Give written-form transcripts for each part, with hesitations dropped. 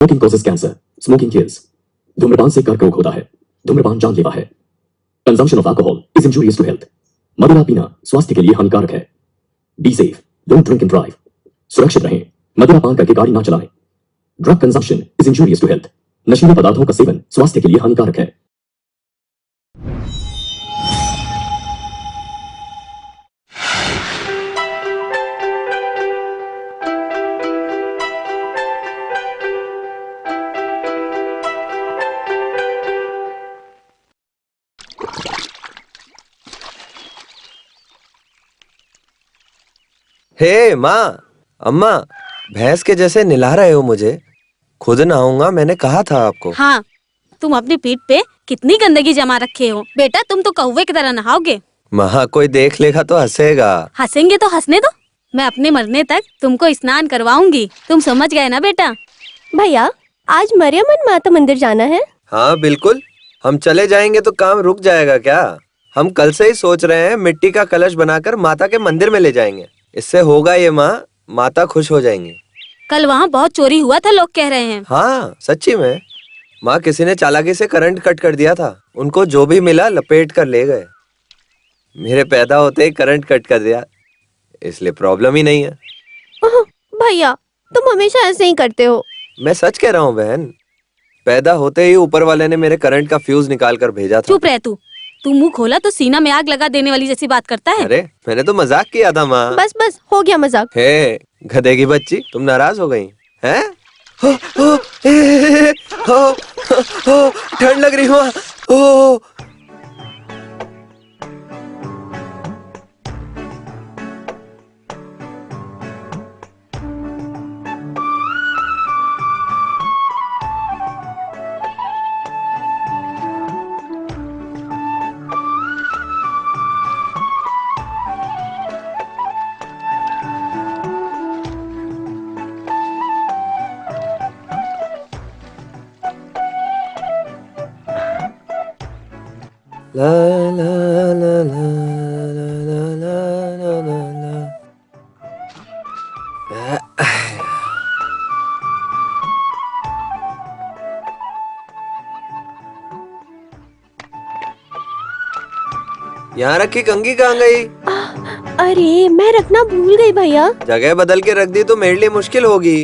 Smoking causes cancer, smoking kills. धूम्रपान से कर्करोग होता है, धूम्रपान जानलेवा है। Consumption of alcohol is injurious to health. मदिरा पीना स्वास्थ्य के लिए हानिकारक है। Be safe, don't drink and drive. सुरक्षित रहें, मदिरा पान करके गाड़ी ना चलाएं। Drug consumption is injurious to health. नशीले पदार्थों का सेवन स्वास्थ्य के लिए हानिकारक है। हे माँ, अम्मा, भैंस के जैसे निला रहे हो मुझे। खुद नहाऊंगा, मैंने कहा था आपको। हाँ, तुम अपनी पीठ पे कितनी गंदगी जमा रखे हो। बेटा तुम तो कौवे की तरह नहाओगे। माँ, कोई देख लेगा तो हंसेगा। हंसेंगे तो हंसने दो, मैं अपने मरने तक तुमको स्नान करवाऊंगी। तुम समझ गए ना बेटा? भैया, आज मरियमन माता मंदिर जाना है। हाँ बिल्कुल, हम चले जाएंगे तो काम रुक जाएगा क्या? हम कल से ही सोच रहे हैं मिट्टी का कलश बनाकर माता के मंदिर में ले जाएंगे। इससे होगा ये माँ, माता खुश हो जाएंगी। कल वहाँ बहुत चोरी हुआ था, लोग कह रहे हैं। हाँ सच्ची में माँ, किसी ने चालाकी से करंट कट कर दिया था। उनको जो भी मिला लपेट कर ले गए। मेरे पैदा होते ही करंट कट कर दिया, इसलिए प्रॉब्लम ही नहीं है। भैया, तुम हमेशा ऐसे ही करते हो। मैं सच कह रहा हूँ बहन, पैदा होते ही ऊपर वाले ने मेरे करंट का फ्यूज निकाल कर भेजा था। चुप रह तू मुंह खोला तो सीना में आग लगा देने वाली जैसी बात करता है। अरे मैंने तो मजाक किया था माँ। बस बस हो गया मजाक। हे गधे की बच्ची, तुम नाराज हो गई हैं? हो, हो, ए, हो, हो, ठंड लग रही माँ। हो ला ला ला ला ला ला ला ला ला। यहाँ रखी कंघी कहाँ गई? अरे मैं रखना भूल गई भैया। जगह बदल के रख दी तो मेरे लिए मुश्किल होगी।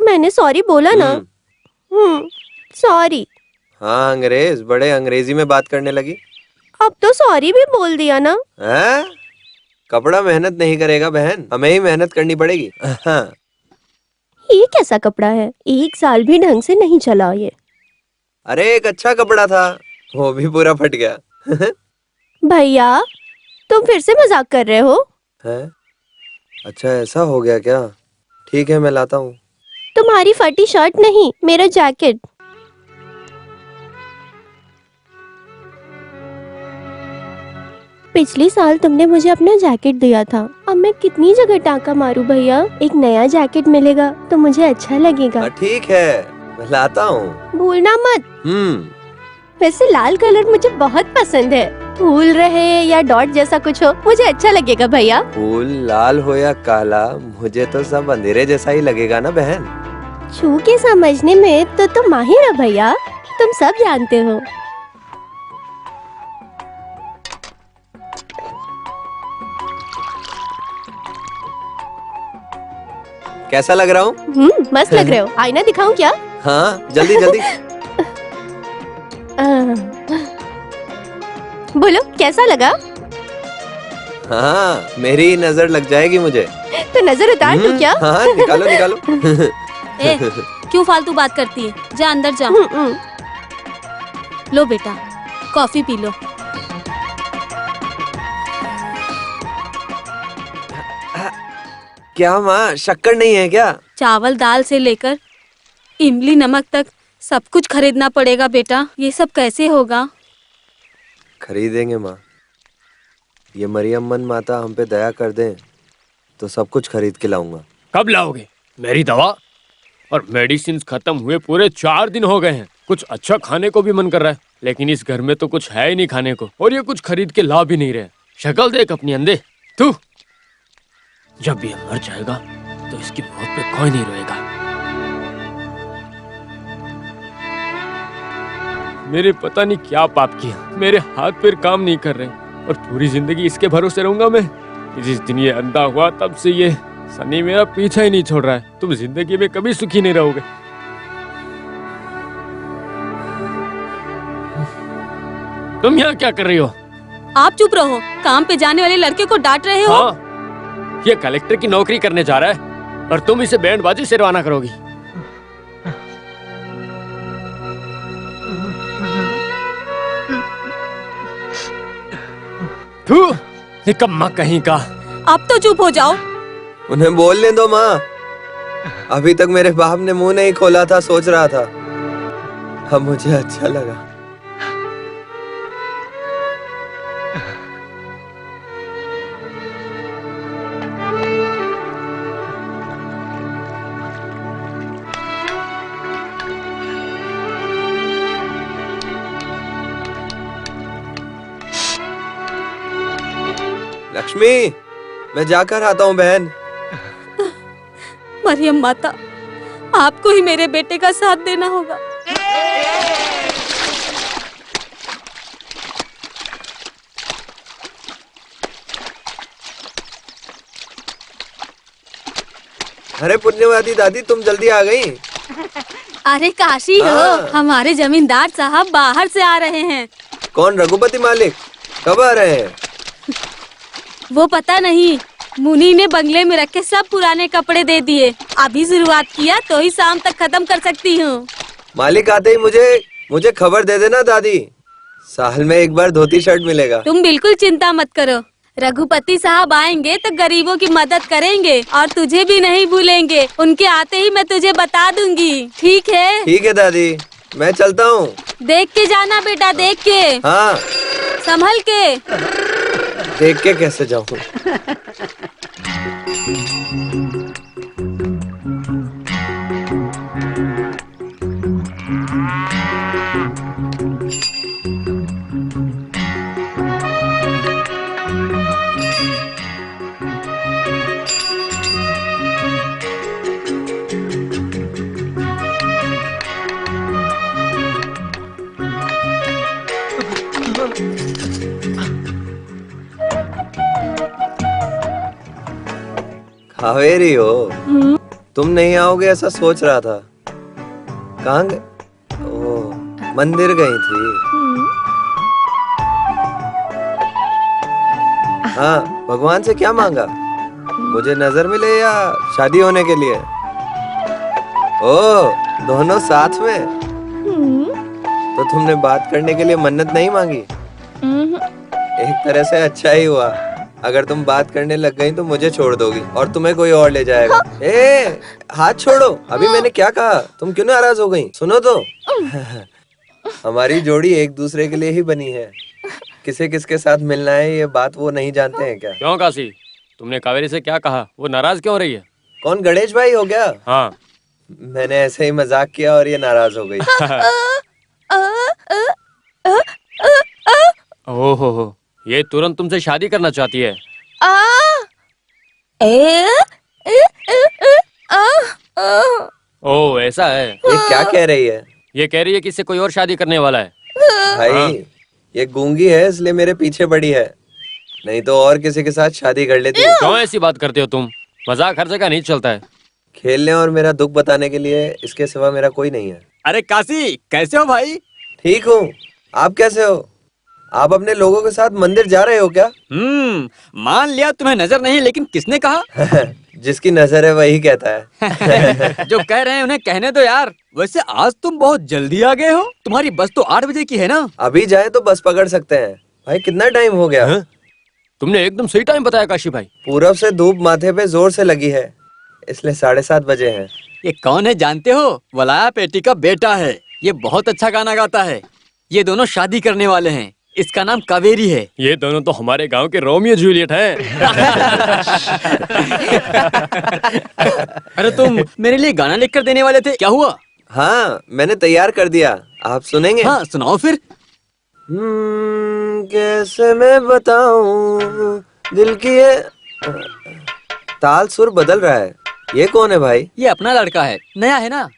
मैंने सॉरी बोला ना। सॉरी। हाँ अंग्रेज, बड़े अंग्रेजी में बात करने लगी। अब तो सॉरी भी बोल दिया ना। हैं? कपड़ा मेहनत नहीं करेगा बहन, हमें ही मेहनत करनी पड़ेगी। हाँ। ये कैसा कपड़ा है, 1 साल भी ढंग से नहीं चला ये। अरे एक अच्छा कपड़ा था, वो भी पूरा फट गया। भैया, तुम फिर से मजाक कर रहे हो? हैं? अच्छा ऐसा हो गया क्या? ठीक है मैं लाता हूँ। तुम्हारी फटी शर्ट नहीं, मेरा जैकेट। पिछले साल तुमने मुझे अपना जैकेट दिया था। अब मैं कितनी जगह टाँका मारूं भैया? एक नया जैकेट मिलेगा तो मुझे अच्छा लगेगा। ठीक है मैं लाता हूँ। भूलना मत। वैसे लाल कलर मुझे बहुत पसंद है। फूल रहे या डॉट जैसा कुछ हो, मुझे अच्छा लगेगा भैया। फूल लाल हो या काला, मुझे तो सब अंधेरे जैसा ही लगेगा ना बहन। छू के समझने में तो तुम माहिर हो भैया, तुम सब जानते हो। कैसा लग रहा हूँ? मस्त लग रहे हो। आईना दिखाऊं क्या? हाँ जल्दी जल्दी। बोलो कैसा लगा? हाँ मेरी नजर लग जाएगी मुझे। तो नजर उतार दूं क्या? हाँ निकालो निकालो। ए, क्यों फालतू बात करती है? जा अंदर जा। लो बेटा, कॉफी पी लो। क्या माँ, शक्कर नहीं है क्या? चावल दाल से लेकर इमली नमक तक सब कुछ खरीदना पड़ेगा बेटा। ये सब कैसे होगा? खरीदेंगे माँ, ये मरियम्मन माता हम पे दया कर दें तो सब कुछ खरीद के लाऊंगा। कब लाओगे? मेरी दवा और मेडिसिन खत्म हुए पूरे 4 दिन हो गए हैं। कुछ अच्छा खाने को भी मन कर रहा है, लेकिन इस घर में तो कुछ है ही नहीं खाने को, और ये कुछ खरीद के ला भी नहीं रहे। शक्ल देख अपनी अंधे। तू जब भी मर जाएगा तो इसकी मौत पे कोई नहीं रोएगा। मेरे पता नहीं क्या पाप किया, मेरे हाथ पैर काम नहीं कर रहे और पूरी जिंदगी इसके भरोसे रहूंगा मैं। जिस दिन ये अंधा हुआ तब से ये सनी मेरा पीछा ही नहीं छोड़ रहा है। तुम जिंदगी में कभी सुखी नहीं रहोगे। तुम यहाँ क्या कर रही हो? आप चुप रहो, काम पे जाने वाले लड़के को डांट रहे हो। हाँ, ये कलेक्टर की नौकरी करने जा रहा है और तुम इसे बैंडबाजी से रवाना करोगी। थू, निकम्मा कहीं का। अब तो चुप हो जाओ। उन्हें बोलने दो माँ। अभी तक मेरे बाप ने मुंह नहीं खोला था, सोच रहा था। अब मुझे अच्छा लगा। लक्ष्मी, मैं जाकर आता हूँ बहन। मरियम माता, आपको ही मेरे बेटे का साथ देना होगा। अरे पुण्यवती दादी, तुम जल्दी आ गई। अरे काशी हो, हाँ। हमारे जमींदार साहब बाहर से आ रहे हैं। कौन, रघुपति मालिक? कब आ रहे हैं? वो पता नहीं, मुनी ने बंगले में रखे सब पुराने कपड़े दे दिए। अभी शुरुआत किया तो ही शाम तक खत्म कर सकती हूँ। मालिक आते ही मुझे खबर दे देना दादी। साल में एक बार धोती शर्ट मिलेगा। तुम बिल्कुल चिंता मत करो, रघुपति साहब आएंगे तो गरीबों की मदद करेंगे और तुझे भी नहीं भूलेंगे। उनके आते ही मैं तुझे बता दूंगी, ठीक है? ठीक है दादी, मैं चलता हूँ। देख के जाना बेटा, देख के। हाँ, संभल के। देख के कैसे जाऊँ? कावेरी हो, तुम नहीं आओगे ऐसा सोच रहा था। कहाँ गए? ओह, मंदिर गई थी। हाँ, भगवान से क्या मांगा? मुझे नजर मिले या शादी होने के लिए? ओह, दोनों साथ में। तो तुमने बात करने के लिए मन्नत नहीं मांगी? एक तरह से अच्छा ही हुआ। अगर तुम बात करने लग गई तो मुझे छोड़ दोगी और तुम्हें कोई और ले जाएगा। ए, हाथ छोड़ो। अभी मैंने क्या कहा? तुम क्यों नाराज हो गई? सुनो तो। हमारी जोड़ी एक दूसरे के लिए ही बनी है। किसे किसके साथ मिलना है ये बात वो नहीं जानते हैं क्या? क्यों काशी, तुमने कावेरी से क्या कहा? वो नाराज क्यों हो रही है? कौन, गणेश भाई हो गया? हाँ। मैंने ऐसे ही मजाक किया और ये नाराज हो गई। ओहो, ये तुरंत तुमसे शादी करना चाहती है। ओह, ऐसा है। ये क्या कह रही है? ये कह रही है कि इससे कोई और शादी करने वाला है। भाई, ये गूंगी है इसलिए मेरे पीछे पड़ी है, नहीं तो और किसी के साथ शादी कर लेती। क्यों ऐसी बात करते हो तुम? मजाक हर जगह नहीं चलता है। खेलने और मेरा दुख बताने के लिए इसके सिवा मेरा कोई नहीं है। अरे काशी, कैसे हो भाई? ठीक हूँ, आप कैसे हो? आप अपने लोगों के साथ मंदिर जा रहे हो क्या? मान लिया तुम्हें नजर नहीं, लेकिन किसने कहा? जिसकी नजर है वही कहता है। जो कह रहे हैं उन्हें कहने दो यार। वैसे आज तुम बहुत जल्दी आ गए हो। तुम्हारी बस तो 8 बजे की है ना? अभी जाए तो बस पकड़ सकते हैं। भाई, कितना टाइम हो गया? तुमने एकदम सही टाइम बताया काशी भाई। पूरब से धूप माथे पे जोर से लगी है, इसलिए 7:30 बजे हैं। ये कौन है जानते हो? वलाया पेटी का बेटा है। ये बहुत अच्छा गाना गाता है। ये दोनों शादी करने वाले हैं। इसका नाम कावेरी है। ये दोनों तो हमारे गांव के रोमियो जूलियट हैं। अरे तुम मेरे लिए गाना लिखकर देने वाले थे, क्या हुआ? हाँ, मैंने तैयार कर दिया। आप सुनेंगे? हाँ, सुनाओ फिर। कैसे मैं बताऊं दिल की ये ताल सुर बदल रहा है। ये कौन है भाई? ये अपना लड़का है, नया है ना।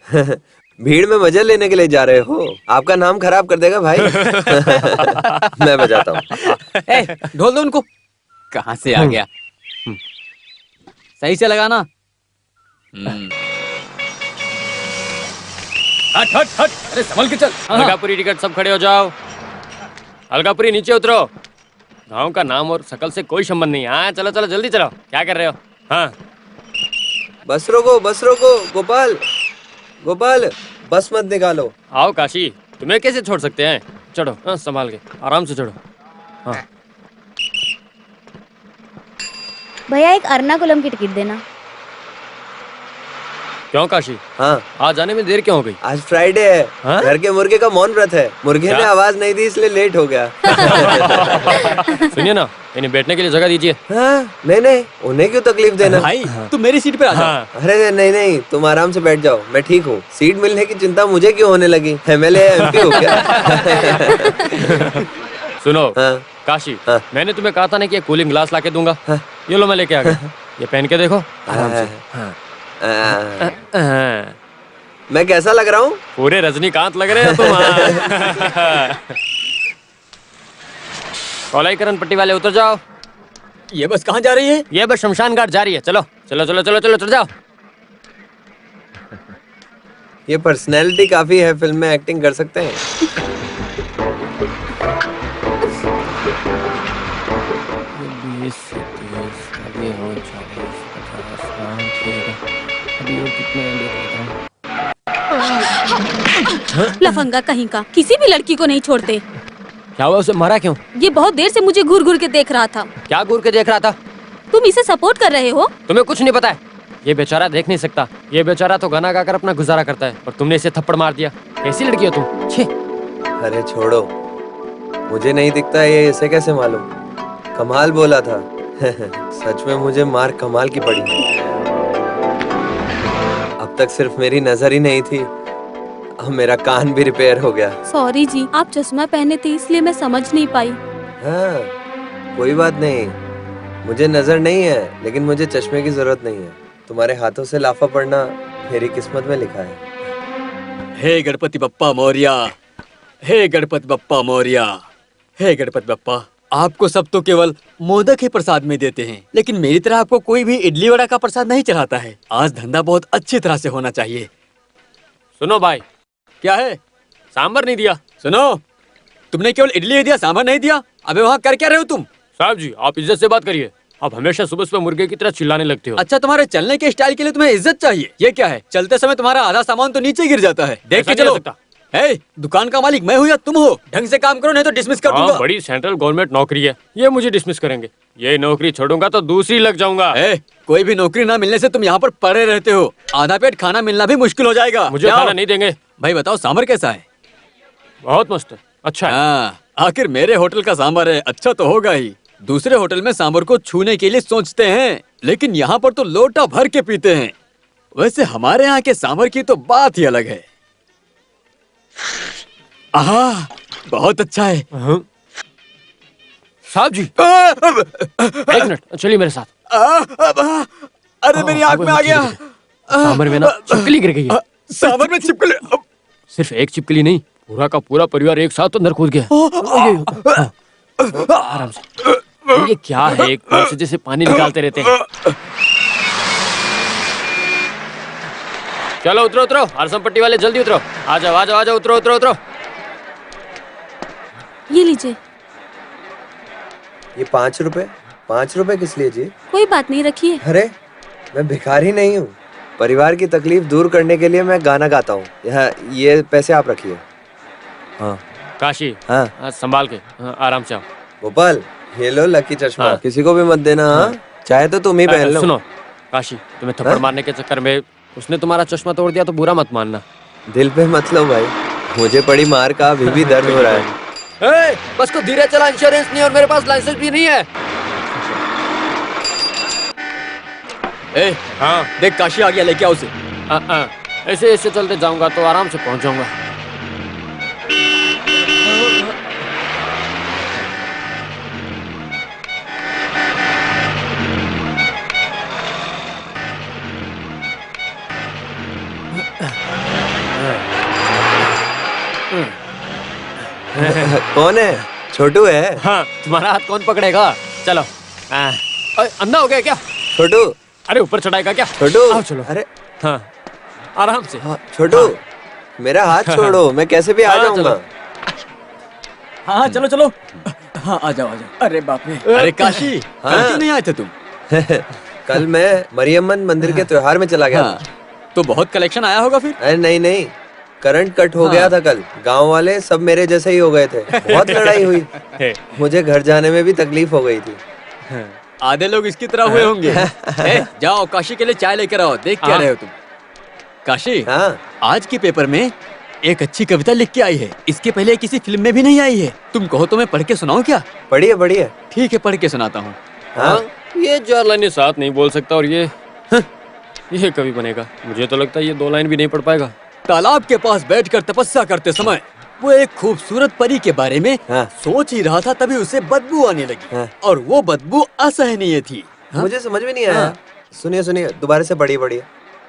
भीड़ में मजा लेने के लिए जा रहे हो? आपका नाम खराब कर देगा भाई। मैं बजाता हूँ। ढोल दो उनको। कहाँ से आ गया? सही से लगाना। हट हट हट, अरे संभल के चल। अलकापुरी टिकट सब खड़े हो जाओ। अलकापुरी नीचे उतरो। गांव का नाम और शकल से कोई संबंध नहीं। हाँ चलो चलो जल्दी चलो। क्या कर रहे हो? हाँ बस रोको गोपाल, गोपाल बस मत निकालो। आओ काशी, तुम्हें कैसे छोड़ सकते हैं? चढ़ो, हाँ संभाल के, आराम से चढ़ो। हाँ भैया एक एर्नाकुलम की टिकट देना। क्यों काशी? हाँ आज आने में देर क्यों हो गई? आज फ्राइडे है। हाँ? घर के मुर्गे का मौन व्रत है। मुर्गे क्या? ने आवाज नहीं दी इसलिए लेट हो गया। सुनिए ना, इन्हें बैठने के लिए जगह दीजिए। हाँ, नहीं उन्हें क्यों तकलीफ देना। भाई तुम मेरी सीट पे आ जाओ। हाँ अरे नहीं तुम आराम से बैठ जाओ, मैं ठीक हूँ। सीट मिलने की चिंता मुझे क्यों होने लगी? MLA MP हो क्या? सुनो हाँ। काशी, हाँ। मैंने तुम्हें कहा था ना कि ये कूलिंग ग्लास लाके दूंगा। हाँ। ये लो मैं लेके आ गया। ये पहन के देखो आराम से। हाँ। मैं कैसा लग रहा हूँ? पूरे रजनीकांत लग रहे हो तुम। कोलाईकरण पट्टी वाले उतर जाओ। ये बस कहाँ जा रही है? ये बस शमशान घाट जा रही है। चलो चलो चलो चलो चलो चढ़ जाओ। ये पर्सनैलिटी काफी है, फिल्म में एक्टिंग कर सकते हैं। लफंगा कहीं का, किसी भी लड़की को नहीं छोड़ते। क्या हुआ, उसे मारा क्यों? ये बहुत देर से मुझे घूर घूर के देख रहा था। क्या घूर के देख रहा था? तुम इसे सपोर्ट कर रहे हो? तुम्हें कुछ नहीं पता है। ये बेचारा देख नहीं सकता। ये बेचारा तो गाना गाकर अपना गुजारा करता है और तुमने इसे थप्पड़ मार दिया। कैसी लड़की हो तुम? छे। अरे छोड़ो, मुझे नहीं दिखता ये इसे कैसे मालूम? कमाल बोला था। सच में मुझे मार कमाल की पड़ी। अब तक सिर्फ मेरी नजर ही नहीं थी, अब मेरा कान भी रिपेयर हो गया। सॉरी जी, आप चश्मा पहने थे इसलिए मैं समझ नहीं पाई। हाँ, कोई बात नहीं। मुझे नजर नहीं है, लेकिन मुझे चश्मे की जरूरत नहीं है। तुम्हारे हाथों से लाफा पड़ना मेरी किस्मत में लिखा है। हे गणपति बप्पा मौर्या, हे गणपति बप्पा मौर्या, हे गणपति बप्पा। आपको सब तो केवल मोदक ही प्रसाद में देते हैं, लेकिन मेरी तरह आपको कोई भी इडली वड़ा का प्रसाद नहीं चढ़ाता है। आज धंधा बहुत अच्छी तरह से होना चाहिए। सुनो भाई, क्या है? सांबर नहीं दिया। सुनो, तुमने केवल इडली ही दिया, सांभर नहीं दिया। अबे वहाँ कर क्या रहे हो तुम? साहब जी, आप इज्जत से बात करिए। आप हमेशा सुबह सुबह मुर्गे की तरह चिल्लाने लगते हो। अच्छा, तुम्हारे चलने के स्टाइल के लिए तुम्हें इज्जत चाहिए। ये क्या है? चलते समय तुम्हारा आधा सामान तो नीचे गिर जाता है। देख के ऐसा नहीं चलो। हो सकता। हे, दुकान का मालिक मैं हूँ या तुम हो? ढंग से काम करो नहीं तो डिसमिस कर दूंगा। हाँ, बड़ी सेंट्रल गवर्नमेंट नौकरी है, ये मुझे डिसमिस करेंगे। ये नौकरी छोड़ूंगा तो दूसरी लग जाऊंगा। कोई भी नौकरी ना मिलने से तुम यहाँ पर पड़े रहते हो। आधा पेट खाना मिलना भी मुश्किल हो जाएगा। मुझे खाना नहीं देंगे। भाई बताओ, सांभर कैसा है? बहुत मस्त है, अच्छा है। हाँ, आखिर मेरे होटल का सांभर है, अच्छा तो होगा ही। दूसरे होटल में सांभर को छूने के लिए सोचते हैं, लेकिन यहाँ पर तो लोटा भर के पीते हैं। वैसे हमारे यहाँ के सांभर की तो बात ही अलग है। आहा, बहुत अच्छा है। साहब जी, एक मिनट, चलिए मेरे साथ। अरे मेरी आँख में आ गया। सांभर में ना छिपकली गिर गई है। सांभर में छिपकली? सिर्फ एक छिपकली नहीं, पूरा का पूरा परिवार एक साथ अंदर कूद गया। आराम से। ये क्या है, एक पैर से जैसे पानी निकालते रहते हैं। चलो उतरो उतरो, हरसम पट्टी वाले जल्दी उतरो। आ जाओ आ जाओ आ जाओ, उतरो उतरो उतरो। ये लीजिए। ये 5 रुपए किस लिए जी? कोई बात नहीं, रखिए। अरे मैं भिखारी नहीं हूँ। परिवार की तकलीफ दूर करने के लिए मैं गाना गाता हूँ। यहाँ ये पैसे आप रखिए। हाँ काशी, हाँ संभाल के, हाँ, आराम से आओ। गोपाल, ये लो लकी चश्मा। हाँ। किसी को भी मत देना। हाँ, चाहे तो तुम ही पहन लो। सुनो काशी, तुम्हें थप्पड़ हाँ? मारने के चक्कर में उसने तुम्हारा चश्मा तोड़ दिया तो बुरा मत मानना। दिल पे मत लो भाई, मुझे पड़ी मार का अभी भी दर्द हो रहा है। बस को धीरे चला, इंश्योरेंस नहीं और मेरे पास लाइसेंस भी नहीं है। हाँ, देख काशी आ गया, लेके आओ उसे। ऐसे ऐसे चलते जाऊंगा तो आराम से पहुंच जाऊंगा। कौन है? छोटू है? हाँ, तुम्हारा हाथ कौन पकड़ेगा? चलो। अंधा हो गया क्या? छोटू। अरे ऊपर चढ़ाएगा क्या? छोटू। आओ चलो। अरे हाँ, आराम से। हाँ, छोटू मेरा हाथ छोड़ो, मैं कैसे भी आ हाँ, जाऊंगा। हाँ चलो चलो। हाँ आ जाओ आ जाओ। अरे बाप रे। अरे काशी, हाँ। कल क्यों नहीं आए थे तुम? कल मैं मरियम्मन मंदिर के त्योहार में चला गया। हाँ, तो बहुत कलेक्शन आया होगा फिर। अरे नहीं नहीं, करंट कट हो गया था कल। गांव वाले सब मेरे जैसे ही हो गए थे, बहुत लड़ाई हुई। मुझे घर जाने में भी तकलीफ हो गई थी। आधे लोग इसकी तरह हुए होंगे। जाओ काशी के लिए चाय लेकर आओ। देख क्या रहे हो तुम? काशी, हाँ आज के पेपर में एक अच्छी कविता लिख के आई है। इसके पहले किसी फिल्म में भी नहीं आई है। तुम कहो तो मैं पढ़ के सुनाऊं क्या? बढ़िया बढ़िया। ठीक है, पढ़ के सुनाता हूँ। हाँ ये 4 लाइनें साथ नहीं बोल सकता और ये कभी बनेगा? मुझे तो लगता है ये 2 लाइन भी नहीं पढ़ पाएगा। तालाब के पास बैठकर तपस्या करते समय वो एक खूबसूरत परी के बारे में हाँ। सोच ही रहा था, तभी उसे बदबू आने लगी। हाँ। और वो बदबू असहनीय थी। मुझे समझ में नहीं आया। सुनिए सुनिए, दोबारा से पढ़िए पढ़िए।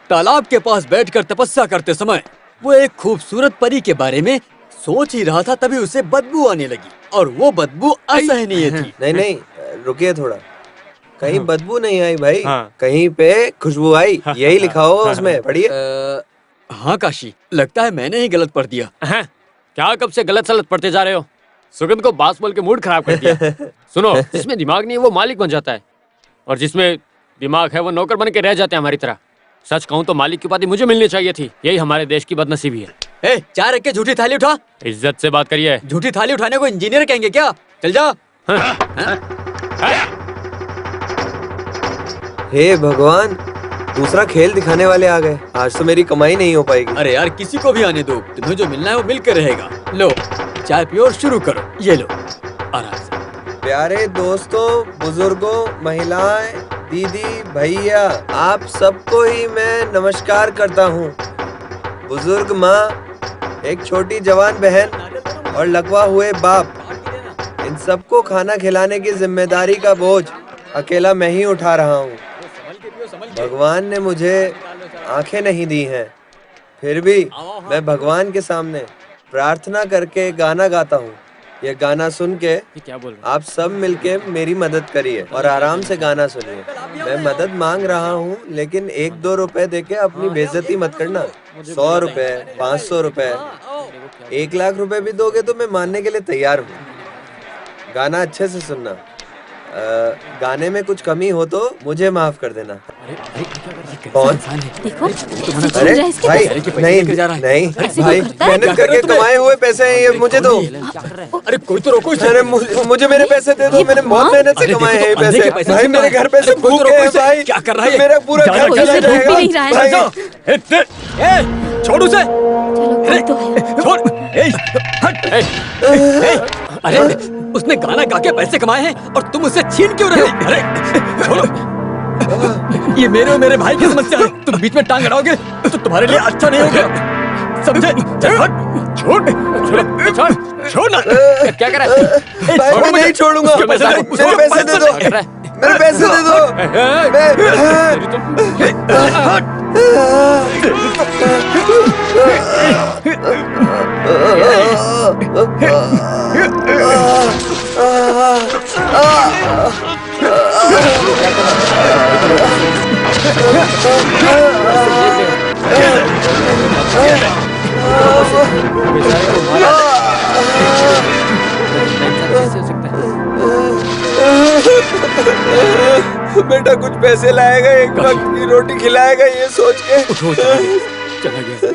तालाब के पास बैठकर तपस्या करते समय वो एक खूबसूरत परी के बारे में सोच ही रहा था, तभी उसे बदबू आने लगी और वो बदबू असहनीय थी। नहीं नहीं, रुकिए थोड़ा। कहीं बदबू नहीं आई भाई, हाँ। कहीं पे खुशबू आई, यही लिखा होगा उसमें। पढ़िए। हाँ काशी, लगता है मैंने ही गलत पढ़ दिया। हैं? क्या कब से गलत सलत पढ़ते जा रहे हो? सुगंध को बास बोल के मूड खराब कर दिया। सुनो, जिसमें दिमाग नहीं है वो मालिक बन जाता है, और जिसमें दिमाग है वो नौकर बन के रह जाते हैं हमारी तरह। सच कहूँ तो मालिक की उपाधि मुझे मिलनी चाहिए थी। यही हमारे देश की बदनसीबी है। चाय रख के झूठी थाली उठा। इज्जत से बात करिए। झूठी थाली उठाने को इंजीनियर कहेंगे क्या? चल जा। हे भगवान, दूसरा खेल दिखाने वाले आ गए। आज तो मेरी कमाई नहीं हो पाएगी। अरे यार, किसी को भी आने दो। तुम्हें जो मिलना है वो मिलकर रहेगा। लो चाय पियो और शुरू करो। ये लो, आराम से। प्यारे दोस्तों, बुजुर्गों, महिलाएं, दीदी, भैया, आप सबको ही मैं नमस्कार करता हूँ। बुजुर्ग माँ, एक छोटी जवान बहन और लकवा हुए बाप, इन सबको खाना खिलाने की जिम्मेदारी का बोझ अकेला मैं ही उठा रहा हूँ। भगवान ने मुझे आंखें नहीं दी हैं, फिर भी मैं भगवान के सामने प्रार्थना करके गाना गाता हूँ। ये गाना सुन के क्या बोल रहे? आप सब मिलके मेरी मदद करिए और आराम से गाना सुनिए। मैं मदद मांग रहा हूँ, लेकिन 1-2 रुपए देके अपनी बेइज्जती मत करना। 100 रुपए, 500 रुपए, 1 लाख रुपए भी दोगे तो मैं मानने के लिए तैयार हूँ। गाना अच्छे से सुनना। गाने में कुछ कमी हो तो मुझे माफ कर देना। कौन? देखो, अरे इसके भाई, पास। नहीं नहीं भाई, मेहनत करके कमाए हुए पैसे हैं ये, मुझे दो। अरे कोई तो रोको इसे। अरे मुझे मेरे पैसे दे दो, मैंने बहुत मेहनत से कमाए हैं ये पैसे। भाई मेरे घर पे से भूख गए हैं भाई। क्या कर रहा है? मेरा पूरा घर कोई चला से भूख भी नहीं जाएगा रहा है। भाई। छोड़ उसे। चलो, कोई तो है। छोड़। अरे उसने गाना गा के पैसे कमाए हैं और तुम उसे छीन क्यों रहे हो? अरे छोड़ो। ये मेरे और मेरे भाई की समस्या है। तुम बीच में टांग अड़ाओगे तो तुम्हारे लिए अच्छा नहीं होगा, समझे? चल हट। छोड़ छोड़ ना। क्या कर रहा है? भाई मैं नहीं छोड़ूंगा। मेरे पैसे दे दो, मेरे पैसे दे दो। बेटा कुछ पैसे लाएगा, एक वक्त की रोटी खिलाएगा, ये सोच के चला गया।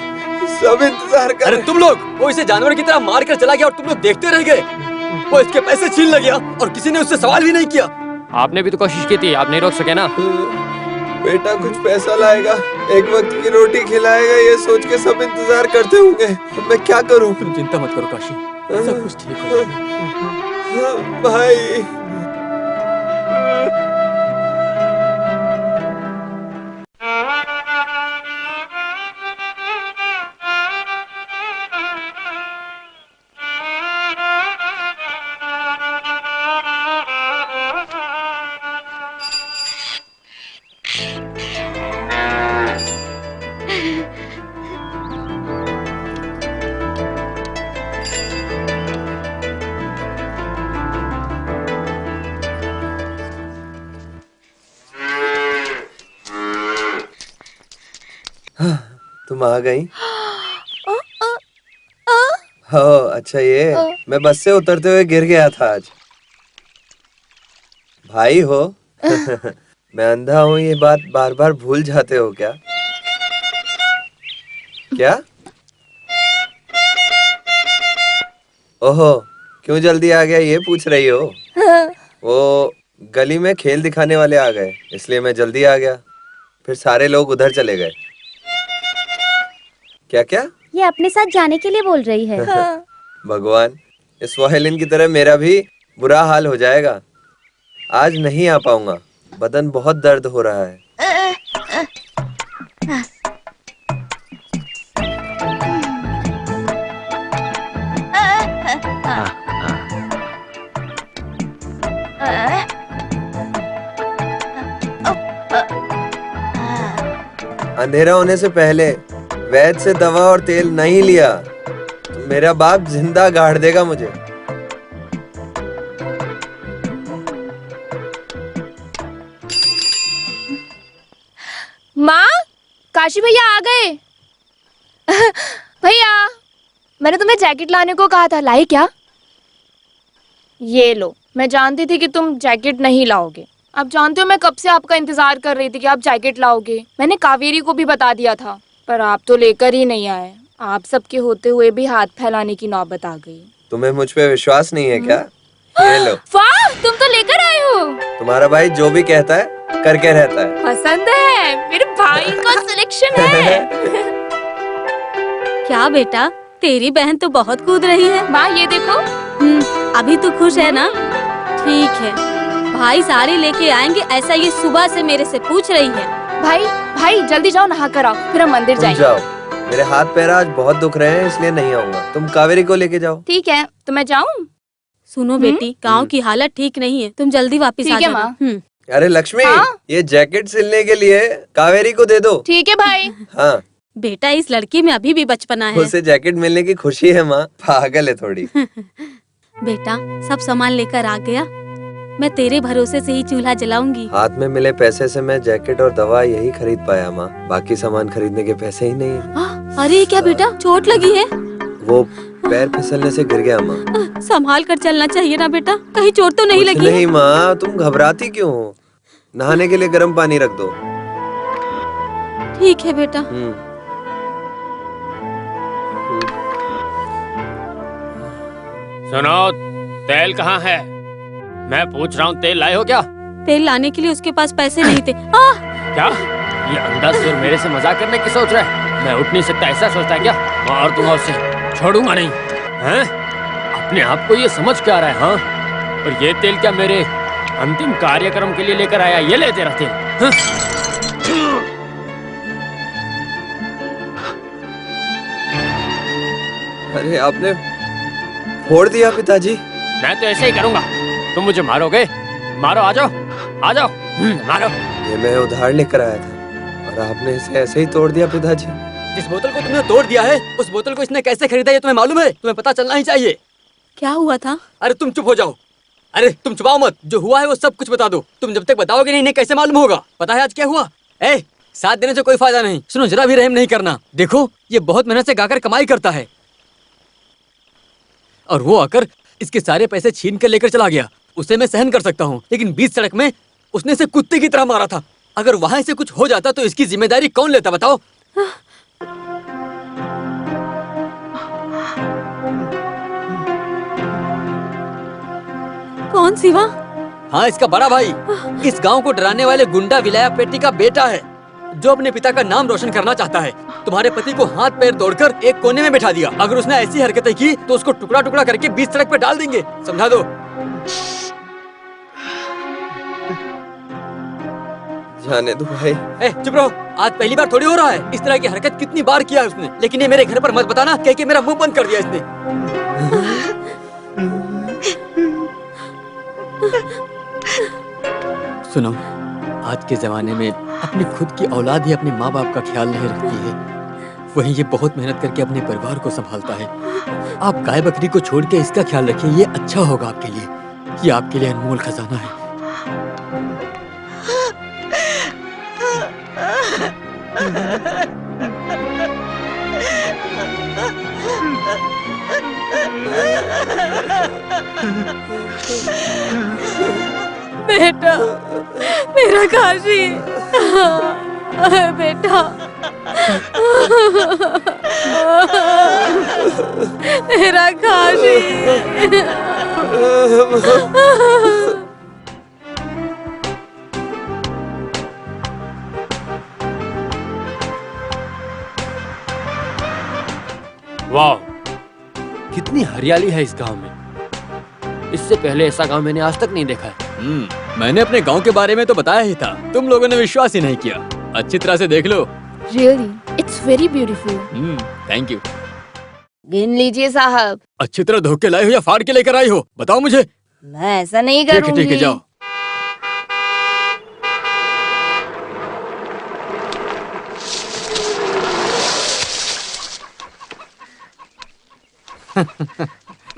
सब इंतजार कर। अरे तुम लोग, वो इसे जानवर की तरह मार कर चला गया और तुम लोग देखते रह गए। वो इसके पैसे छीन ले गया और किसी ने उससे सवाल भी नहीं किया। आपने भी तो कोशिश की थी, आप नहीं रोक सके ना। बेटा कुछ पैसा लाएगा, एक वक्त की रोटी खिलाएगा, ये सोच के सब इंतजार करते होंगे। मैं क्या करूं? तुम चिंता मत करो काशी, सब कुछ ठीक हो जाएगा। भाई तुम आ गई। हो अच्छा, ये मैं बस से उतरते हुए गिर गया था आज। भाई हो। मैं अंधा हूँ, ये बात बार बार भूल जाते हो क्या? क्या? ओहो, क्यों जल्दी आ गया ये पूछ रही हो? वो गली में खेल दिखाने वाले आ गए, इसलिए मैं जल्दी आ गया। फिर सारे लोग उधर चले गए। क्या क्या? ये अपने साथ जाने के लिए बोल रही है। भगवान, इस वायलिन की तरह मेरा भी बुरा हाल हो जाएगा। आज नहीं आ पाऊंगा, बदन बहुत दर्द हो रहा है। अंधेरा होने से पहले वैद्य से दवा और तेल नहीं लिया तो मेरा बाप जिंदा गाड़ देगा मुझे। माँ, काशी भैया आ गए। भैया, मैंने तुम्हें जैकेट लाने को कहा था, लाई क्या? ये लो, मैं जानती थी कि तुम जैकेट नहीं लाओगे। आप जानते हो मैं कब से आपका इंतजार कर रही थी कि आप जैकेट लाओगे। मैंने कावेरी को भी बता दिया था, पर आप तो लेकर ही नहीं आए। आप सबके होते हुए भी हाथ फैलाने की नौबत आ गई। तुम्हें मुझ पे विश्वास नहीं है क्या? ये लो। वाह, तुम तो लेकर आए हो। तुम्हारा भाई जो भी कहता है करके रहता है। पसंद है, मेरे भाई का सिलेक्शन है। क्या बेटा, तेरी बहन तो बहुत कूद रही है। माँ ये देखो। अभी तू खुश है ना? ठीक है, भाई साड़ी लेके आएंगे ऐसा ये सुबह से मेरे से पूछ रही है। भाई जल्दी जाओ, नहा कर आओ, फिर हम मंदिर जाएंगे। जाओ, मेरे हाथ पैर आज बहुत दुख रहे हैं इसलिए नहीं आऊंगा। तुम कावेरी को लेके जाओ। ठीक है, तो मैं जाऊँ? सुनो बेटी, गांव की हालत ठीक नहीं है, तुम जल्दी वापस आ ठीक है, जाना। माँ। अरे लक्ष्मी, हाँ? ये जैकेट सिलने के लिए कावेरी को दे दो। ठीक है भाई। हाँ, बेटा इस लड़की में अभी भी बचपना है। उसे जैकेट मिलने की खुशी है माँ, पागल है थोड़ी। बेटा सब सामान लेकर आ गया, मैं तेरे भरोसे से ही चूल्हा जलाऊंगी। हाथ में मिले पैसे से मैं जैकेट और दवा यही खरीद पाया माँ, बाकी सामान खरीदने के पैसे ही नहीं। अरे क्या बेटा, चोट लगी है? वो पैर फिसलने से गिर गया माँ। संभाल कर चलना चाहिए ना बेटा, कहीं चोट तो नहीं कुछ लगी? नहीं माँ, तुम घबराती क्यों हो? नहाने के लिए गर्म पानी रख दो। ठीक है बेटा। सुनो, तेल कहाँ है? मैं पूछ रहा हूँ, तेल लाए हो क्या? तेल लाने के लिए उसके पास पैसे नहीं थे। क्या ये अंधा सुर मेरे से मजाक करने की सोच रहा है? मैं उठ नहीं सकता ऐसा सोचता है क्या? मार दूंगा उसे, छोड़ूंगा नहीं। हैं? अपने आप को ये समझ क्या रहा है? हाँ, और ये तेल क्या मेरे अंतिम कार्यक्रम के लिए लेकर आया? ये ले तेरा तेल। हाँ? अरे आपने फोड़ दिया पिताजी। मैं तो ऐसे ही करूंगा। तुम मुझे मारोगे? मारो, आ जाओ, आ जाओ, मारो। ये मैं उधार लेकर आया था और आपने इसे ऐसे ही तोड़ दिया पिताजी। जिस बोतल को तुमने तोड़ दिया है, उस बोतल को इसने कैसे खरीदा ये तुम्हें मालूम है? तुम्हें पता चलना ही चाहिए। क्या हुआ था? अरे तुम चुप हो जाओ। अरे तुम छुपाओ मत, जो हुआ है वो सब कुछ बता दो। तुम जब तक बताओगे नहीं, इन्हें कैसे मालूम होगा? पता है आज क्या हुआ? साथ देने से कोई फायदा नहीं। सुनो, जरा भी रहम नहीं करना। देखो, ये बहुत मेहनत से गाकर कमाई करता है और वो आकर इसके सारे पैसे छीन कर लेकर चला गया। उसे मैं सहन कर सकता हूँ, लेकिन बीच सड़क में उसने इसे कुत्ते की तरह मारा था। अगर वहां से कुछ हो जाता तो इसकी जिम्मेदारी कौन लेता बताओ? कौन सिवा? हाँ, इसका बड़ा भाई। इस गांव को डराने वाले गुंडा विलाया पेटी का बेटा है, जो अपने पिता का नाम रोशन करना चाहता है। तुम्हारे पति को हाथ पैर तोड़कर एक कोने में बैठा दिया। अगर उसने ऐसी हरकतें की तो उसको टुकड़ा टुकड़ा करके बीच सड़क पे डाल देंगे। समझा दो। जाने दो भाई। चुप रहो। आज पहली बार थोड़ी हो रहा है। इस तरह की हरकत कितनी बार किया है उसने, लेकिन ये मेरे घर पर मत बताना, कह के मेरा मुंह बंद कर दिया इसने। सुनो, आज के जमाने में अपनी खुद की औलाद ही अपने माँ बाप का ख्याल नहीं रखती है, वहीं ये बहुत मेहनत करके अपने परिवार को संभालता है। आप गाय बकरी को छोड़ के इसका ख्याल रखिए, ये अच्छा होगा आपके लिए। ये आपके लिए अनमोल खजाना है। बेटा, मेरा काशी, बेटा, मेरा काशी। वाह, कितनी हरियाली है इस गांव में। इससे पहले ऐसा गांव मैंने आज तक नहीं देखा है। मैंने अपने गांव के बारे में तो बताया ही था, तुम लोगों ने विश्वास ही नहीं किया। अच्छी तरह से देख लो। Really it's very beautiful. Thank you. गिन लीजिए साहब। अच्छी तरह धो के लाई हो या फाड़ के लेकर आई हो, बताओ मुझे। मैं ऐसा नहीं ठीक है करूंगी। ठीक है, जाओ।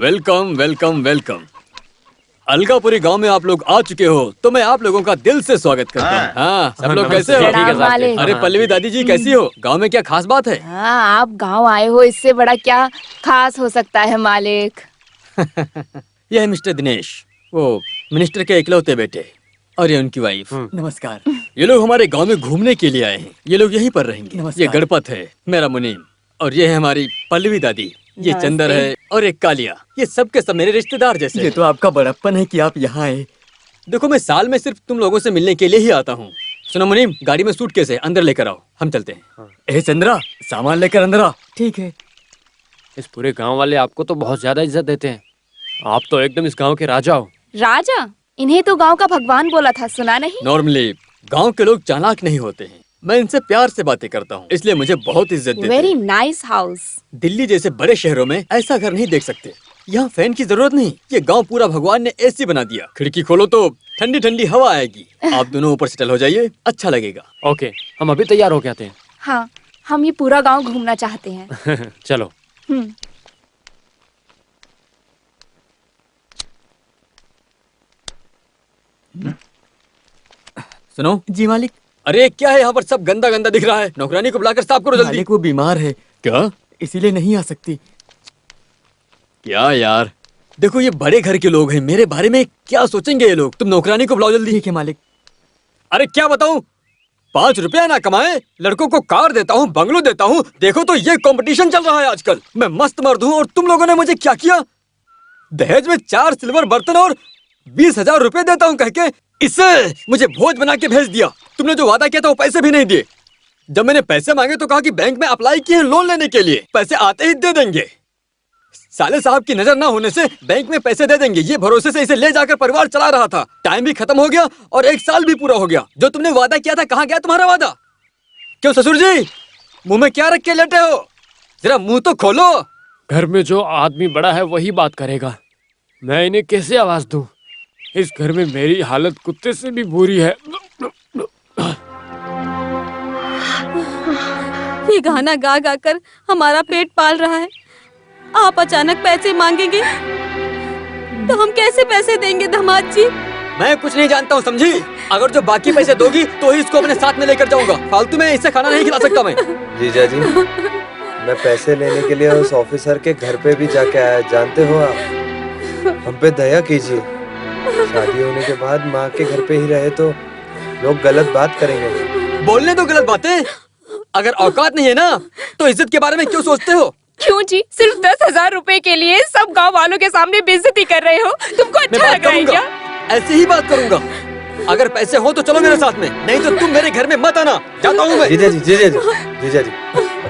Welcome welcome welcome. अलगापुरी गांव में आप लोग आ चुके हो तो मैं आप लोगों का दिल से स्वागत करता हूँ। हाँ, सब लोग कैसे हो? प्रणाम मालिक। अरे पल्लवी दादी जी कैसी हो? गांव में क्या खास बात है? हाँ, आप गांव आए हो, इससे बड़ा क्या खास हो सकता है मालिक। यह है मिस्टर दिनेश, वो मिनिस्टर के इकलौते बेटे, और ये उनकी वाइफ। नमस्कार। ये लोग हमारे गांव में घूमने के लिए आए हैं। ये लोग यहीं पर रहेंगे। ये गणपत है, मेरा मुनीम, और ये है हमारी पल्लवी दादी। ये चंदर है और एक कालिया। ये सब के सब मेरे रिश्तेदार जैसे। ये तो आपका बड़प्पन है कि आप यहाँ आए। देखो, मैं साल में सिर्फ तुम लोगों से मिलने के लिए ही आता हूँ। सुनो मुनीम, गाड़ी में सूटकेस है, अंदर लेकर आओ, हम चलते हैं। ए चंद्रा, सामान लेकर अंदर आ। ठीक है। इस पूरे गांव वाले आपको तो बहुत ज्यादा इज्जत देते हैं। आप तो एकदम इस गांव के राजा हो। राजा? इन्हें तो गांव का भगवान बोला था, सुना नहीं? नॉर्मली गांव के लोग चालाक नहीं होते हैं। मैं इनसे प्यार से बातें करता हूँ, इसलिए मुझे बहुत इज्जत देते हैं। Very nice house. दिल्ली जैसे बड़े शहरों में ऐसा घर नहीं देख सकते। यहाँ फैन की जरूरत नहीं। ये गांव पूरा भगवान ने एसी बना दिया। खिड़की खोलो तो ठंडी ठंडी हवा आएगी। आप दोनों ऊपर सेटल हो जाइए, अच्छा लगेगा। ओके, हम अभी तैयार होके आते हैं। हाँ, हम ये पूरा गांव घूमना चाहते हैं। चलो। सुनो जी मालिक। अरे क्या है यहाँ पर, सब गंदा गंदा दिख रहा है। नौकरानी को बुलाकर साफ करो जल्दी। मालिक वो बीमार है। क्या? इसीलिए नहीं आ सकती। क्या यार, देखो ये बड़े घर के लोग हैं, मेरे बारे में क्या सोचेंगे ये लोग। तुम नौकरानी को बुलाओ जल्दी। ठीक है मालिक। अरे क्या बताऊं, 5 रुपया ना कमाए, लड़कों को कार देता हूँ, बंगलो देता हूँ। देखो तो ये कंपटीशन चल रहा है आजकल। मैं मस्त मर्द हूँ और तुम लोगों ने मुझे क्या किया? दहेज में 4 सिल्वर बर्तन और 20,000 रुपए देता हूँ कह के इससे मुझे भोज बना के भेज दिया। तुमने जो वादा किया था वो पैसे भी नहीं दिए। जब मैंने पैसे मांगे तो कहा कि बैंक में अप्लाई किए लोन लेने के लिए, पैसे आते ही दे देंगे। साले साहब की नजर ना होने से बैंक में पैसे दे देंगे, ये भरोसे से इसे ले जाकर परिवार चला रहा था। टाइम भी खत्म हो गया और 1 साल भी पूरा हो गया। जो तुमने वादा किया था, कहाँ गया तुम्हारा वादा? क्यों ससुर जी, मुंह में क्या रख के लेटे हो? जरा मुंह तो खोलो। घर में जो आदमी बड़ा है वही बात करेगा। मैं इन्हें कैसे आवाज दूं? इस घर में मेरी हालत कुत्ते से भी बुरी है। ये गाना गा गा कर हमारा पेट पाल रहा है। आप अचानक पैसे मांगेंगे तो हम कैसे पैसे देंगे दामाद जी? मैं कुछ नहीं जानता हूँ, समझी? अगर जो बाकी पैसे दोगी तो ही इसको अपने साथ में लेकर जाऊंगा। फालतू में इसे खाना नहीं खिला सकता मैं। जीजा जी, मैं पैसे लेने के लिए उस ऑफिसर के घर पे भी जाके आया, जानते हो आप? हम पे दया कीजिए। शादी होने के बाद माँ के घर पे ही रहे तो लोग गलत बात करेंगे। बोलने दो गलत बातें। अगर औकात नहीं है ना तो इज्जत के बारे में क्यों सोचते हो? क्यों जी, सिर्फ 10,000 रुपए के लिए सब गांव वालों के सामने बेइज्जती कर रहे हो? तुमको अच्छा लग रहा है क्या? ऐसे ही बात करूंगा। अगर पैसे हो तो चलो मेरे साथ में, नहीं तो तुम मेरे घर में मत आना। जाता हूँ मैं। जीजा जी,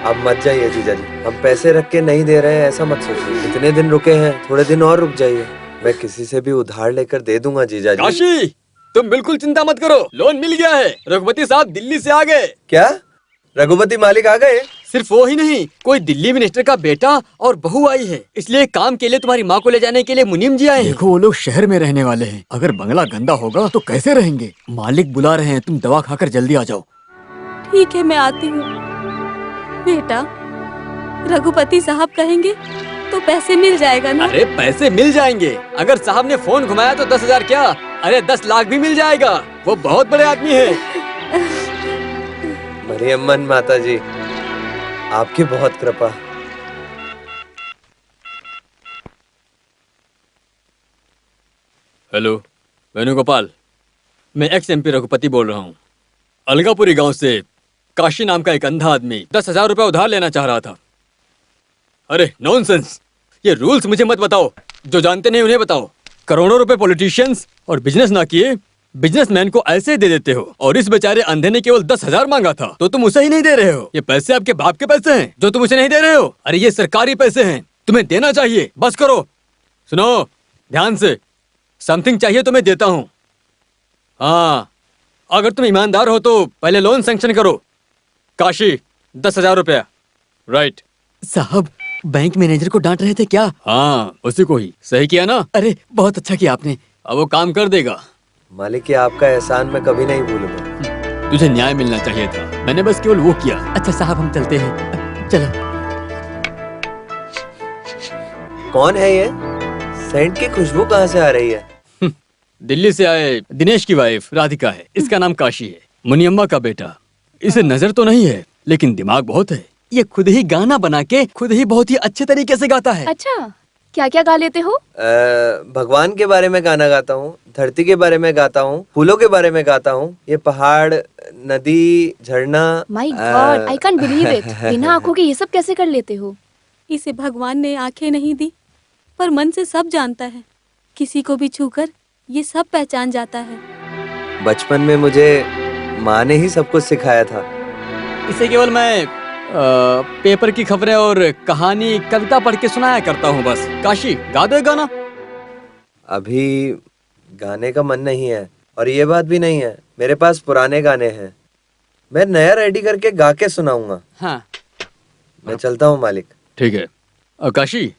अब मत जाइए जीजा जी। हम पैसे रख के नहीं दे रहे हैं, ऐसा मत सोचिए। इतने दिन रुके हैं, थोड़े दिन और रुक जाइए। मैं किसी से भी उधार लेकर दे दूंगा जीजा जी। काशी, तुम बिल्कुल चिंता मत करो, लोन मिल गया है। रघुपति साहब दिल्ली से आ गए। क्या रघुपति मालिक आ गए? सिर्फ वो ही नहीं, कोई दिल्ली मिनिस्टर का बेटा और बहू आई है। इसलिए काम के लिए तुम्हारी माँ को ले जाने के लिए मुनीम जी आए हैं। देखो वो लोग शहर में रहने वाले हैं, अगर बंगला गंदा होगा तो कैसे रहेंगे? मालिक बुला रहे हैं, तुम दवा खाकर जल्दी आ जाओ। ठीक है, मैं आती हूँ। बेटा, रघुपति साहब कहेंगे तो पैसे मिल जाएगा ना? अरे पैसे मिल जाएंगे। अगर साहब ने फोन घुमाया तो 10,000 क्या, अरे 10 लाख भी मिल जाएगा। वो बहुत बड़े आदमी है। मरियम्मन माता जी, आपकी बहुत कृपा। हेलो, वेणुगोपाल, मैं एक्स एमपी रघुपति बोल रहा हूँ। अलगापुरी गांव से काशी नाम का एक अंधा आदमी 10,000 रुपए उधार लेना चाह रहा था। अरे नॉनसेंस, ये रूल्स मुझे मत बताओ, जो जानते नहीं उन्हें बताओ। करोड़ों रुपए पॉलिटिशियंस और बिजनेस ना किए बिजनेसमैन को ऐसे ही दे देते हो, और इस बेचारे अंधे ने केवल 10,000 मांगा था तो तुम उसे ही नहीं दे रहे हो। ये पैसे आपके बाप के पैसे हैं जो तुम उसे नहीं दे रहे हो। अरे ये सरकारी पैसे हैं, तुम्हें देना चाहिए। बस करो। सुनो ध्यान से, समथिंग चाहिए तो मैं देता हूँ। हाँ, अगर तुम ईमानदार हो तो पहले लोन सैंक्शन करो। काशी 10,000 रुपया। राइट साहब, बैंक मैनेजर को डांट रहे थे क्या? हाँ, उसी को ही। सही किया ना? अरे बहुत अच्छा किया आपने, अब वो काम कर देगा। मालिक, ये आपका एहसान मैं कभी नहीं भूलूंगा। तुझे न्याय मिलना चाहिए था, मैंने बस केवल वो किया। अच्छा साहब, हम चलते हैं। चलो। कौन है ये? सेंट की खुशबू कहाँ से आ रही है? दिल्ली से आए दिनेश की वाइफ राधिका है। इसका नाम काशी है, मुनियम्मा का बेटा। इसे नजर तो नहीं है लेकिन दिमाग बहुत है। ये खुद ही गाना बना के खुद ही बहुत ही अच्छे तरीके से गाता है। अच्छा, क्या क्या गा लेते हो? भगवान के बारे में गाना गाता हूँ, धरती के बारे में गाता हूँ, फूलों के बारे में गाता हूँ। ये पहाड़, नदी, झरना। My God, I can't believe it. बिना आंखों के ये सब कैसे कर लेते हो? इसे भगवान ने आंखें नहीं दी, पर मन से सब जानता है। किसी को भी छूकर ये सब पहचान जाता है। बचपन में मुझे माँ ने ही सब कुछ सिखाया था। इसे केवल मैं पेपर की खबरें और कहानी कविता पढ़ के सुनाया करता हूँ बस। काशी, गा दो एक गाना। अभी गाने का मन नहीं है, और ये बात भी नहीं है, मेरे पास पुराने गाने हैं। मैं नया रेडी करके गा के सुनाऊंगा। हाँ, मैं चलता हूँ मालिक। ठीक है। काशी,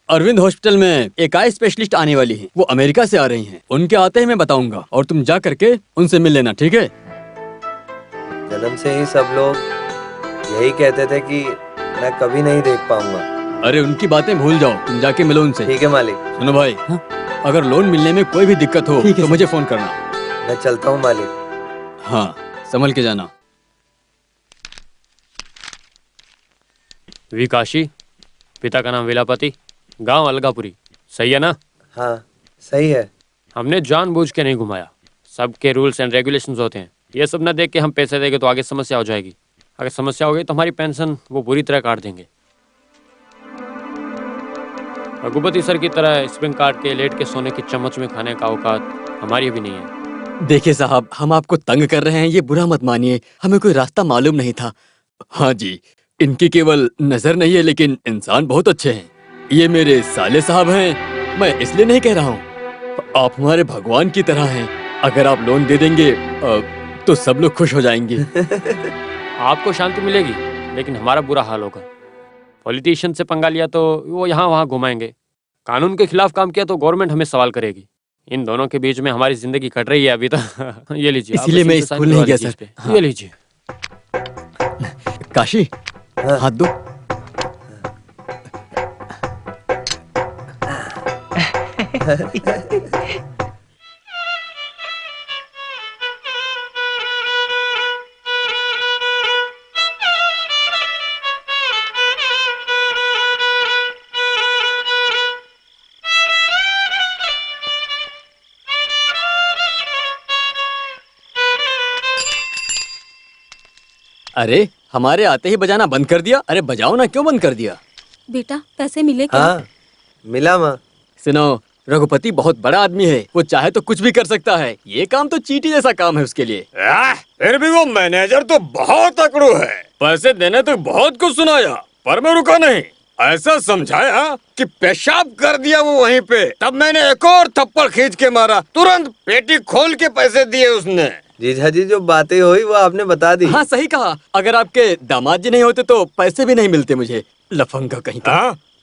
अरविंद हॉस्पिटल में एक आई स्पेशलिस्ट आने वाली हैं। वो अमेरिका से आ रही हैं। उनके आते ही मैं बताऊंगा, और तुम जा करके उनसे मिल लेना, ठीक है? जन्म से ही सब लोग यही कहते थे कि मैं कभी नहीं देख पाऊंगा। अरे उनकी बातें भूल जाओ, तुम जाके मिलो उनसे। ठीक है मालिक। सुनो भाई, अगर लोन मिलने में कोई भी दिक्कत हो तो मुझे फोन करना। मैं चलता हूँ मालिक। हाँ, संभल के जाना। विकाशी, पिता का नाम विलापति, गांव अलगापुरी। सही है ना? हाँ सही है। हमने जानबूझ के नहीं घुमाया। सबके रूल्स एंड रेगुलेशंस होते हैं। ये सब ना देख के हम पैसे देंगे तो आगे समस्या हो जाएगी। अगर समस्या हो गई तो हमारी पेंशन वो बुरी तरह काट देंगे। रघुपति सर की तरह स्प्रिंग काट के लेट के सोने की चम्मच में खाने का औकात हमारी भी नहीं है। देखिए साहब, हम आपको तंग कर रहे हैं, ये बुरा मत मानिए। हमें कोई रास्ता मालूम नहीं था। हाँ जी, इनकी केवल नजर नहीं है लेकिन इंसान बहुत अच्छे हैं। ये मेरे साले साहब हैं। मैं इसलिए नहीं कह रहा हूँ, आप हमारे भगवान की तरह हैं। अगर आप लोन दे देंगे तो सब लोग खुश हो जाएंगे। आपको शांति मिलेगी लेकिन हमारा बुरा हाल होगा। पॉलिटिशियन से पंगा लिया तो वो यहाँ वहाँ घुमाएंगे, कानून के खिलाफ काम किया तो गवर्नमेंट हमें सवाल करेगी। इन दोनों के बीच में हमारी जिंदगी कट रही है अभी तो। ये लीजिए। इसीलिए मैं स्कूल नहीं गया सर। ये लीजिए। काशी, हाथ दो। अरे हमारे आते ही बजाना बंद कर दिया। अरे बजाओ ना, क्यों बंद कर दिया? बेटा, पैसे मिले क्या? हाँ मिला माँ। सुनो, रघुपति बहुत बड़ा आदमी है, वो चाहे तो कुछ भी कर सकता है। ये काम तो चींटी जैसा काम है उसके लिए। फिर भी वो मैनेजर तो बहुत अकड़ू है। पैसे देने तो बहुत कुछ सुनाया पर मैं रुका नहीं। ऐसा समझाया कि पेशाब कर दिया वो वहीं पे। तब मैंने एक और थप्पड़ खींच के मारा, तुरंत पेटी खोल के पैसे दिए उसने। जीजा जी, जो बातें हुई वो आपने बता दी। हाँ सही कहा। अगर आपके दामाद जी नहीं होते तो पैसे भी नहीं मिलते मुझे। लफंगा कहीं का।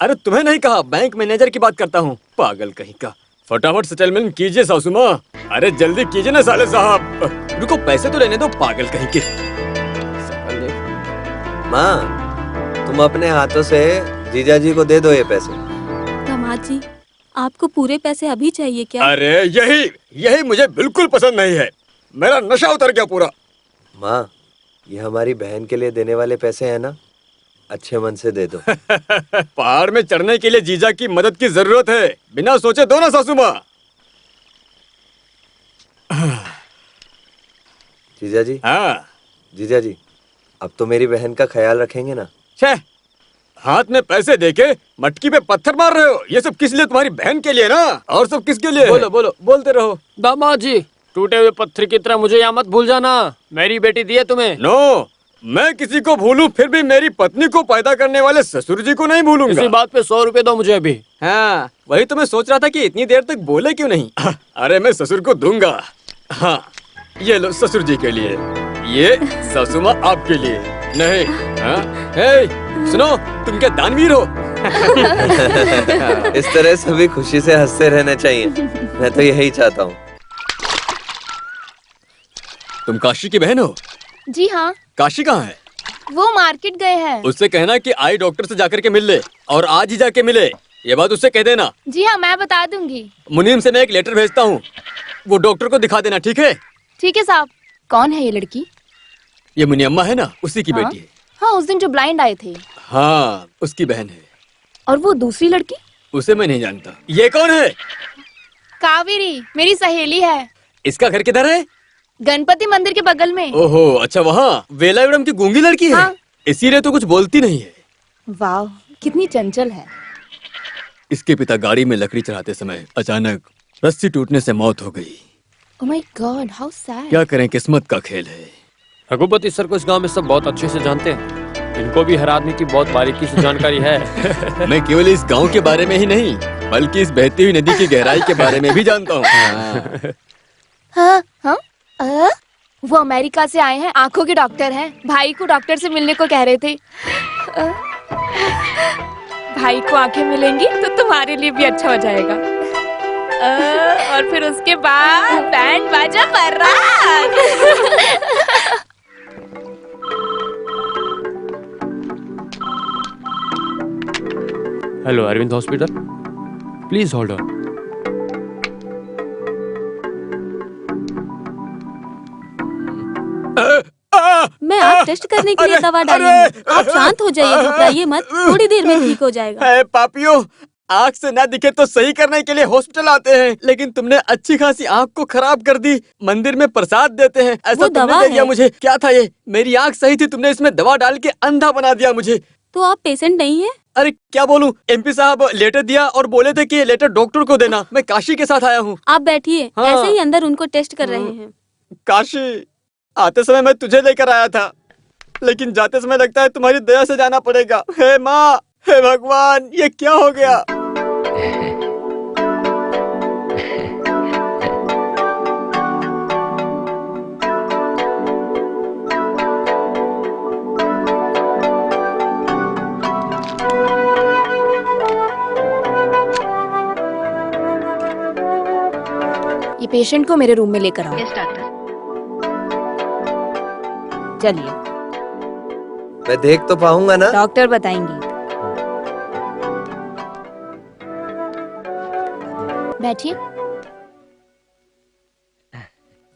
अरे तुम्हें नहीं कहा, बैंक मैनेजर की बात करता हूँ। पागल कहीं का। फटाफट सेटलमेंट कीजिए सासू माँ। अरे जल्दी कीजिए ना साले साहब। रुको, पैसे तो लेने दो, पागल कहीं के। माँ, तुम अपने हाथों से जीजा जी को दे दो ये पैसे। दामाद जी, आपको पूरे पैसे अभी चाहिए क्या? अरे यही मुझे बिल्कुल पसंद नहीं है। मेरा नशा उतर गया पूरा। माँ, ये हमारी बहन के लिए देने वाले पैसे हैं ना, अच्छे मन से दे दो। पहाड़ में चढ़ने के लिए जीजा की मदद की जरूरत है, बिना सोचे दो ना सासू माँ। जीजा जी, हाँ जीजा जी, अब तो मेरी बहन का ख्याल रखेंगे ना? छे, हाथ में पैसे देके मटकी पे पत्थर मार रहे हो। ये सब किस लिए? तुम्हारी बहन के लिए ना, और सब किसके लिए? बोलो बोलो, बोलते रहो। दामाद जी, टूटे हुए पत्थर की तरह मुझे यहाँ मत भूल जाना। मेरी बेटी दी है तुम्हें। नो, मैं किसी को भूलूं फिर भी मेरी पत्नी को पैदा करने वाले ससुर जी को नहीं भूलूंगा। इसी बात पे 100 रुपए दो मुझे अभी। हाँ, वही तो मैं सोच रहा था कि इतनी देर तक बोले क्यों नहीं। अरे मैं ससुर को दूंगा। हाँ, ये लो ससुर जी के लिए, ये सासुमा आपके लिए। नहीं, हाँ, हे, सुनो, तुम क्या दानवीर हो? इस तरह सभी खुशी से हंसते रहना चाहिए। मैं तो यही चाहता हूँ। तुम काशी की बहन हो? जी हाँ, काशी कहाँ है? वो मार्केट गए हैं। उससे कहना कि आई डॉक्टर से जाकर के मिल ले, और आज ही जाके मिले। ये बात उससे कह देना। जी हाँ, मैं बता दूंगी। मुनीम से मैं एक लेटर भेजता हूँ, वो डॉक्टर को दिखा देना, ठीक है? ठीक है साहब। कौन है ये लड़की? ये मुनियम्मा है ना, उसी की हाँ? बेटी है। हाँ, उस दिन जो ब्लाइंड आए थे। हाँ, उसकी बहन है। और वो दूसरी लड़की? उसे मैं नहीं जानता। ये कौन है? कावेरी, मेरी सहेली है। इसका घर किधर है? गणपति मंदिर के बगल में। ओहो, अच्छा, वहाँ वेलायुडम की गूंगी लड़की है। हाँ। इसीलिए तो कुछ बोलती नहीं है। वाह, कितनी चंचल है। इसके पिता गाड़ी में लकड़ी चढ़ाते समय अचानक रस्सी टूटने से मौत हो गई। Oh my God, how sad. क्या करें, किस्मत का खेल है। रघुपति सर को इस गांव में सब बहुत अच्छे से जानते हैं। इनको भी हर आदमी की बहुत बारीकी से जानकारी है। मैं केवल इस गांव के बारे में ही नहीं, बल्कि इस बहती हुई नदी की गहराई के बारे में भी जानता हूँ। हाँ हाँ, वो अमेरिका से आए हैं, आंखों के डॉक्टर हैं। भाई को डॉक्टर से मिलने को कह रहे थे। भाई को आंखें मिलेंगी तो तुम्हारे लिए भी अच्छा हो जाएगा। और फिर उसके बाद बैंड बाजा बारात। Hello Arvind hospital, please hold on. मैं आप टेस्ट करने के लिए दवा डाली हूँ। आप शांत हो जाइए, घबराइए मत, थोड़ी देर में ठीक हो जाएगा। पापियो, आँख से ना दिखे तो सही करने के लिए हॉस्पिटल आते हैं, लेकिन तुमने अच्छी खासी आँख को खराब कर दी। मंदिर में प्रसाद देते हैं, ऐसा वो तुमने दवा दे दिया है। मुझे। क्या था ये? मेरी आँख सही थी, तुमने इसमें दवा डाल के अंधा बना दिया मुझे। तो आप पेशेंट नहीं है? अरे क्या बोलूं, एमपी साहब लेटर दिया और बोले थे कि ये लेटर डॉक्टर को देना। मैं काशी के साथ आया हूँ। आप बैठिए, हाँ। ऐसे ही अंदर उनको टेस्ट कर रहे हैं। काशी, आते समय मैं तुझे लेकर आया था, लेकिन जाते समय लगता है तुम्हारी दया से जाना पड़ेगा। हे माँ, हे भगवान, ये क्या हो गया? ये पेशेंट को मेरे रूम में लेकर आओ। Yes doctor. चलिए, मैं देख तो पाऊंगा ना? डॉक्टर बताएंगे। बैठिए।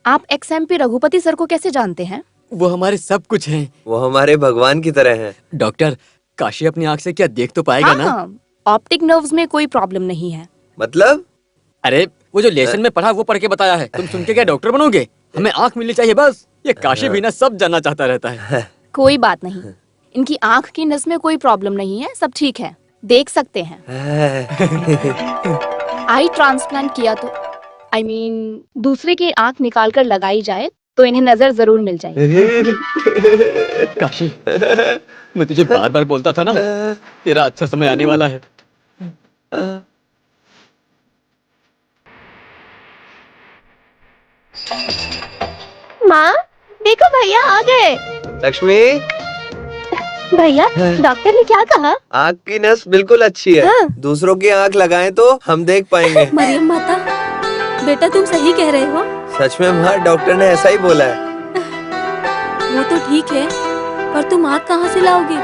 आप XMP रघुपति सर को कैसे जानते हैं? वो हमारे सब कुछ हैं। वो हमारे भगवान की तरह हैं। डॉक्टर, काशी अपनी आँख से क्या देख तो पाएगा ना? हाँ, ऑप्टिक नर्व्स में कोई प्रॉब्लम नहीं है। मतलब? अरे वो जो लेसन में पढ़ा वो पढ़ के बताया है। तुम सुन के क्या डॉक्टर बनोगे? हमें आँख मिलनी चाहिए बस। ये काशी भी ना सब जानना चाहता रहता है। कोई बात नहीं, इनकी आंख की नस में कोई प्रॉब्लम नहीं है, सब ठीक है, देख सकते हैं। आई ट्रांसप्लांट किया तो दूसरे की आंख निकाल कर लगाई जाए तो इन्हें नजर जरूर मिल जाएगी। काशी, मैं तुझे बार बार बोलता था ना, तेरा अच्छा समय आने वाला है। माँ देखो, भैया आ गए। लक्ष्मी, भैया, डॉक्टर ने क्या कहा? आँख की नस बिल्कुल अच्छी है। हाँ। दूसरों की आँख लगाएं तो हम देख पाएंगे। मरियम माता, बेटा तुम सही कह रहे हो। सच में माँ, डॉक्टर ने ऐसा ही बोला है। वो तो ठीक है, पर तुम आँख कहाँ से लाओगे?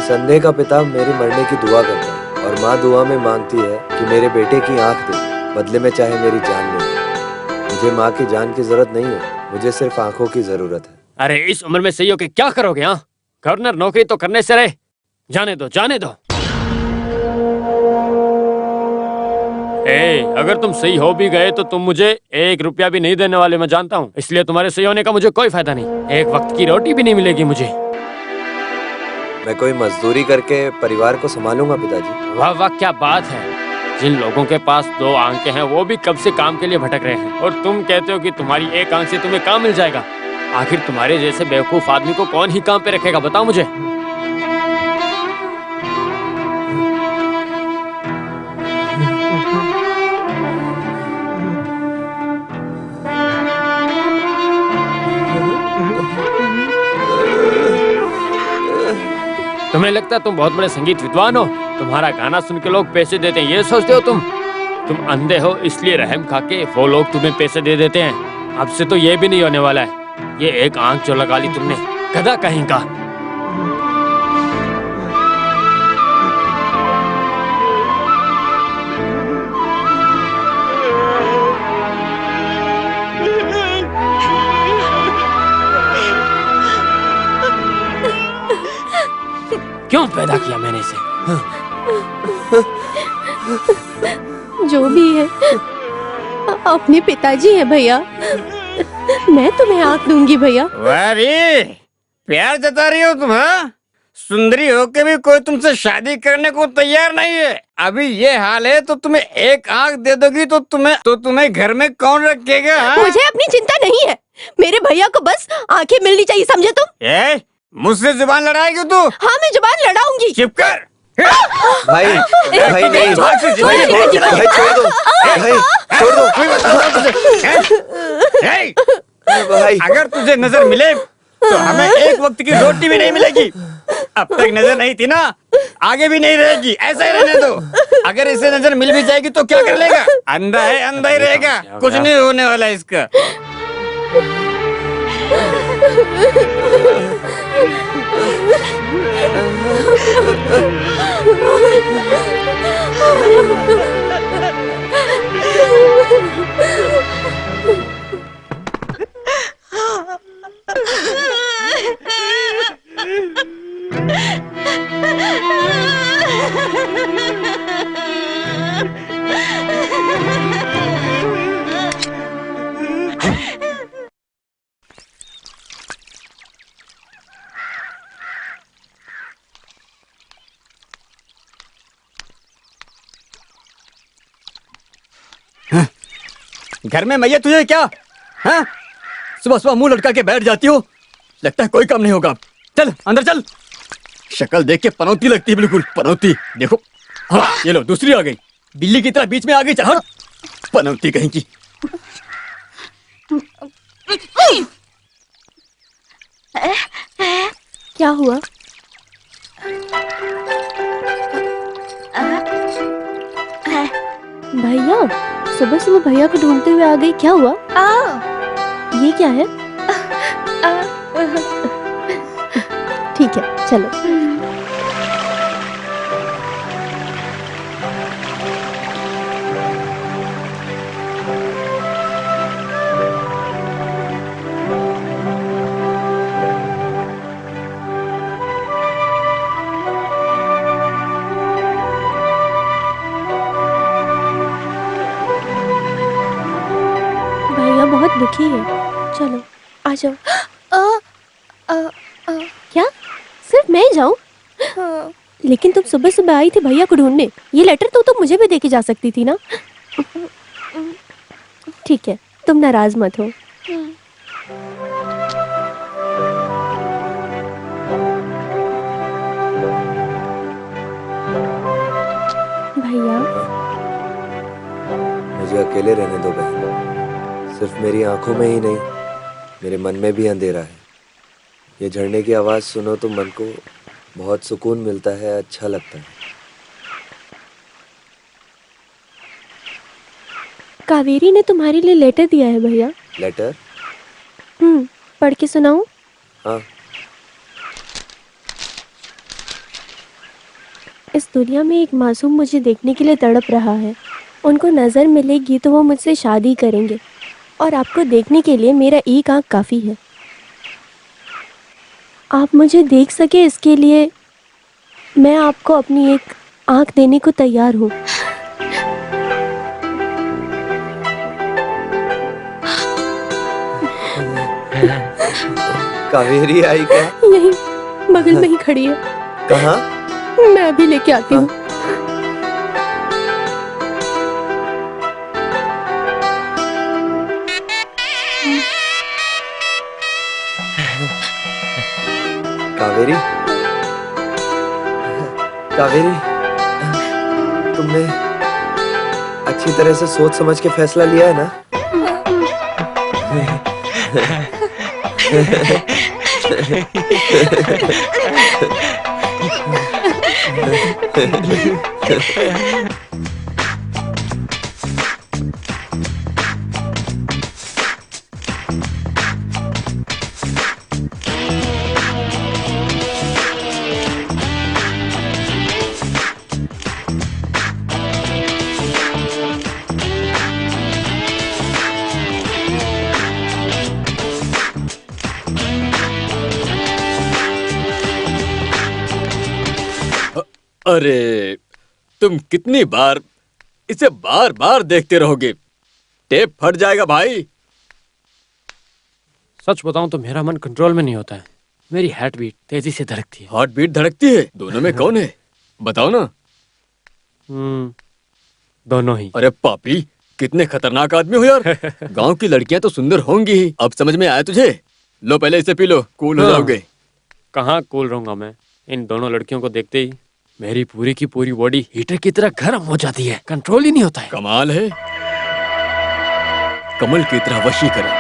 संदेह का पिता मेरे मरने की दुआ करता है और माँ दुआ में मांगती है कि मेरे बेटे की आँख दे, बदले में चाहे मेरी जान ले। मुझे माँ की जान की जरूरत नहीं है, मुझे सिर्फ आँखों की जरूरत है। अरे इस उम्र में सही हो के क्या करोगे? हाँ, गवर्नर नौकरी तो करने से रहे। जाने दो, जाने दो। अगर तुम सही हो भी गए तो तुम मुझे 1 रुपया भी नहीं देने वाले, मैं जानता हूँ। इसलिए तुम्हारे सही होने का मुझे कोई फायदा नहीं। एक वक्त की रोटी भी नहीं मिलेगी मुझे। मैं कोई मजदूरी करके परिवार को संभालूंगा पिताजी। वाह वाह, क्या बात है। जिन लोगों के पास 2 आंखें हैं वो भी कब से काम के लिए भटक रहे हैं, और तुम कहते हो कि तुम्हारी 1 आंख से तुम्हें काम मिल जाएगा। आखिर तुम्हारे जैसे बेवकूफ आदमी को कौन ही काम पे रखेगा, बताओ मुझे। तुम्हें लगता है तुम बहुत बड़े संगीत विद्वान हो? तुम्हारा गाना सुन के लोग पैसे देते हैं, ये सोचते हो तुम अंधे हो इसलिए रहम खा के वो लोग तुम्हें पैसे दे देते हैं। अब से तो ये भी नहीं होने वाला है। ये 1 आंख जो लगा ली तुमने, गधा कहीं का। क्यों पैदा किया मैंने इसे? जो भी है, अपने पिताजी है भैया। मैं तुम्हें आंख दूंगी भैया। वारी, प्यार जता रही हो तुम? हाँ, सुंदरी होके भी कोई तुमसे शादी करने को तैयार नहीं है। अभी ये हाल है तो तुम्हें 1 आंख दे दोगी तो तुम्हें घर में कौन रखेगा? हाँ? मुझे अपनी चिंता नहीं है, मेरे भैया को बस आंखें मिलनी चाहिए, समझे तुम? मुझसे जुबान लड़ाएगी तू? हाँ, मैं जुबान लड़ाऊंगी। चुप कर। भाई भाई नहीं, भाई छोड़ दो, भाई छोड़ दो। भाई अगर तुझे नजर मिले तो हमें 1 वक्त की रोटी भी नहीं मिलेगी। अब तक नजर नहीं थी ना, आगे भी नहीं रहेगी। ऐसा ही रहने दो। अगर इसे नजर मिल भी जाएगी तो क्या कर लेगा? अंधा है, अंधा ही रहेगा, कुछ नहीं होने वाला इसका। घर में मैया तुझे क्या? हाँ, सुबह सुबह मुंह लटका के बैठ जाती हो, लगता है कोई काम नहीं होगा। चल अंदर चल। शक्ल देख के पनौती लगती है, बिल्कुल पनौती। देखो, हाँ ये लो दूसरी आ गई, बिल्ली की तरह बीच में आ गई। चल पनौती कहीं की। क्या हुआ? भैया, सुबह सुबह भैया को ढूंढते हुए आ गई, क्या हुआ? ये क्या है? ठीक है, चलो। बहुत दुखी है, चलो आ जाओ। क्या सिर्फ मैं जाऊं? लेकिन तुम सुबह सुबह आई थी भैया को ढूंढने, ये लेटर तो तुम मुझे भी देके जा सकती थी ना। ठीक है, तुम नाराज मत हो। भैया, मुझे अकेले रहने दो बहन। सिर्फ मेरी आंखों में ही नहीं, मेरे मन में भी अंधेरा है। ये झरने की आवाज़ सुनो तो मन को बहुत सुकून मिलता है, अच्छा लगता है। कावेरी ने तुम्हारे लिए लेटर दिया है भैया। लेटर? पढ़ के सुनाऊं? हाँ। इस दुनिया में एक मासूम मुझे देखने के लिए तड़प रहा है। उनको नज़र मिलेगी तो वो मुझसे शादी करेंगे, और आपको देखने के लिए मेरा एक आँख काफ़ी है। आप मुझे देख सके इसके लिए मैं आपको अपनी एक आँख देने को तैयार हूँ। कावेरी आई क्या? यही बगल में ही खड़ी है। कहाँ? मैं अभी लेके आती हूँ। कावेरी, कावेरी, तुमने अच्छी तरह से सोच समझ के फैसला लिया है ना? अरे तुम कितनी बार इसे बार बार देखते रहोगे? टेप फट जाएगा भाई। सच बताऊं तो मेरा मन कंट्रोल में नहीं होता है। मेरी हार्ट बीट तेजी से धड़कती है। हार्ट बीट धड़कती है? दोनों में कौन है बताओ ना। दोनों ही। अरे पापी, कितने खतरनाक आदमी हो यार। गांव की लड़कियां तो सुंदर होंगी ही। अब समझ में आया तुझे? लो पहले इसे पी लो, कूल हो जाओगे। कहाँ कूल रहूंगा मैं? इन दोनों लड़कियों को देखते ही मेरी पूरी की पूरी बॉडी हीटर की तरह गर्म हो जाती है। कंट्रोल ही नहीं होता है। कमाल है। कमल की तरह वशीकरण,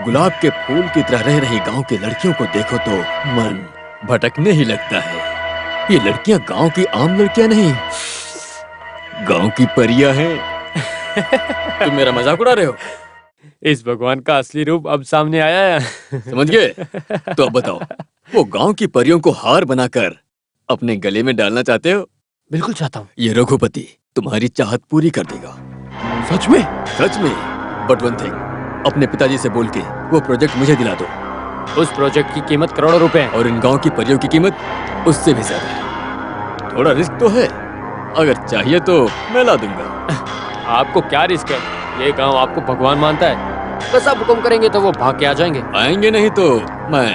गुलाब के फूल की तरह रह रही गांव की लड़कियों को देखो तो मन भटकने ही लगता है। ये लड़कियां गांव की आम लड़कियां नहीं, गांव की परियां हैं। तुम मेरा मजाक उड़ा रहे हो? इस भगवान का असली रूप अब सामने आया है। समझ गए? तो अब बताओ, वो गांव की परियों को हार बनाकर अपने गले में डालना चाहते हो? बिल्कुल चाहता हूँ। ये रघुपति तुम्हारी चाहत पूरी कर देगा। सच में? सच में। बट वन थिंग, अपने पिताजी से बोल के वो प्रोजेक्ट मुझे दिला दो। उस प्रोजेक्ट की कीमत करोड़ों रुपए है। और इन गांव की परियों की कीमत उससे भी ज्यादा है। थोड़ा रिस्क तो है, अगर चाहिए तो मैं ला दूंगा। आपको क्या रिस्क है? ये गांव आपको भगवान मानता है। बस आप हुक्म करेंगे तो वो भाग के आ जाएंगे। आएंगे नहीं तो मैं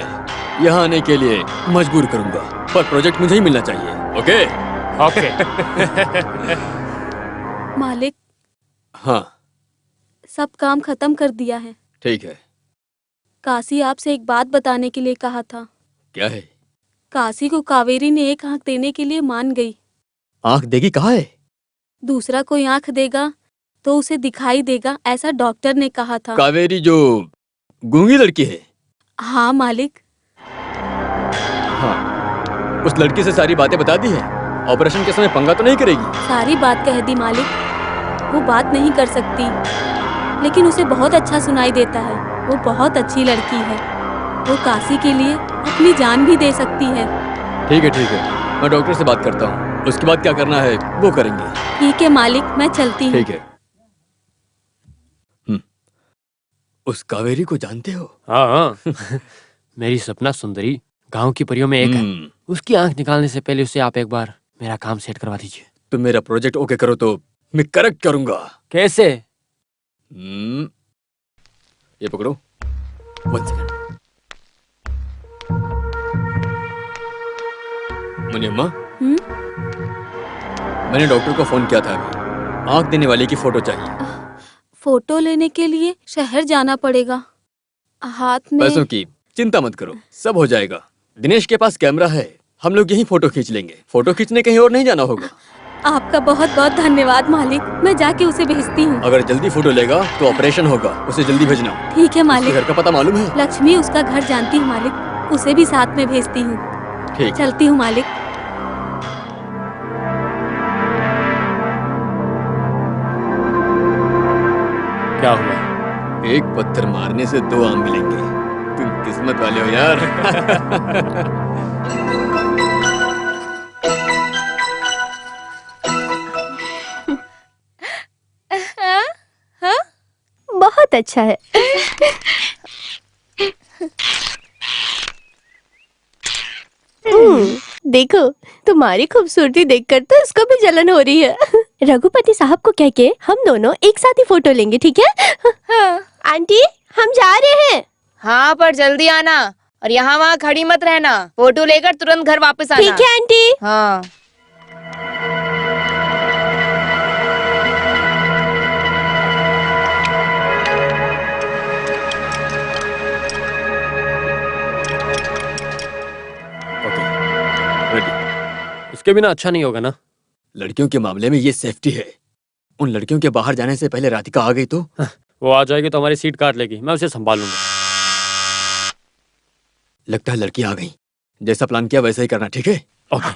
यहाँ आने के लिए मजबूर करूंगा, पर प्रोजेक्ट मुझे ही मिलना चाहिए। ओके? ओके। मालिक, हाँ सब काम खत्म कर दिया है। ठीक है। काशी आपसे एक बात बताने के लिए कहा था। क्या है? काशी को कावेरी ने एक आंख देने के लिए मान गई। आंख देगी? कहाँ है? दूसरा कोई आंख देगा तो उसे दिखाई देगा, ऐसा डॉक्टर ने कहा था। कावेरी जो गूंगी लड़की है? हाँ मालिक। हाँ, उस लड़की से सारी बातें बता दी है? ऑपरेशन के समय पंगा तो नहीं करेगी? सारी बात कह दी मालिक। वो बात नहीं कर सकती, लेकिन उसे बहुत अच्छा सुनाई देता है। वो बहुत अच्छी लड़की है। वो काशी के लिए अपनी जान भी दे सकती है। ठीक है ठीक है, मैं डॉक्टर से बात करता हूँ। उसके बाद क्या करना है वो करेंगे। ठीक है मालिक, मैं चलती हूँ। ठीक है। उस कावेरी को जानते हो? हाँ। मेरी सपना सुंदरी गांव की परियों में एक है। उसकी आंख निकालने से पहले उसे आप एक बार मेरा काम सेट करवा दीजिए। तुम मेरा प्रोजेक्ट ओके करो तो मैं करेक्ट करूंगा। कैसे? ये पकड़ो। 1 सेकंड। मुनियम्मा, मैंने डॉक्टर को फोन किया था अभी। आंख देने वाले की फोटो चाहिए। फोटो लेने के लिए शहर जाना पड़ेगा। हाथ में पैसों की चिंता मत करो, सब हो जाएगा। दिनेश के पास कैमरा है, हम लोग यहीं फोटो खींच लेंगे। फोटो खींचने कहीं और नहीं जाना होगा। आपका बहुत बहुत धन्यवाद मालिक। मैं जाके उसे भेजती हूँ। अगर जल्दी फोटो लेगा तो ऑपरेशन होगा, उसे जल्दी भेजना। ठीक है मालिक। घर का पता मालूम है? लक्ष्मी उसका घर जानती हूँ मालिक, उसे भी साथ में भेजती हूँ। ठीक। चलती हूँ मालिक। क्या हुआ? एक पत्थर मारने से 2 आम मिलेंगे। तुम किस्मत वाले हो यार। बहुत अच्छा है। देखो, तुम्हारी खूबसूरती देखकर तो इसको भी जलन हो रही है। रघुपति साहब को कह के हम दोनों एक साथ ही फोटो लेंगे, ठीक है? हाँ। आंटी, हम जा रहे हैं। हाँ, पर जल्दी आना और यहाँ वहाँ खड़ी मत रहना। फोटो लेकर तुरंत घर वापस आना। ठीक है आंटी। हाँ। रेडी। इसके बिना अच्छा नहीं होगा ना। लड़कियों के मामले में ये सेफ्टी है। उन लड़कियों के बाहर जाने से पहले राधिका आ गई तो वो आ जाएगी तो हमारी सीट काट लेगी, मैं उसे संभालूंगा। लगता है लड़की आ गई। जैसा प्लान किया वैसा ही करना, ठीक है? ओके।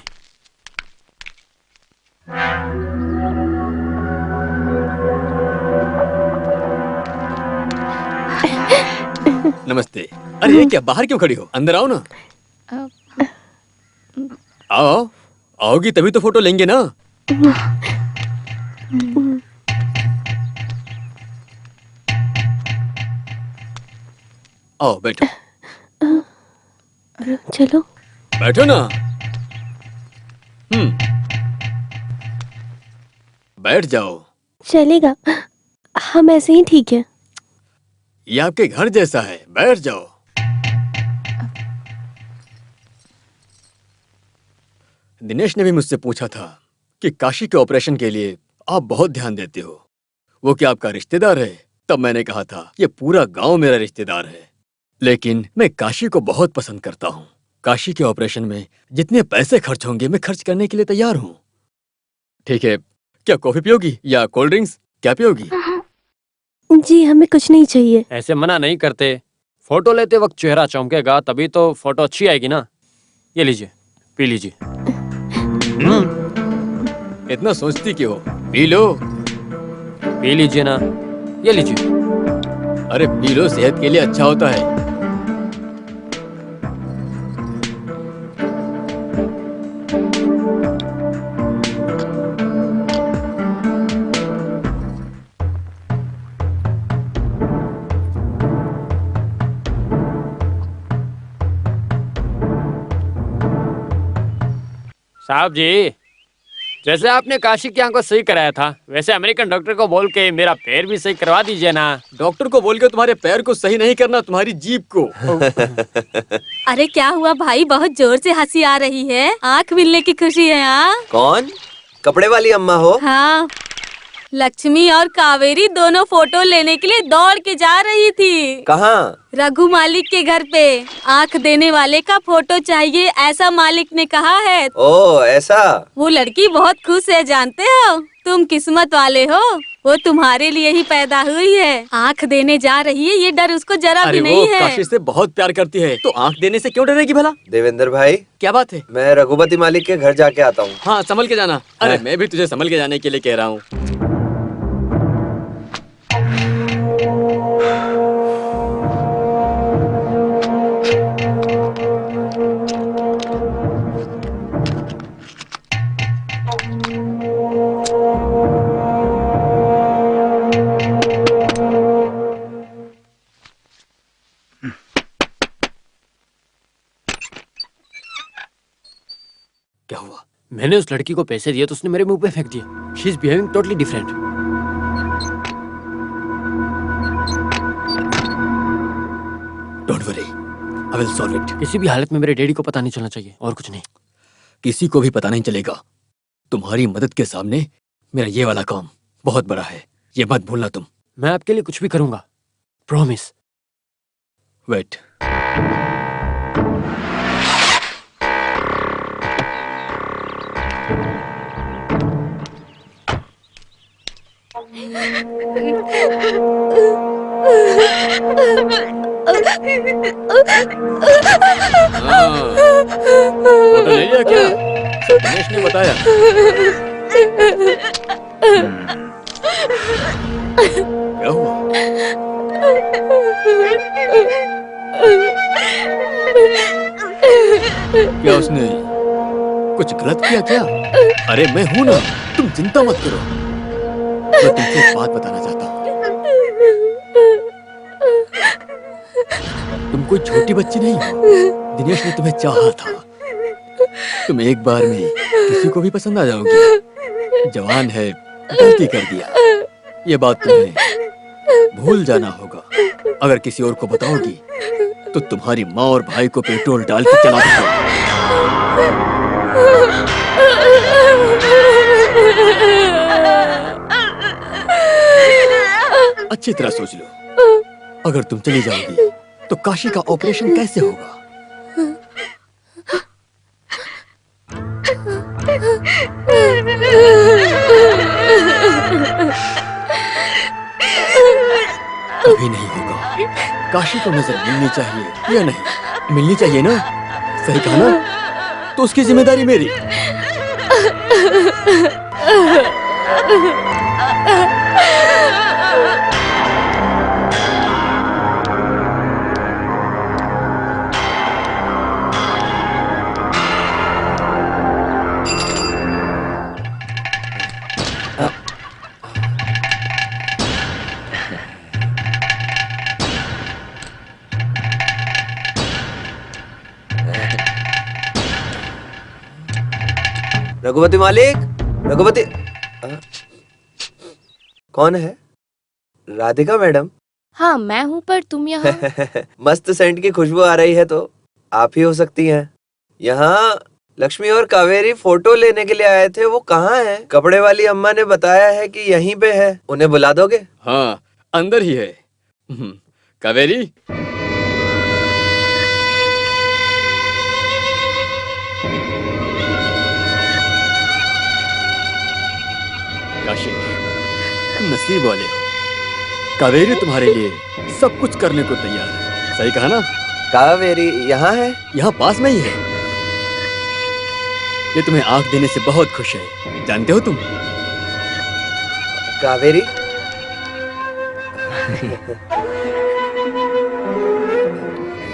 नमस्ते। अरे ये क्या, बाहर क्यों खड़ी हो? अंदर आओ ना। आओ, आओगी तभी तो फोटो लेंगे ना। आओ बैठो। चलो। बैठो ना। बैठ जाओ। चलेगा, हम ऐसे ही ठीक है। ये आपके घर जैसा है, बैठ जाओ। दिनेश ने भी मुझसे पूछा था कि काशी के ऑपरेशन के लिए आप बहुत ध्यान देते हो। वो क्या आपका रिश्तेदार है? तब मैंने कहा था ये पूरा गांव मेरा रिश्तेदार है, लेकिन मैं काशी को बहुत पसंद करता हूँ। काशी के ऑपरेशन में जितने पैसे खर्च होंगे मैं खर्च करने के लिए तैयार हूँ। ठीक है, क्या कॉफी पियोगी या कोल्ड ड्रिंक्स, क्या पियोगी? जी हमें कुछ नहीं चाहिए। ऐसे मना नहीं करते। फोटो लेते वक्त चेहरा चमकेगा तभी तो फोटो अच्छी आएगी ना। ये लीजिए, पी लीजिए। इतना सोचती क्यों? P low. पी लीजिए ना, ये लीजिए। अरे पी लो, सेहत के लिए अच्छा होता है। साहब जी, जैसे आपने काशी की आंख को सही कराया था वैसे अमेरिकन डॉक्टर को बोल के मेरा पैर भी सही करवा दीजिए ना। डॉक्टर को बोल के तुम्हारे पैर को सही नहीं करना, तुम्हारी जीभ को। अरे क्या हुआ भाई, बहुत जोर से हंसी आ रही है। आँख मिलने की खुशी है। हाँ कौन? कपड़े वाली अम्मा हो? हाँ, लक्ष्मी और कावेरी दोनों फोटो लेने के लिए दौड़ के जा रही थी। कहाँ? रघु मालिक के घर पे। आँख देने वाले का फोटो चाहिए ऐसा मालिक ने कहा है। ओ ऐसा। वो लड़की बहुत खुश है, जानते हो? तुम किस्मत वाले हो, वो तुम्हारे लिए ही पैदा हुई है। आँख देने जा रही है, ये डर उसको जरा भी नहीं है। काशी से बहुत प्यार करती है तो आँख देने से क्यों डरेगी भला? देवेंद्र भाई, क्या बात है? मैं रघुपति मालिक के घर जाके आता हूँ। हाँ संभल के जाना। अरे मैं भी तुझे संभल के जाने के लिए कह रहा हूँ। क्या हुआ? मैंने उस लड़की को पैसे दिए तो उसने मेरे मुंह पे फेंक दिए। She is behaving totally different. Don't worry, I will solve it. किसी भी हालत में मेरे डैडी को पता नहीं चलना चाहिए, और कुछ नहीं। किसी को भी पता नहीं चलेगा। तुम्हारी मदद के सामने मेरा ये वाला काम बहुत बड़ा है, ये मत भूलना तुम। मैं आपके लिए कुछ भी करूंगा, प्रॉमिस। वेट। फोटो ले लिया क्या? दिनेश ने बताया। क्या हुआ? क्या उसने कुछ गलत किया क्या? अरे मैं हूं ना, तुम चिंता मत करो। मैं तुमसे एक बात बताना चाहता हूँ। तुम कोई छोटी बच्ची नहीं हो। दिनेश ने तुम्हें चाहा था। तुम एक बार में किसी को भी पसंद आ जाओगी। जवान है, गलती कर दिया, ये बात तुम्हें भूल जाना होगा। अगर किसी और को बताओगी तो तुम्हारी माँ और भाई को पेट्रोल डाल के चला दो। अच्छी तरह सोच लो, अगर तुम चली जाओगी तो काशी का ऑपरेशन कैसे होगा? कभी नहीं होगा। काशी को नजर मिलनी चाहिए या नहीं? मिलनी चाहिए ना? सही कहा ना? तो उसकी जिम्मेदारी मेरी। रघुपति मालिक, रघुपति कौन है? राधिका मैडम? हाँ मैं हूँ, पर तुम यहाँ? मस्त सेंट की खुशबू आ रही है, तो आप ही हो सकती हैं। यहाँ लक्ष्मी और कावेरी फोटो लेने के लिए आए थे, वो कहाँ हैं? कपड़े वाली अम्मा ने बताया है कि यहीं पे है, उन्हें बुला दोगे? हाँ, अंदर ही है। कावेरी, काशी, तुम नसीब वाले हो। कावेरी तुम्हारे लिए सब कुछ करने को तैयार है। सही कहा ना? कावेरी यहाँ है? यहाँ पास में ही है। ये तुम्हें आंख देने से बहुत खुश है, जानते हो तुम? कावेरी?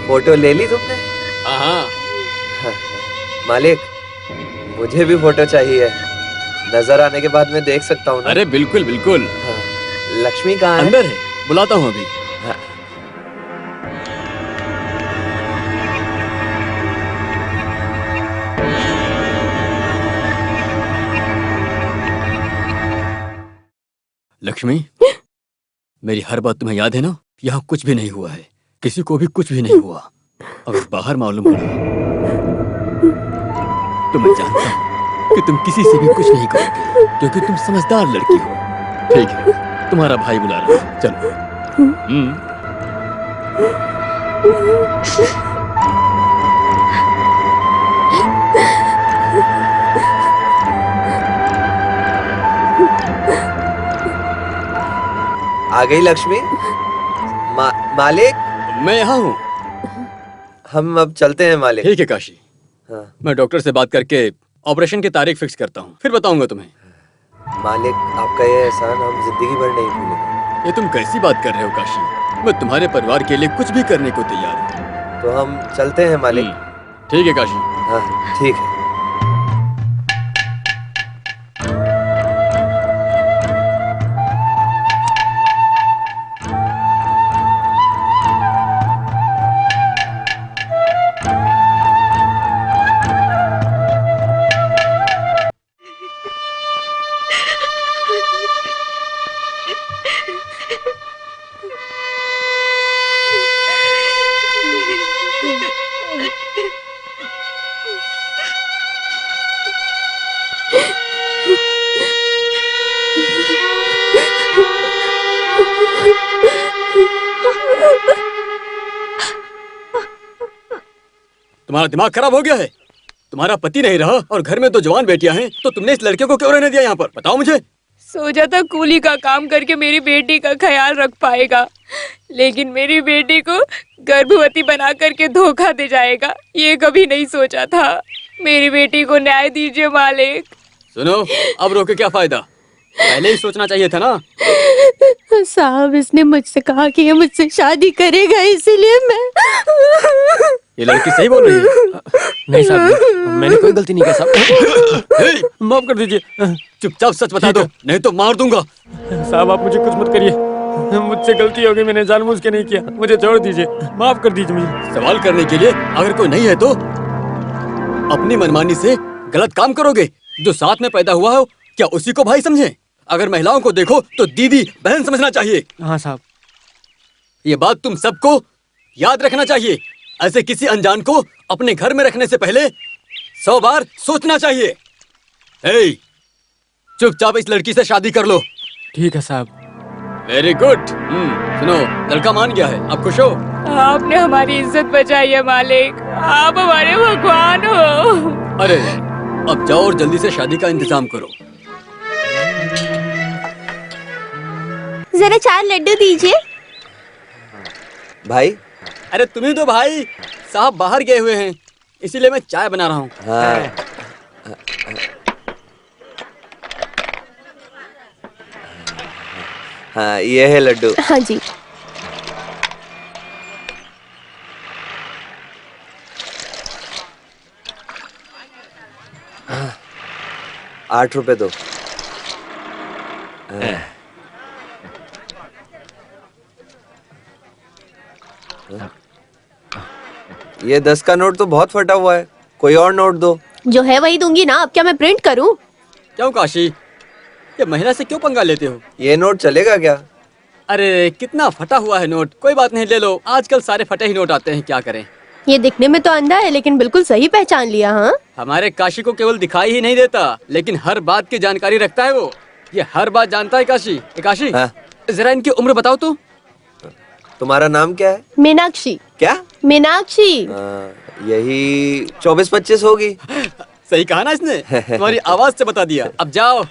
फोटो ले ली तुमने? हाँ। मालिक, मुझे भी फोटो चाहिए। नजर आने के बाद मैं देख सकता हूँ ना? अरे बिल्कुल बिल्कुल। हाँ। लक्ष्मी कहाँ है? अंदर है, बुलाता हूँ अभी। हाँ। लक्ष्मी, मेरी हर बात तुम्हें याद है ना? यहाँ कुछ भी नहीं हुआ है, किसी को भी कुछ भी नहीं हुआ। अगर बाहर मालूम पड़ा तो मैं जानता हूँ कि तुम किसी से भी कुछ नहीं करोगे, क्योंकि तुम समझदार लड़की हो। ठीक है, तुम्हारा भाई बुला रहा है, चलो। आ गई लक्ष्मी? मालिक, मैं यहाँ हूँ। हम अब चलते हैं मालिक। ठीक है काशी, हाँ। मैं डॉक्टर से बात करके ऑपरेशन की तारीख फिक्स करता हूँ, फिर बताऊंगा तुम्हें। मालिक, आपका ये एहसान हम जिंदगी भर नहीं भूलेंगे। ये तुम कैसी बात कर रहे हो काशी? मैं तुम्हारे परिवार के लिए कुछ भी करने को तैयार हूँ। तो हम चलते हैं मालिक। ठीक है काशी। हाँ ठीक है। तुम्हारा दिमाग खराब हो गया है? तुम्हारा पति नहीं रहा और घर में दो जवान बेटियां हैं, तो तुमने इस लड़के को क्यों रहने दिया यहाँ पर? बताओ मुझे। सोचा था कूली का काम करके मेरी बेटी का ख्याल रख पाएगा, लेकिन मेरी बेटी को गर्भवती बना करके धोखा दे जाएगा, ये कभी नहीं सोचा था। मेरी बेटी को न्याय दीजिए मालिक। सुनो, अब रोके क्या फायदा? पहले ही सोचना चाहिए था ना। साहब, इसने मुझसे कहा कि ये मुझसे शादी करेगा, इसीलिए मैं। ये लड़की सही बोल रही है। नहीं साहब, मैंने कोई गलती नहीं की साहब। माफ कर दीजिए। चुपचाप सच बता दो, नहीं तो मार दूंगा। साहब आप मुझे कुछ मत करिए, मुझसे गलती हो गई, मैंने जानबूझ के नहीं किया, मुझे छोड़ दीजिए, माफ कर दीजिए मुझे। सवाल करने के लिए अगर कोई नहीं है तो अपनी मनमानी से गलत काम करोगे। जो साथ में पैदा हुआ हो, क्या उसी को भाई समझे? अगर महिलाओं को देखो तो दीदी बहन समझना चाहिए। हाँ साहब। ये बात तुम सबको याद रखना चाहिए, ऐसे किसी अनजान को अपने घर में रखने से पहले 100 बार सोचना चाहिए। ए, चुपचाप इस लड़की से शादी कर लो। ठीक है साहब। Very good. सुनो, लड़का मान गया है, आप खुश हो? आपने हमारी इज्जत बचाई है मालिक, आप हमारे भगवान हो। अरे अब जाओ और जल्दी से शादी का इंतजाम करो। जरा 4 लड्डू दीजिए। भाई। अरे तुम्ही तो भाई साहब बाहर गए हुए हैं, इसीलिए मैं चाय बना रहा हूँ। हाँ। हाँ, ये है लड्डू। हाँ जी। हाँ, 8 रुपए दो। ये 10 का नोट तो बहुत फटा हुआ है, कोई और नोट दो। जो है वही दूंगी ना, अब क्या मैं प्रिंट करूं? क्यों काशी, ये महिला से क्यों पंगा लेते हो? ये नोट चलेगा क्या? अरे कितना फटा हुआ है नोट, कोई बात नहीं, ले लो। आजकल सारे फटे ही नोट आते हैं, क्या करें। ये दिखने में तो अंधा है, लेकिन बिल्कुल सही पहचान लिया। हाँ, हमारे काशी को केवल दिखाई ही नहीं देता, लेकिन हर बात की जानकारी रखता है वो। ये हर बात जानता है काशी। काशी, हाँ? जरा इनकी उम्र बताओ तो। तुम्हारा नाम क्या है? मीनाक्षी। क्या? मीनाक्षी। यही 24-25 होगी। सही कहा ना इसने, तुम्हारी आवाज से बता दिया। अब जाओ।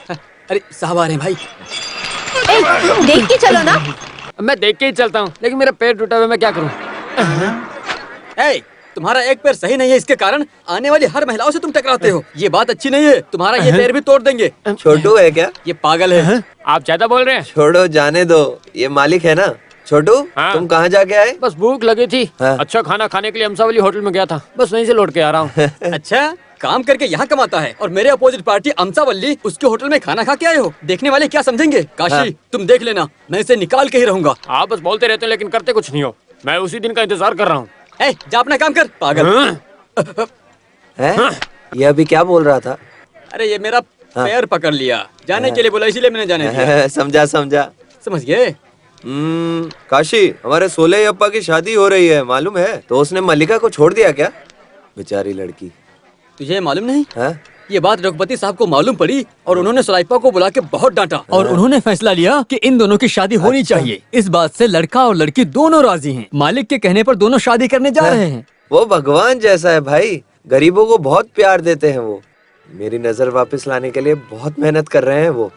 अरे साहब आ रहे हैं भाई। देख के चलो ना। मैं देख के ही चलता हूँ, लेकिन मेरा पैर टूटा हुआ, मैं क्या करूँ? तुम्हारा एक पैर सही नहीं है, इसके कारण आने वाली हर महिलाओं से तुम टकराते हो। ये बात अच्छी नहीं है, तुम्हारा ये पैर भी तोड़ देंगे। छोटू है क्या? ये पागल है। आप ज्यादा बोल रहे हैं। छोड़ो, जाने दो, ये मालिक है ना। छोटू, हाँ? तुम कहाँ जाके आए? बस भूख लगी थी। हाँ? अच्छा खाना खाने के लिए अम्सावली होटल में गया था, बस वहीं से लौट के आ रहा हूँ। अच्छा, काम करके यहाँ कमाता है और मेरे अपोजिट पार्टी अमसावल्ली उसके होटल में खाना खा के आए हो। देखने वाले क्या समझेंगे? काशी, हाँ? तुम देख लेना, मैं इसे निकाल के ही रहूंगा। आप बस बोलते रहते हो लेकिन करते कुछ नहीं हो। मैं उसी दिन का इंतजार कर रहा हूँ। जा अपना काम कर, पागल। है? ये अभी क्या बोल रहा था? अरे ये मेरा पैर पकड़ लिया, जाने के लिए बोला, इसीलिए मैंने जाने दिया। समझा समझा। समझ गए? काशी, हमारे सोलैयप्पा की शादी हो रही है, मालूम है? तो उसने मल्लिका को छोड़ दिया क्या? बेचारी लड़की। तुझे मालूम नहीं? हाँ? ये बात रघुपति साहब को मालूम पड़ी और उन्होंने सोलैयप्पा को बुला के बहुत डांटा और उन्होंने फैसला लिया कि इन दोनों की शादी होनी चाहिए। इस बात से लड़का और लड़की दोनों राजी हैं। मालिक के कहने पर दोनों शादी करने जा रहे हैं। वो भगवान जैसा है भाई, गरीबों को बहुत प्यार देते हैं वो। मेरी नजर वापस लाने के लिए बहुत मेहनत कर रहे हैं वो।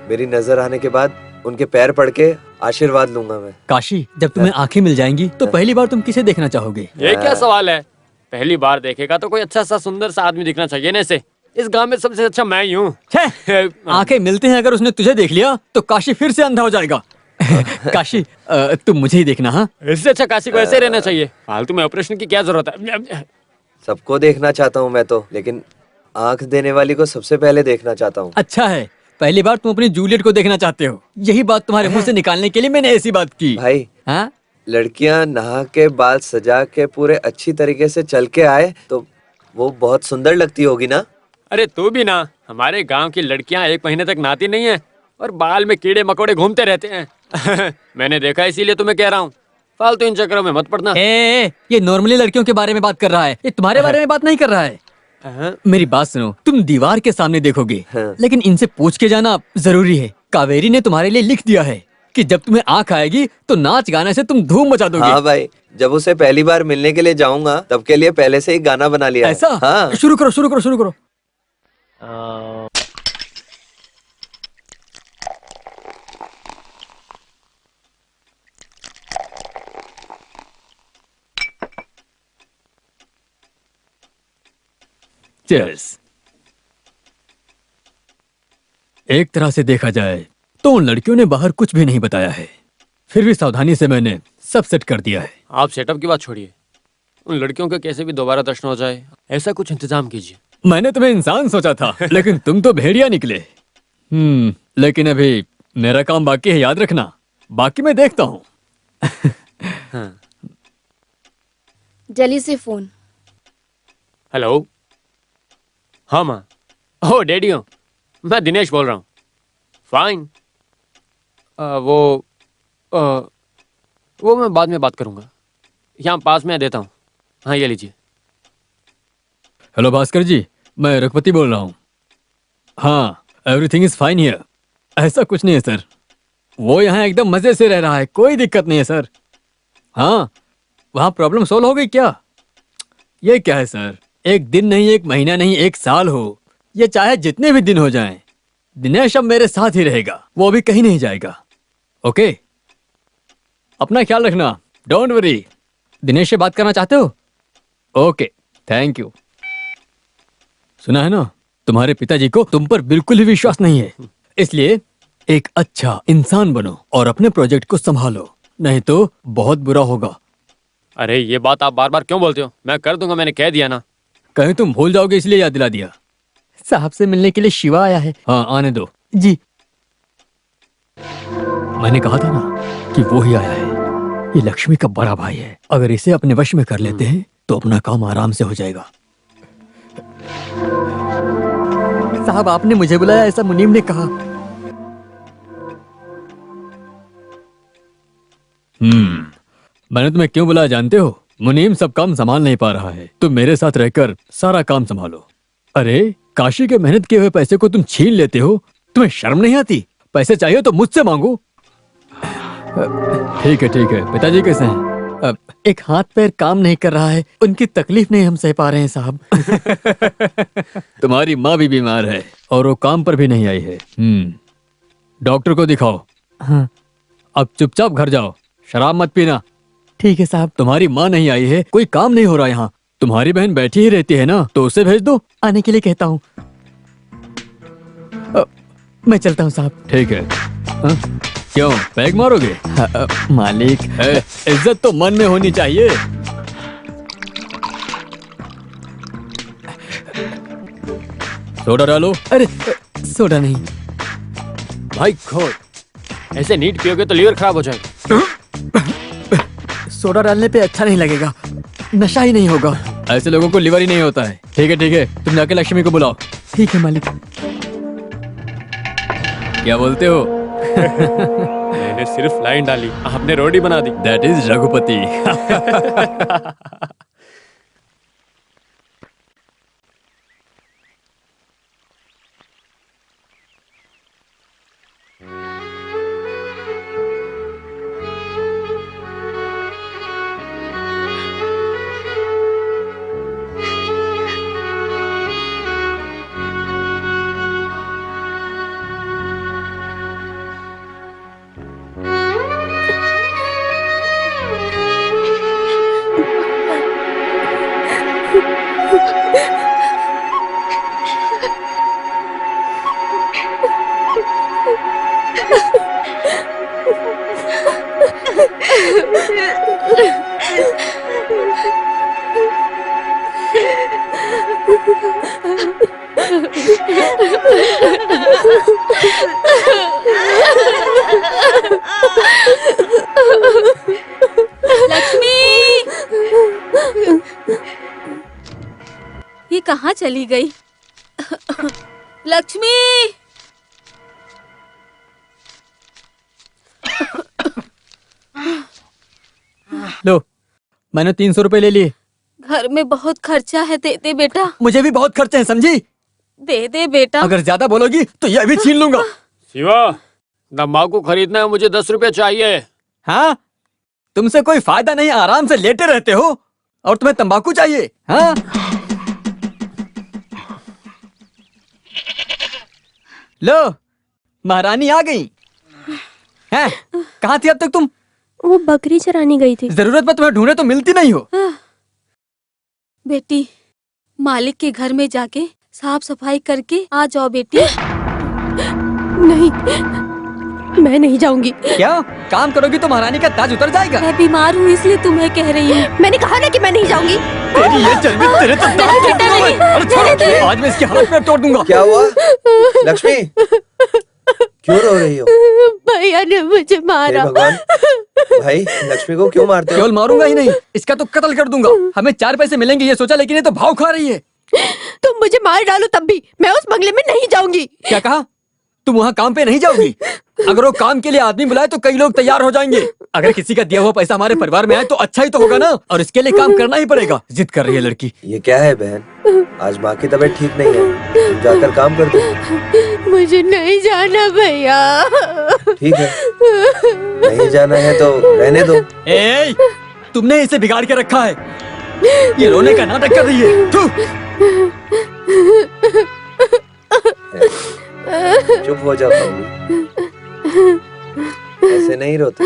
मेरी नजर आने के बाद उनके पैर पड़ के आशीर्वाद लूंगा मैं। काशी, जब तुम्हें आंखें मिल जाएंगी तो पहली बार तुम किसे देखना चाहोगे? ये क्या सवाल है? पहली बार देखेगा तो कोई अच्छा सा सुंदर सा आदमी दिखना चाहिए ना। इसे इस गांव में सबसे अच्छा मैं ही हूँ। आंखें मिलते हैं, अगर उसने तुझे देख लिया तो काशी फिर से अंधा हो जाएगा। काशी, तुम मुझे ही देखना। हाँ, इससे अच्छा काशी को ऐसे रहना चाहिए। फालतू में ऑपरेशन की क्या जरूरत है? सबको देखना चाहता हूँ मैं तो, लेकिन आंख देने वाली को सबसे पहले देखना चाहता हूँ। अच्छा है, पहली बार तुम अपनी जूलियट को देखना चाहते हो। यही बात तुम्हारे मुंह से निकालने के लिए मैंने ऐसी बात की। भाई, हाँ? लड़कियां नहा के बाल सजा के पूरे अच्छी तरीके से चल के आए तो वो बहुत सुंदर लगती होगी ना? अरे तू भी ना, हमारे गांव की लड़कियां 1 महीने तक नहाती नहीं है और बाल में कीड़े मकोड़े घूमते रहते हैं। मैंने देखा, इसीलिए तुम्हें कह रहा हूँ, फालतू इन चक्करों में मत पड़ना। ये नॉर्मली लड़कियों के बारे में बात कर रहा है, ये तुम्हारे बारे में बात नहीं कर रहा है। मेरी बात सुनो, तुम दीवार के सामने देखोगे, लेकिन इनसे पूछ के जाना जरूरी है। कावेरी ने तुम्हारे लिए लिख दिया है कि जब तुम्हें आंख आएगी तो नाच गाने से तुम धूम मचा दोगे। हाँ भाई, जब उसे पहली बार मिलने के लिए जाऊंगा तब के लिए पहले से ही गाना बना लिया है। ऐसा? हाँ। शुरू करो शुरू करो शुरू करो। Cheers। एक तरह से देखा जाए तो उन लड़कियों ने बाहर कुछ भी नहीं बताया है, फिर भी सावधानी से मैंने सब सेट कर दिया है। आप सेटअप की बात छोड़िए, उन लड़कियों के कैसे भी दोबारा दर्शन हो जाए, ऐसा कुछ इंतजाम कीजिए। मैंने तुम्हें इंसान सोचा था, लेकिन तुम तो भेड़िया निकले। लेकिन अभी मेरा काम बाकी है, याद रखना। बाकी मैं देखता हूँ। हाँ। जल्दी से फोन। हेलो। हाँ माँ। ओ डैडी हो, मैं दिनेश बोल रहा हूँ। फाइन। वो वो मैं बाद में बात करूंगा। यहाँ पास में देता हूँ। हाँ ये लीजिए। हेलो भास्कर जी, मैं रघुपति बोल रहा हूँ। हाँ, एवरीथिंग इज फाइन हियर। ऐसा कुछ नहीं है सर, वो यहाँ एकदम मजे से रह रहा है, कोई दिक्कत नहीं है सर। हाँ, वहाँ प्रॉब्लम सोल्व हो गई क्या? ये क्या है सर, एक दिन नहीं, एक महीना नहीं, एक साल हो, ये चाहे जितने भी दिन हो जाएं, दिनेश अब मेरे साथ ही रहेगा, वो भी कहीं नहीं जाएगा। ओके, अपना ख्याल रखना, डोंट वरी। दिनेश से बात करना चाहते हो? Okay, thank you. सुना है ना, तुम्हारे पिताजी को तुम पर बिल्कुल ही विश्वास नहीं है, इसलिए एक अच्छा इंसान बनो और अपने प्रोजेक्ट को संभालो, नहीं तो बहुत बुरा होगा। अरे ये बात आप बार बार क्यों बोलते हो? मैं कर दूंगा, मैंने कह दिया ना। कहीं तुम भूल जाओगे इसलिए याद दिला दिया। साहब से मिलने के लिए शिवा आया है। हाँ, आने दो जी। मैंने कहा था ना कि वो ही आया है। ये लक्ष्मी का बड़ा भाई है, अगर इसे अपने वश में कर लेते हैं तो अपना काम आराम से हो जाएगा। साहब आपने मुझे बुलाया, ऐसा मुनीम ने कहा। मैंने तुम्हें क्यों बुलाया जानते हो? मुनीम सब काम संभाल नहीं पा रहा है, तुम मेरे साथ रहकर सारा काम संभालो। अरे काशी के मेहनत किए हुए पैसे को तुम छीन लेते हो, तुम्हें शर्म नहीं आती? पैसे चाहिए तो मुझसे मांगो। ठीक है, पिताजी कैसे हैं? एक हाथ पैर काम नहीं कर रहा है, उनकी तकलीफ नहीं हम सह पा रहे हैं साहब। तुम्हारी माँ भी बीमार है और वो काम पर भी नहीं आई है। डॉक्टर को दिखाओ। हाँ। अब चुपचाप घर जाओ, शराब मत पीना। ठीक है साहब। तुम्हारी माँ नहीं आई है, कोई काम नहीं हो रहा यहाँ, तुम्हारी बहन बैठी ही रहती है ना, तो उसे भेज दो, आने के लिए कहता हूँ। मैं चलता हूँ साहब। ठीक है। क्यों पैग मारोगे? मालिक, इज्जत तो मन में होनी चाहिए। सोडा डालो। अरे सोडा नहीं भाई खोद, ऐसे नीट पियोगे तो लीवर खराब हो जाएगा। सोडा डालने पे अच्छा नहीं लगेगा, नशा ही नहीं होगा। ऐसे लोगों को लिवर ही नहीं होता है। ठीक है, तुम जाके लक्ष्मी को बुलाओ। ठीक है मालिक। क्या बोलते हो? मैंने सिर्फ लाइन डाली, आपने रोटी बना दी। That is Raghupati. लक्ष्मी, ये कहाँ चली गई? लक्ष्मी, लो, मैंने 300 रुपए ले लिए। घर में बहुत खर्चा है, दे दे बेटा। मुझे भी बहुत खर्चे हैं, समझी? दे दे बेटा। अगर ज्यादा बोलोगी तो यह भी छीन लूंगा। शिवा, तंबाकू खरीदना है, मुझे 10 रुपए चाहिए। हाँ, तुमसे कोई फायदा नहीं, आराम से लेटे रहते हो और तुम्हें तंबाकू चाहिए? हाँ? लो, महारानी आ गई। हैं? कहाँ थी अब तक तुम? वो बकरी चराने गई थी। जरूरत में तुम्हें ढूंढे तो मिलती नहीं हो। बेटी, मालिक के घर में जाके साफ सफाई करके आ जाओ बेटी। नहीं, मैं नहीं जाऊंगी। क्या काम करोगी तो महारानी का ताज उतर जाएगा। मैं बीमार हूँ इसलिए तुम्हें कह रही हूँ। मैंने कहा ना कि मैं नहीं जाऊंगी। तेरी ये चर्बी तेरे तो नहीं बेटा, नहीं। अरे छोड़ो, आज मैं इसके हाथ में तोड़ दूंगा। क्या हुआ लक्ष्मी, क्यों रो रही हो? भैया ने मुझे हे मारा। भगवान, भाई लक्ष्मी को क्यों मारते हो? केवल मारूंगा ही नहीं, इसका तो कत्ल कर दूंगा। हमें 4 पैसे मिलेंगे ये सोचा, लेकिन ये तो भाव खा रही है। तुम मुझे मार डालो तब भी मैं उस बंगले में नहीं जाऊंगी। क्या कहा? तुम वहाँ काम पे नहीं जाओगी? अगर वो काम के लिए आदमी बुलाए तो कई लोग तैयार हो जाएंगे। अगर किसी का दिया हुआ पैसा हमारे परिवार में आए तो अच्छा ही तो होगा ना, और इसके लिए काम करना ही पड़ेगा। जिद कर रही है लड़की। ये क्या है बहन, आज माँ की तबीयत ठीक नहीं है, तुम जाकर काम कर दो। मुझे नहीं जाना भैया। ठीक है, नहीं जाना है तो रहने दो। ए, तुमने इसे बिगाड़ के रखा है, ये रोने का नाटक कर रही है। थू। चुप हो जाओ मम्मी, ऐसे नहीं रोते।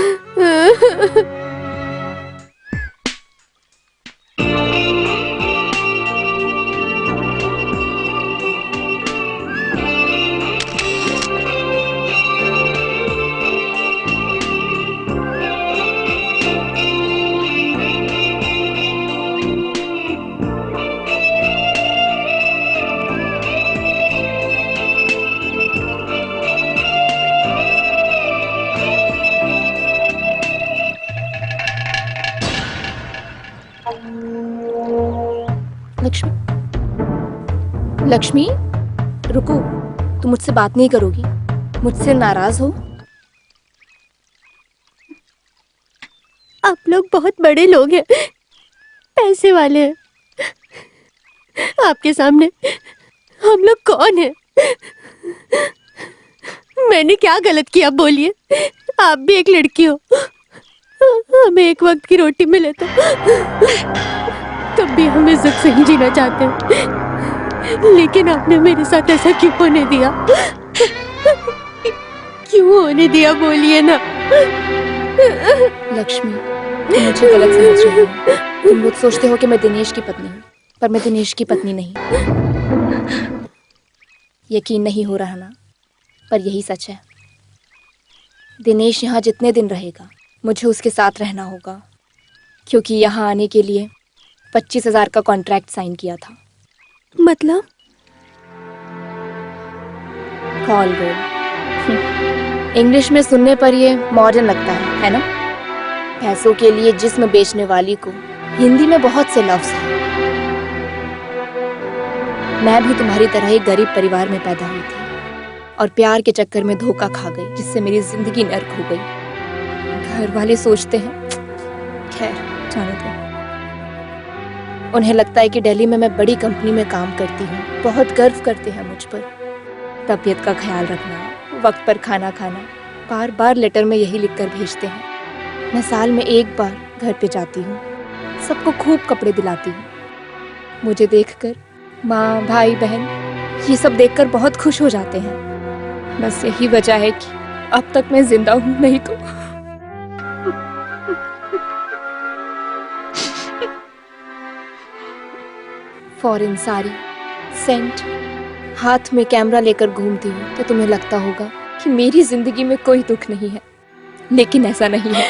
लक्ष्मी, लक्ष्मी, रुको। तुम मुझसे बात नहीं करोगी? मुझसे नाराज हो? आप लोग बहुत बड़े लोग हैं, पैसे वाले हैं। आपके सामने हम लोग कौन हैं? मैंने क्या गलत किया बोलिए? आप भी एक लड़की हो, हमें एक वक्त की रोटी मिले तो तब भी हम इज्जत से ही जीना चाहते हैं। लेकिन आपने मेरे साथ ऐसा क्यों होने दिया? क्यों होने दिया बोलिए ना। लक्ष्मी, तुम मुझे गलत समझ रही हो। तुम लोग सोचते हो कि मैं दिनेश की पत्नी हूँ, पर मैं दिनेश की पत्नी नहीं। यकीन नहीं हो रहा ना, पर यही सच है। दिनेश यहाँ जितने दिन रहेगा मुझे उसके साथ रहना होगा, क्योंकि यहाँ आने के लिए 25,000 का कॉन्ट्रैक्ट साइन किया था। मतलब? Call girl. इंग्लिश में सुनने पर ये मॉडर्न लगता है ना? पैसों के लिए जिस्म बेचने वाली को हिंदी में बहुत से लफ्ज हैं। मैं भी तुम्हारी तरह एक गरीब परिवार में पैदा हुई थी और प्यार के चक्कर में धोखा खा गई, जिससे मेरी जिंदगी नर्क हो गई। घर वाले सोचते हैं, खैर जाने दो। उन्हें लगता है कि दिल्ली में मैं बड़ी कंपनी में काम करती हूँ, बहुत गर्व करते हैं मुझ पर। तबीयत का ख्याल रखना, वक्त पर खाना खाना, बार बार लेटर में यही लिखकर भेजते हैं। मैं साल में एक बार घर पे जाती हूँ, सबको खूब कपड़े दिलाती हूँ। मुझे देखकर माँ, भाई, बहन ये सब देखकर बहुत खुश हो जाते हैं। बस यही वजह है कि अब तक मैं जिंदा हूँ, नहीं तो फॉरेन साड़ी, सेंट, हाथ में कैमरा लेकर घूमती हूँ तो तुम्हें लगता होगा कि मेरी जिंदगी में कोई दुख नहीं है, लेकिन ऐसा नहीं है।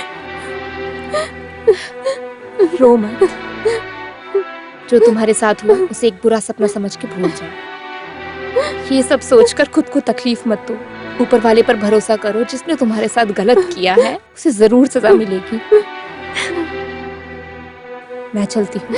रो मत। जो तुम्हारे साथ हुआ उसे एक बुरा सपना समझ के भूल जाओ। ये सब सोचकर खुद को तकलीफ मत दो। ऊपर वाले पर भरोसा करो, जिसने तुम्हारे साथ गलत किया है उसे जरूर सजा मिलेगी। मैं चलती हूँ।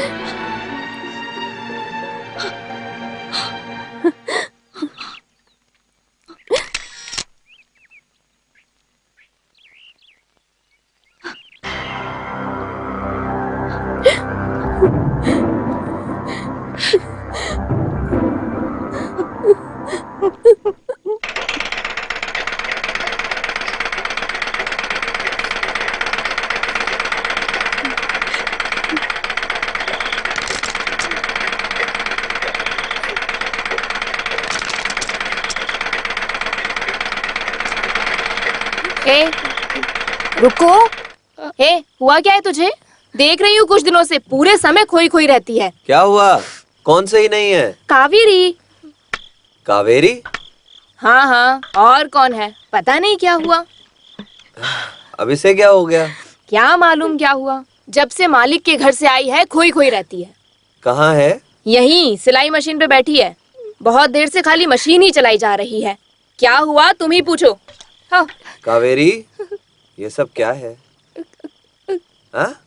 ए, रुको। हुआ क्या है तुझे? देख रही हूँ कुछ दिनों से पूरे समय खोई खोई रहती है। क्या हुआ? कौन सही नहीं है? कावेरी। कावेरी? हाँ हाँ, और कौन है? पता नहीं क्या हुआ। अब इसे क्या हो गया? क्या मालूम क्या हुआ। जब से मालिक के घर से आई है खोई खोई रहती है। कहाँ है? यहीं सिलाई मशीन पे बैठी है। बहुत देर से खाली मशीन ही चलाई जा रही है। क्या हुआ तुम ही पूछो। हाँ। कावेरी, ये सब क्या है? हाँ?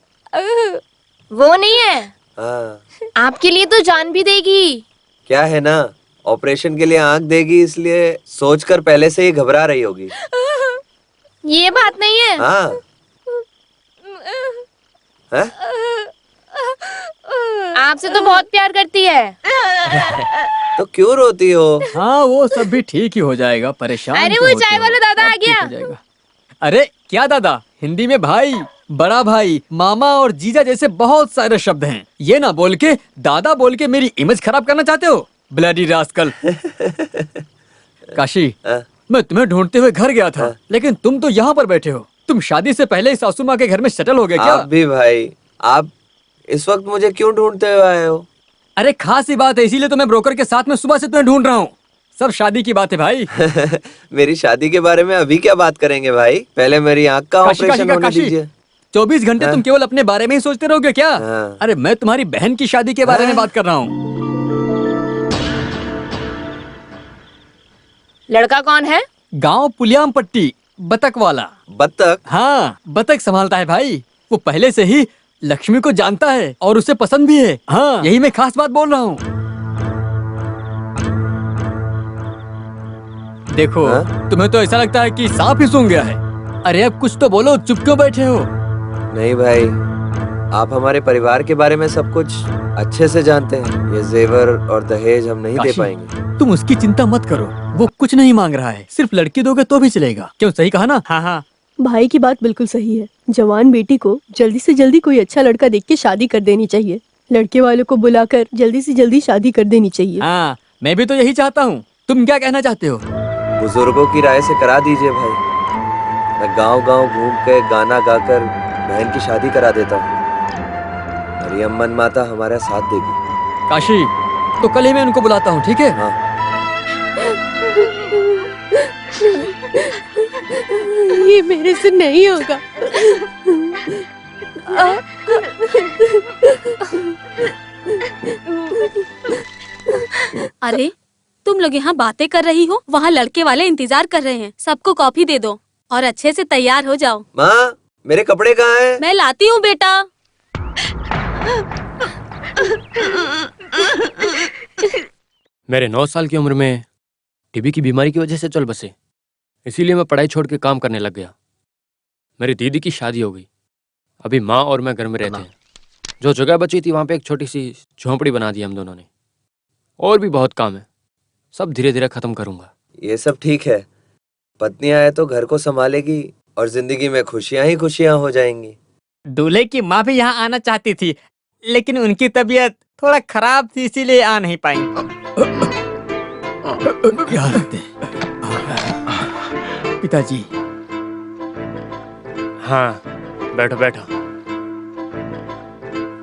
वो नहीं है। हाँ। आपके लिए तो जान भी देगी। क्या है ना, ऑपरेशन के लिए आंख देगी, इसलिए सोचकर पहले से ही घबरा रही होगी। ये बात नहीं है। हाँ हैं? आपसे तो बहुत प्यार करती है। तो क्यों रोती हो? हाँ वो सब भी ठीक ही हो जाएगा, परेशान अरे क्यों वो होते चाय हो? वाला दादा सब आ ठीक गया। हो जाएगा। अरे क्या दादा? हिंदी में भाई, बड़ा भाई, मामा और जीजा जैसे बहुत सारे शब्द हैं। ये ना बोल के दादा बोल के मेरी इमेज खराब करना चाहते हो? Bloody rascal. काशी, हाँ? मैं तुम्हें ढूंढते हुए घर गया था, लेकिन तुम तो यहाँ पर बैठे हो। तुम शादी से पहले ही सासू माँ के घर में सेटल हो गए क्या? आप भी भाई, आप इस वक्त मुझे क्यों ढूंढते हुए आए हो? अरे खास ही बात है, इसीलिए तो मैं ब्रोकर के साथ में सुबह से तुम्हें ढूंढ रहा हूँ। सब शादी की बात है भाई। मेरी शादी के बारे में अभी क्या बात करेंगे भाई? पहले मेरी आंख का काशी, ऑपरेशन होने काशी, दीजिए। 24 घंटे तुम केवल अपने बारे में ही सोचते रहोगे क्या? हाँ। अरे मैं तुम्हारी बहन की शादी के बारे में बात कर रहा हूँ। लड़का कौन है? गांव पुलियाम पट्टी, बतक वाला। बत्तख? हाँ, बतख संभालता है भाई। वो पहले से ही लक्ष्मी को जानता है और उसे पसंद भी है। हाँ, यही मैं खास बात बोल रहा हूँ। देखो, हाँ? तुम्हें तो ऐसा लगता है कि सांप ही सूंघ गया है। अरे अब कुछ तो बोलो, चुप क्यों बैठे हो? नहीं भाई, आप हमारे परिवार के बारे में सब कुछ अच्छे से जानते हैं। ये जेवर और दहेज हम नहीं दे काशी, पाएंगे। तुम उसकी चिंता मत करो, वो कुछ नहीं मांग रहा है। सिर्फ लड़की दोगे तो भी चलेगा। क्यों, सही कहा ना? हाँ हाँ। भाई की बात बिल्कुल सही है। जवान बेटी को जल्दी से जल्दी कोई अच्छा लड़का देख के शादी कर देनी चाहिए। लड़के वालों को बुलाकर जल्दी से जल्दी शादी कर देनी चाहिए। हाँ, मैं भी तो यही चाहता हूँ। तुम क्या कहना चाहते हो? बुजुर्गों की राय से करा दीजिए भाई। मैं गांव-गांव घूम के गाना गाकर बहन की शादी करा देता हूँ। मेरी अम्मन माता हमारा साथ देगी। काशी, तो कल ही मैं उनको बुलाता हूँ, ठीक है? हाँ। ये मेरे से नहीं होगा। अरे तुम लोग यहाँ बातें कर रही हो, वहाँ लड़के वाले इंतजार कर रहे हैं। सबको कॉफी दे दो और अच्छे से तैयार हो जाओ। माँ, मेरे कपड़े कहाँ हैं? मैं लाती हूँ बेटा। मेरे 9 साल की उम्र में टीबी की बीमारी की वजह से चल बसे, इसीलिए मैं पढ़ाई छोड़ के काम करने लग गया। मेरी दीदी की शादी हो गई। अभी माँ और मैं घर में रहते हैं। जो जगह बची थी वहाँ पे एक छोटी सी झोंपड़ी बना दी हम दोनों ने। और भी बहुत काम है, सब धीरे धीरे खत्म करूंगा। ये सब ठीक है, पत्नी आए तो घर को संभालेगी और जिंदगी में खुशियां ही खुशियां हो जाएंगी। दूल्हे की माँ भी यहाँ आना चाहती थी, लेकिन उनकी तबीयत थोड़ा खराब थी, इसीलिए आ नहीं पाई। क्या लगते पिताजी? हाँ, बैठो बैठो।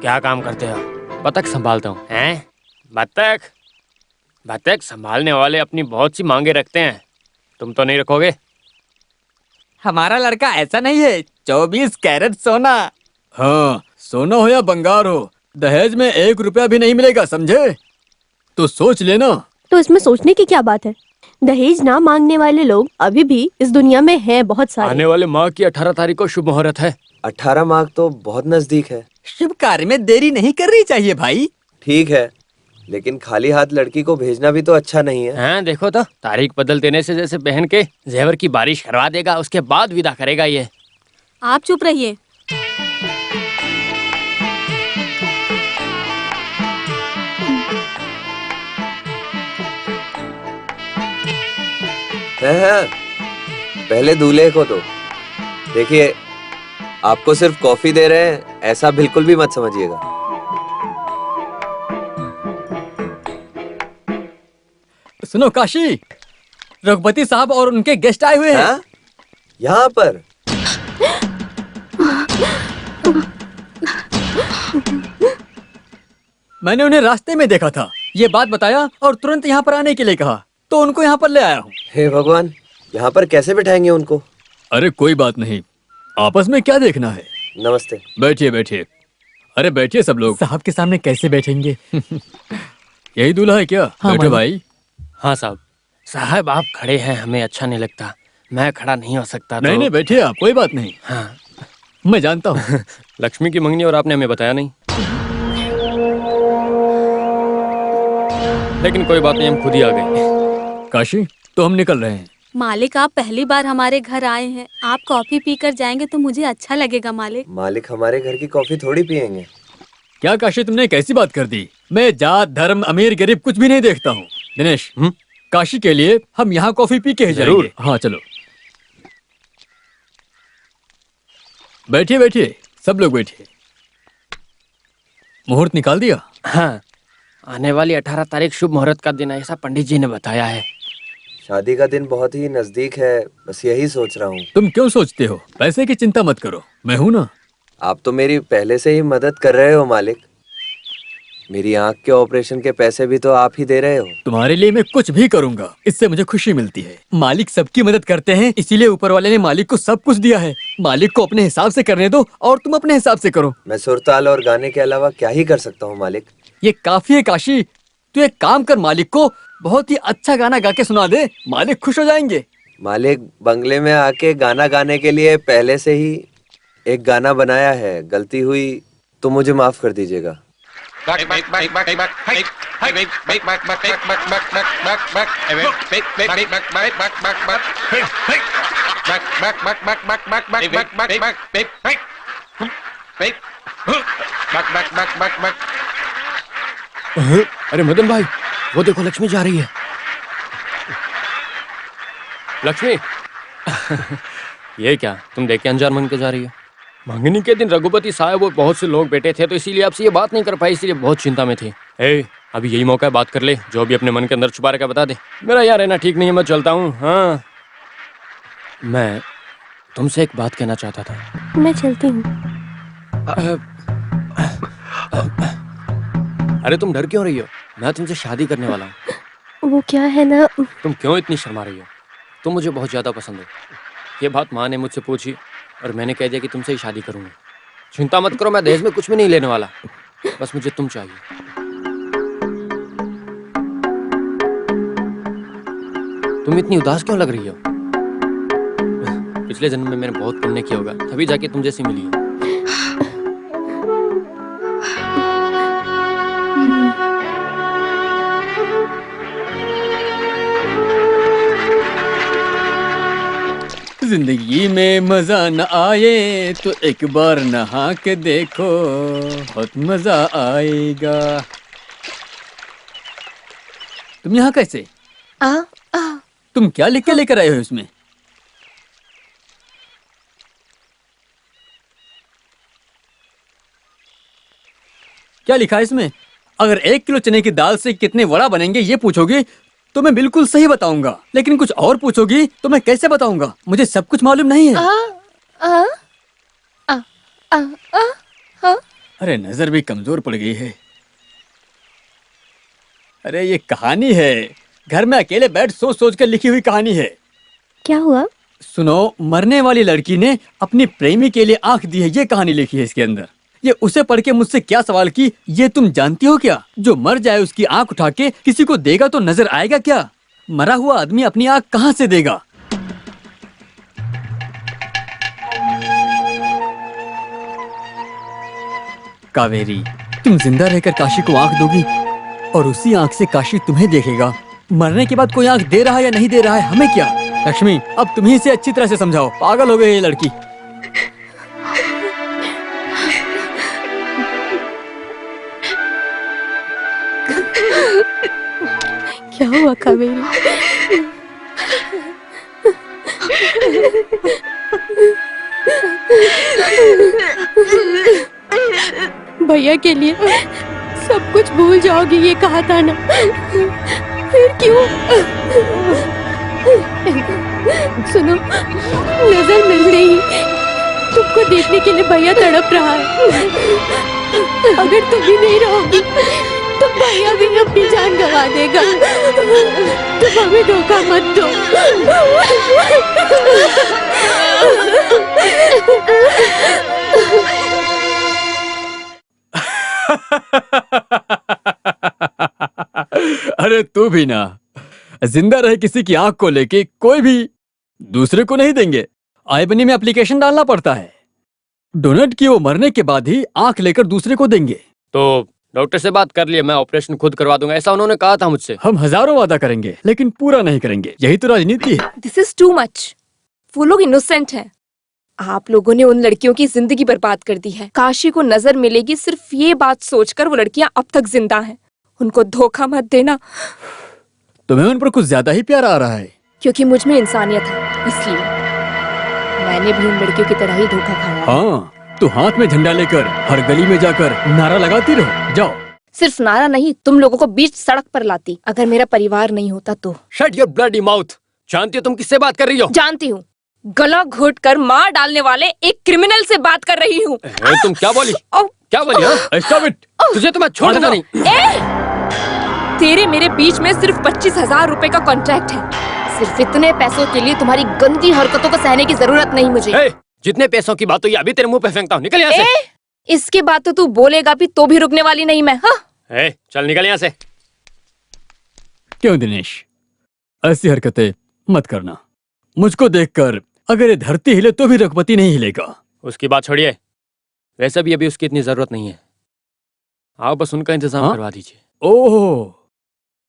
क्या काम करते हो? बतख संभालता हूँ। हैं? बतख? बतख संभालने वाले अपनी बहुत सी मांगे रखते हैं, तुम तो नहीं रखोगे? हमारा लड़का ऐसा नहीं है। 24 कैरेट सोना। हाँ, सोना हो या बंगार हो, दहेज में 1 रुपया भी नहीं मिलेगा, समझे? तो सोच लेना। तो इसमें सोचने की क्या बात है? दहेज ना मांगने वाले लोग अभी भी इस दुनिया में हैं बहुत सारे। आने वाले माह की 18 तारीख को शुभ मुहूर्त है। 18 मार्च तो बहुत नजदीक है। शुभ कार्य में देरी नहीं करनी चाहिए भाई। ठीक है, लेकिन खाली हाथ लड़की को भेजना भी तो अच्छा नहीं है। हाँ, देखो तो तारीख बदल देने से जैसे बहन के जेवर की बारिश करवा देगा, उसके बाद विदा करेगा ये। आप चुप रहिए। हैं, पहले दूल्हे को दो। देखिए, आपको सिर्फ कॉफी दे रहे हैं, ऐसा बिल्कुल भी मत समझिएगा। सुनो काशी, रघुपति साहब और उनके गेस्ट आए हुए हैं। हाँ? यहाँ पर? मैंने उन्हें रास्ते में देखा था, ये बात बताया और तुरंत यहाँ पर आने के लिए कहा, तो उनको यहाँ पर ले आया हूँ। हे भगवान, यहाँ पर कैसे बिठाएंगे उनको? अरे कोई बात नहीं, आपस में क्या देखना है। नमस्ते। बैठिए बैठिए। अरे बैठिए सब लोग। साहब के सामने कैसे बैठेंगे? यही दूल्हा है क्या? हाँ, बैठो भाई। हाँ साहब। साहब आप खड़े हैं, हमें अच्छा नहीं लगता। मैं खड़ा नहीं हो सकता तो... नहीं नहीं, बैठिए आप, कोई बात नहीं। हाँ। मैं जानता हूँ। लक्ष्मी की मंगनी और आपने हमें बताया नहीं। लेकिन कोई बात नहीं, हम खुद ही आ गए। काशी, तो हम निकल रहे हैं। मालिक, आप पहली बार हमारे घर आए हैं, आप कॉफी पीकर जाएंगे तो मुझे अच्छा लगेगा मालिक। मालिक हमारे घर की कॉफी थोड़ी पियेंगे। क्या काशी, तुमने कैसी बात कर दी? मैं जात धर्म अमीर गरीब कुछ भी नहीं देखता हूँ। दिनेश, काशी के लिए हम यहाँ कॉफी पी के ही जरूर। जाएंगे। हाँ चलो, बैठिए बैठिए, सब लोग बैठिए। मुहूर्त निकाल दिया? हाँ, आने वाली 18 तारीख शुभ मुहूर्त का दिन है, ऐसा पंडित जी ने बताया है। शादी का दिन बहुत ही नजदीक है, बस यही सोच रहा हूँ। तुम क्यों सोचते हो? पैसे की चिंता मत करो, मैं हूं ना। आप तो मेरी पहले से ही मदद कर रहे हो मालिक। मेरी आंख के ऑपरेशन के पैसे भी तो आप ही दे रहे हो। तुम्हारे लिए मैं कुछ भी करूंगा, इससे मुझे खुशी मिलती है। मालिक सबकी मदद करते हैं, इसीलिए ऊपर वाले ने मालिक को सब कुछ दिया है। मालिक को अपने हिसाब से करने दो और तुम अपने हिसाब से करो। मैं सुरताल और गाने के अलावा क्या ही कर सकता हूँ मालिक। ये काफी है काशी, तू एक काम कर, मालिक को बहुत ही अच्छा गाना गा के सुना दे, मालिक खुश हो जाएंगे। मालिक, बंगले में आके गाना गाने के लिए पहले से ही एक गाना बनाया है, गलती हुई तो मुझे माफ कर दीजिएगा। अरे मदन भाई, वो देखो लक्ष्मी जा रही है। लक्ष्मी ये क्या, तुम देख के अनजान मन के जा रही हो? मंगनी के दिन रघुपति साहब और बहुत से लोग बैठे थे, तो इसीलिए आपसे ये बात नहीं कर पाई, इसीलिए बहुत चिंता में थे। अभी यही मौका है, बात कर ले, जो भी अपने मन के अंदर छुपा रखा बता दे। मेरा यार रहना ठीक नहीं है, मैं चलता हूँ। हाँ, मैं तुमसे एक बात कहना चाहता था। मैं चलती हूँ। अरे तुम डर क्यों रही हो? मैं तुमसे शादी करने वाला हूँ। वो क्या है ना, तुम क्यों इतनी शर्मा रही हो? तुम मुझे बहुत ज्यादा पसंद हो। ये बात माँ ने मुझसे पूछी और मैंने कह दिया कि तुमसे ही शादी करूंगा। चिंता मत करो, मैं दहेज में कुछ भी नहीं लेने वाला, बस मुझे तुम चाहिए। तुम इतनी उदास क्यों लग रही हो? पिछले जन्म में मैंने बहुत पुण्य किया होगा, तभी जाके तुम जैसी मिली हो। जिंदगी में मजा न आए तो एक बार नहा के देखो, बहुत मजा आएगा। तुम यहाँ कैसे? तुम क्या लिख के लेकर आए हो इसमें? क्या लिखा है इसमें? अगर 1 किलो चने की दाल से कितने वड़ा बनेंगे ये पूछोगे तो मैं बिल्कुल सही बताऊंगा, लेकिन कुछ और पूछोगी तो मैं कैसे बताऊंगा? मुझे सब कुछ मालूम नहीं है। अरे नजर भी कमजोर पड़ गई है। अरे ये कहानी है, घर में अकेले बैठ सोच सोच कर लिखी हुई कहानी है। क्या हुआ? सुनो, मरने वाली लड़की ने अपनी प्रेमी के लिए आंख दी है, ये कहानी लिखी है इसके अंदर। ये उसे पढ़ के मुझसे क्या सवाल की, ये तुम जानती हो क्या? जो मर जाए उसकी आंख उठा के किसी को देगा तो नजर आएगा क्या? मरा हुआ आदमी अपनी आंख कहां से देगा? कावेरी, तुम जिंदा रहकर काशी को आंख दोगी और उसी आंख से काशी तुम्हें देखेगा। मरने के बाद कोई आंख दे रहा है या नहीं दे रहा है हमें क्या? लक्ष्मी, अब तुम ही से अच्छी तरह से समझाओ, पागल हो गई ये लड़की। क्या हुआ कावेरी? भैया के लिए सब कुछ भूल जाओगी ये कहा था ना, फिर क्यों? सुनो, नजर मिल रही, तुमको देखने के लिए भैया तड़प रहा है। अगर तुम भी नहीं रहोगी तो भैया भी अपनी जान गंवा देगा। तुम हमें धोखा मत दो। अरे तू भी ना, जिंदा रहे किसी की आंख को लेके कोई भी दूसरे को नहीं देंगे। आई बनी में एप्लीकेशन डालना पड़ता है। डोनेट की वो मरने के बाद ही आंख लेकर दूसरे को देंगे। तो डॉक्टर से बात कर लिया, मैं ऑपरेशन खुद करवा दूंगा, ऐसा उन्होंने कहा था मुझसे। हम हजारों वादा करेंगे लेकिन पूरा नहीं करेंगे, यही तो राजनीति है। This is too much. वो लोग इनोसेंट हैं। आप लोगों ने उन लड़कियों की जिंदगी बर्बाद कर दी है। काशी को नजर मिलेगी सिर्फ ये बात सोचकर वो लड़कियां अब तक जिंदा हैं। उनको धोखा मत देना। तुम्हें उन पर कुछ ज्यादा ही प्यार आ रहा है। क्योंकि मुझ में इंसानियत है, इसलिए मैंने भी उन लड़कियों की तरह ही धोखा खाया। हाँ, तो हाथ में झंडा लेकर हर गली में जाकर नारा लगाती रहो। जाओ। सिर्फ नारा नहीं, तुम लोगों को बीच सड़क पर लाती अगर मेरा परिवार नहीं होता तो। Shut your bloody mouth. जानती हो तुम किससे बात कर रही हो? जानती हूँ, गला घोट कर मार डालने वाले एक क्रिमिनल से बात कर रही हूँ। तुम क्या बोली? क्या बोली? Stop it! तुझे तो मैं छोड़ दूंगा नहीं। तेरे मेरे बीच में सिर्फ 25,000 रुपए का कॉन्ट्रैक्ट है। सिर्फ इतने पैसों के लिए तुम्हारी गंदी हरकतों को सहने की जरूरत नहीं मुझे। जितने पैसों की बात हुई अभी तेरे मुंह पे फेंकता हूँ, निकल यहाँ से। इसके बाद तो तू बोलेगा भी तो भी रुकने वाली नहीं मैं। हाँ? चल निकल यहाँ से। क्यों दिनेश, ऐसी हरकतें मत करना। मुझको देखकर अगर ये धरती हिले तो भी रघुपति नहीं हिलेगा। उसकी बात छोड़िए, वैसे भी अभी उसकी इतनी जरूरत नहीं है। आप बस उनका इंतजाम करवा दीजिए। ओह,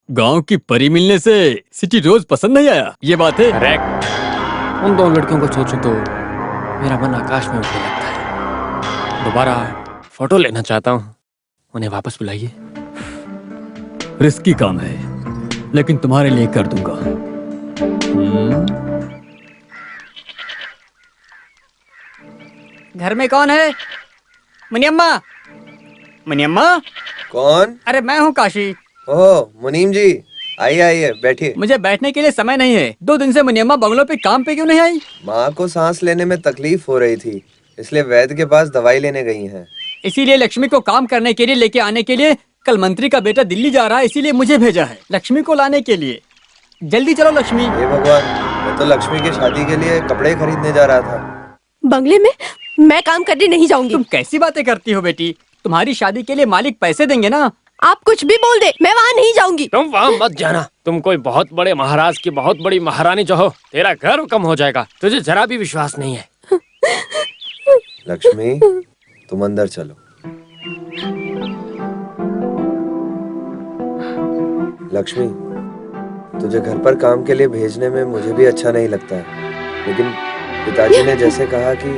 गांव की परी मिलने से सिटी रोज पसंद नहीं आया, ये बात है? करेक्ट। उन दोनों लड़कियों को सोचूं तो मेरा मन आकाश में उठने लगता है। दोबारा फोटो लेना चाहता हूँ, उन्हें वापस बुलाइए। रिस्की काम है लेकिन तुम्हारे लिए कर दूंगा। घर में कौन है? मुनियम्मा। मुनियम्मा? कौन? अरे मैं हूँ काशी। ओह मुनीम जी, आइए आइए बैठिए। मुझे बैठने के लिए समय नहीं है। 2 दिन से मुनियम्मा बंगलों पे काम पे क्यों नहीं आई? माँ को सांस लेने में तकलीफ हो रही थी, इसलिए वैद्य के पास दवाई लेने गई हैं। इसीलिए लक्ष्मी को काम करने के लिए लेके आने के लिए कल मंत्री का बेटा दिल्ली जा रहा है, इसीलिए मुझे भेजा है लक्ष्मी को लाने के लिए। जल्दी चलो लक्ष्मी। हे भगवान, मैं तो लक्ष्मी की शादी के लिए कपड़े खरीदने जा रहा था। बंगले में मैं काम करने नहीं जाऊंगी। तुम कैसी बातें करती हो बेटी? तुम्हारी शादी के लिए मालिक पैसे देंगे ना। आप कुछ भी बोल दे, मैं वहाँ नहीं जाऊंगी। तुम वहाँ मत जाना। तुम कोई बहुत बड़े महाराज की बहुत बड़ी महारानी जो हो, तेरा गर्व कम हो जाएगा। तुझे जरा भी विश्वास नहीं है। लक्ष्मी, तुम अंदर चलो। लक्ष्मी, तुझे घर पर काम के लिए भेजने में मुझे भी अच्छा नहीं लगता है, लेकिन पिताजी ने जैसे कहा कि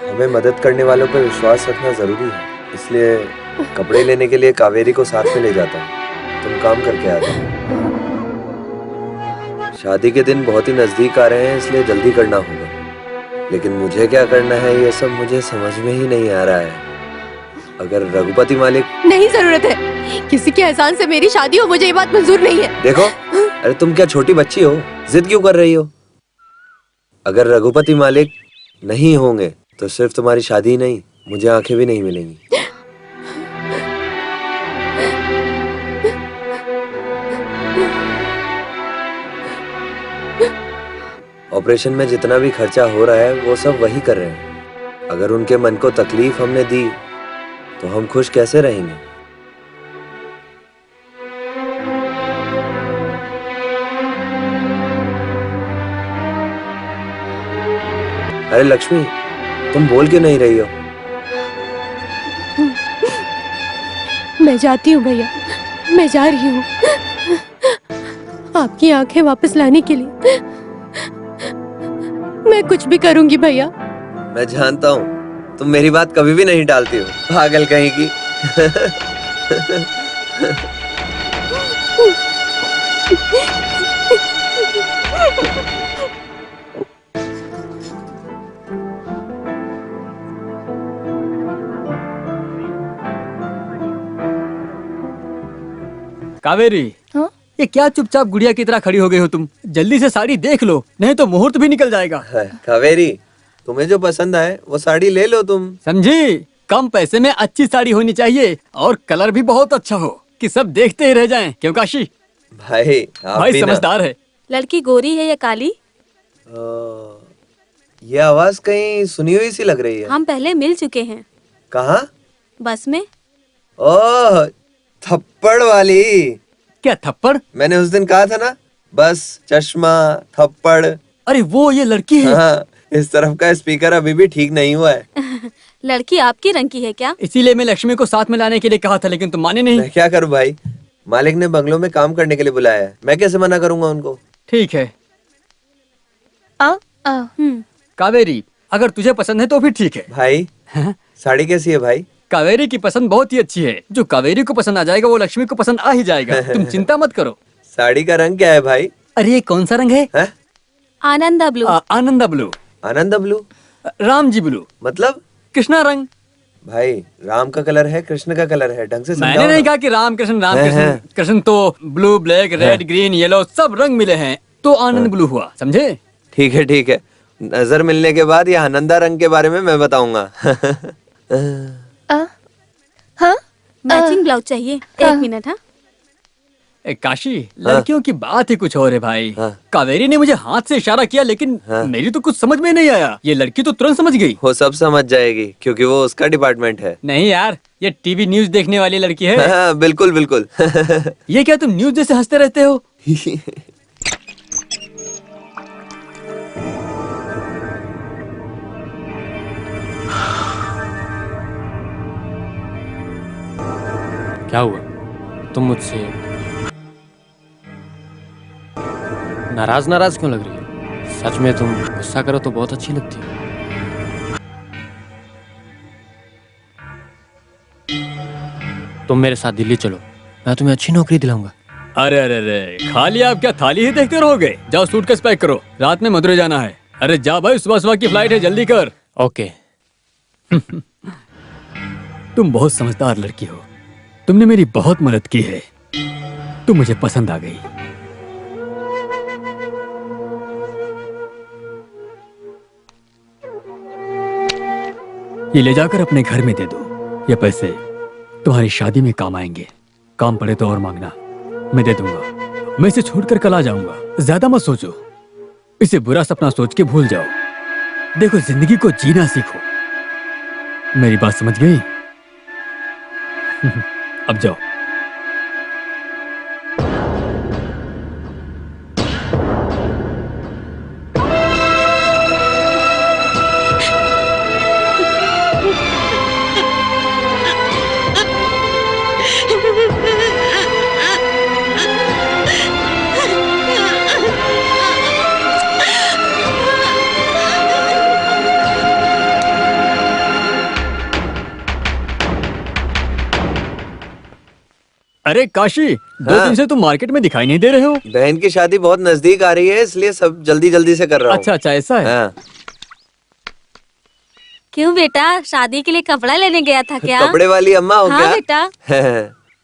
हमें मदद करने वालों पर विश्वास रखना जरूरी है, इसलिए कपड़े लेने के लिए कावेरी को साथ में ले जाता हूँ। तुम काम करके आ जाओ। शादी के दिन बहुत ही नजदीक आ रहे हैं, इसलिए जल्दी करना होगा, लेकिन मुझे क्या करना है ये सब मुझे समझ में ही नहीं आ रहा है। अगर रघुपति मालिक... नहीं जरूरत है, किसी के एहसान से मेरी शादी हो, मुझे ये बात मंजूर नहीं है। देखो, अरे तुम क्या छोटी बच्ची हो, जिद क्यों कर रही हो? अगर रघुपति मालिक नहीं होंगे तो सिर्फ तुम्हारी शादी ही नहीं, मुझे आंखें भी नहीं मिलेंगी। ऑपरेशन में जितना भी खर्चा हो रहा है वो सब वही कर रहे हैं। अगर उनके मन को तकलीफ हमने दी तो हम खुश कैसे रहेंगे? अरे लक्ष्मी, तुम बोल क्यों नहीं रही हो? मैं जाती हूँ भैया, मैं जा रही हूँ आपकी आंखें वापस लाने के लिए। मैं कुछ भी करूंगी भैया। मैं जानता हूँ तुम मेरी बात कभी भी नहीं टालती हो, पागल कहीं की। कावेरी, हाँ? ये क्या चुपचाप गुड़िया की तरह खड़ी हो गई हो तुम? जल्दी से साड़ी देख लो, नहीं तो मुहूर्त भी निकल जाएगा। कावेरी, तुम्हें जो पसंद आए वो साड़ी ले लो तुम। समझी? कम पैसे में अच्छी साड़ी होनी चाहिए और कलर भी बहुत अच्छा हो कि सब देखते ही रह जाएं। क्यों काशी? भाई आप भाई भी ना। समझदार है। लड़की गोरी है या काली? ये आवाज कहीं सुनी हुई सी लग रही है। हम पहले मिल चुके हैं। कहाँ? बस में। ओह, थप्पड़ वाली। क्या थप्पड़? मैंने उस दिन कहा था ना, बस चश्मा थप्पड़। अरे वो ये लड़की है। हाँ, इस तरफ का स्पीकर अभी भी ठीक नहीं हुआ है। लड़की आपके रंग की है क्या? इसीलिए मैं लक्ष्मी को साथ में लाने के लिए कहा था, लेकिन तुम माने नहीं। मैं क्या करूं भाई, मालिक ने बंगलों में काम करने के लिए बुलाया है, मैं कैसे मना करूंगा उनको। ठीक है आ कावेरी, अगर तुझे पसंद है तो फिर ठीक है। भाई साड़ी कैसी है भाई? कावेरी की पसंद बहुत ही अच्छी है। जो कावेरी को पसंद आ जाएगा वो लक्ष्मी को पसंद आ ही जाएगा। तुम चिंता मत करो। साड़ी का रंग क्या है भाई? अरे ये कौन सा रंग है? हैं? आनंदा ब्लू। आनंदा ब्लू। आनंद ब्लू राम जी ब्लू। मतलब? कृष्णा रंग। भाई राम का कलर है, कृष्ण का कलर है, ढंग से मैंने समझाओ नहीं ना। कहा कि राम कृष्ण। कृष्ण तो blue, black, red, green, yellow सब रंग मिले हैं, तो आनंद ब्लू हुआ, समझे? ठीक है, नजर मिलने के बाद ये आनंदा रंग के बारे में मैं बताऊंगा। हाँ मैचिंग ब्लाउज चाहिए। एक मिनट। हाँ, काशी, लड़कियों की बात ही कुछ और है भाई। हाँ। कावेरी ने मुझे हाथ से इशारा किया, लेकिन मेरी तो कुछ समझ में नहीं आया। ये लड़की तो तुरंत समझ गई। वो सब समझ जाएगी क्योंकि वो उसका डिपार्टमेंट है। नहीं यार, ये टीवी न्यूज देखने वाली लड़की है। हाँ, बिल्कुल। ये क्या तुम न्यूज जैसे हंसते रहते हो? क्या हुआ? तुम मुझसे नाराज क्यों लग रही हो? सच में तुम गुस्सा करो तो बहुत अच्छी लगती हो। तुम मेरे साथ दिल्ली चलो, मैं तुम्हें अच्छी नौकरी दिलाऊंगा। अरे अरे अरे, खाली आप क्या थाली ही देखते रहोगे? जाओ सूटकेस पैक करो, रात में मदुरै जाना है। अरे जा भाई, सुबह की फ्लाइट है, जल्दी कर। ओके। तुम बहुत समझदार लड़की हो, तुमने मेरी बहुत मदद की है, तुम मुझे पसंद आ गई। ये ले जाकर अपने घर में दे दो। ये पैसे तुम्हारी शादी में काम आएंगे। काम पड़े तो और मांगना, मैं दे दूंगा। मैं इसे छोड़कर कल आ जाऊंगा। ज्यादा मत सोचो, इसे बुरा सपना सोच के भूल जाओ। देखो, जिंदगी को जीना सीखो। मेरी बात समझ गई? अब जाओ। अरे काशी, 2 दिन से तुम मार्केट में दिखाई नहीं दे रहे हो। बहन की शादी बहुत नजदीक आ रही है, इसलिए सब जल्दी से कर रहा हूँ। अच्छा, ऐसा है। हाँ। क्यों बेटा, शादी के लिए कपड़ा लेने गया था क्या? कपड़े वाली अम्मा हो हाँ क्या? बेटा।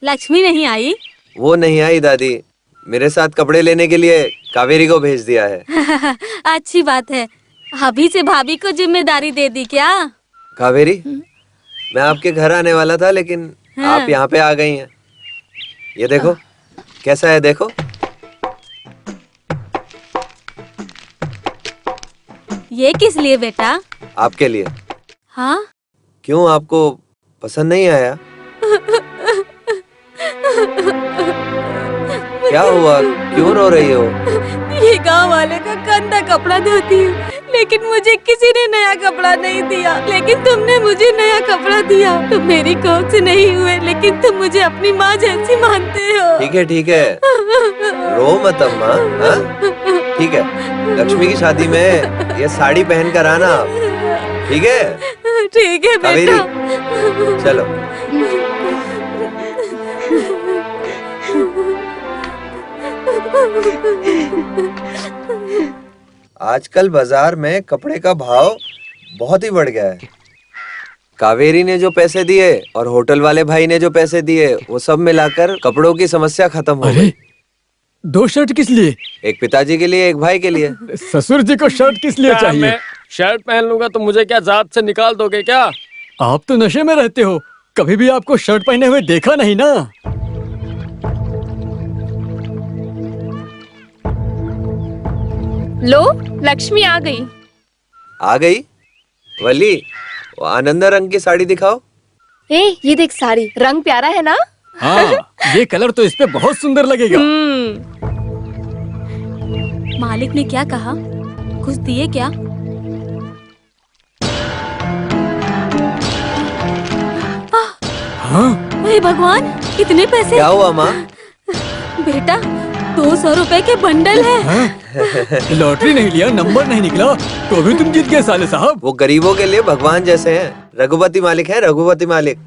लक्ष्मी नहीं आई? वो नहीं आई दादी, मेरे साथ कपड़े लेने के लिए कावेरी को भेज दिया है। अच्छी बात है। अभी से भाभी को जिम्मेदारी दे दी क्या? कावेरी, मैं आपके घर आने वाला था, लेकिन आप यहाँ पे आ गई हैं। ये देखो कैसा है, देखो। ये किस लिए बेटा? आपके लिए। हाँ? क्यों, आपको पसंद नहीं आया? क्या हुआ, क्यों रो रही हो? ये गांव वाले का गंदा कपड़ा धोती हूँ, लेकिन मुझे किसी ने नया कपड़ा नहीं दिया। लेकिन तुमने मुझे नया कपड़ा दिया। तुम मेरी कोख से नहीं हुए, लेकिन तुम मुझे अपनी माँ जैसी मानते हो। ठीक है, रो मत अम्मा। हाँ? ठीक है, लक्ष्मी की शादी में ये साड़ी पहन कर आना आप। ठीक है? ठीक है कावेरी, बेटा। चलो। आजकल बाजार में कपड़े का भाव बहुत ही बढ़ गया है। कावेरी ने जो पैसे दिए और होटल वाले भाई ने जो पैसे दिए, वो सब मिलाकर कपड़ों की समस्या खत्म हो गई। 2 शर्ट किस लिए? एक पिताजी के लिए, एक भाई के लिए। ससुर जी को शर्ट किस लिए क्या चाहिए? मैं शर्ट पहन लूंगा तो मुझे क्या जात से निकाल दोगे क्या? आप तो नशे में रहते हो, कभी भी आपको शर्ट पहने हुए देखा नहीं ना। लो, लक्ष्मी आ गई। आ गई? वली, वो आनंदा रंग की साड़ी दिखाओ। ये देख साड़ी, रंग प्यारा है ना? हाँ, ये कलर तो इस पे बहुत सुंदर लगेगा। मालिक ने क्या कहा? कुछ दिए क्या? हे भगवान, इतने पैसे! क्या हुआ माँ? बेटा, 200 रुपए के बंडल है। लॉटरी नहीं लिया, नंबर नहीं निकला, तो भी तुम जीत गए साले साहब। वो गरीबों के लिए भगवान जैसे हैं। रघुपति मालिक है, रघुपति मालिक।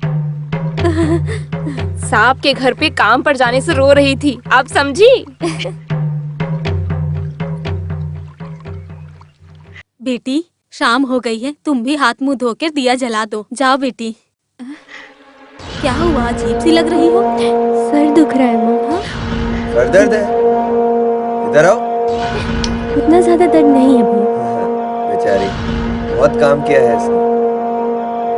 सांप के घर पे काम पर जाने से रो रही थी, आप समझी? बेटी, शाम हो गई है, तुम भी हाथ मुंह धोकर दिया जला दो। जाओ बेटी। क्या हुआ, अजीब सी लग रही हो? सर दुख रहा है माँ। सर दर्द है? इधर आओ। उतना ज्यादा दर्द नहीं है भैया। बेचारी, बहुत काम किया है इसने।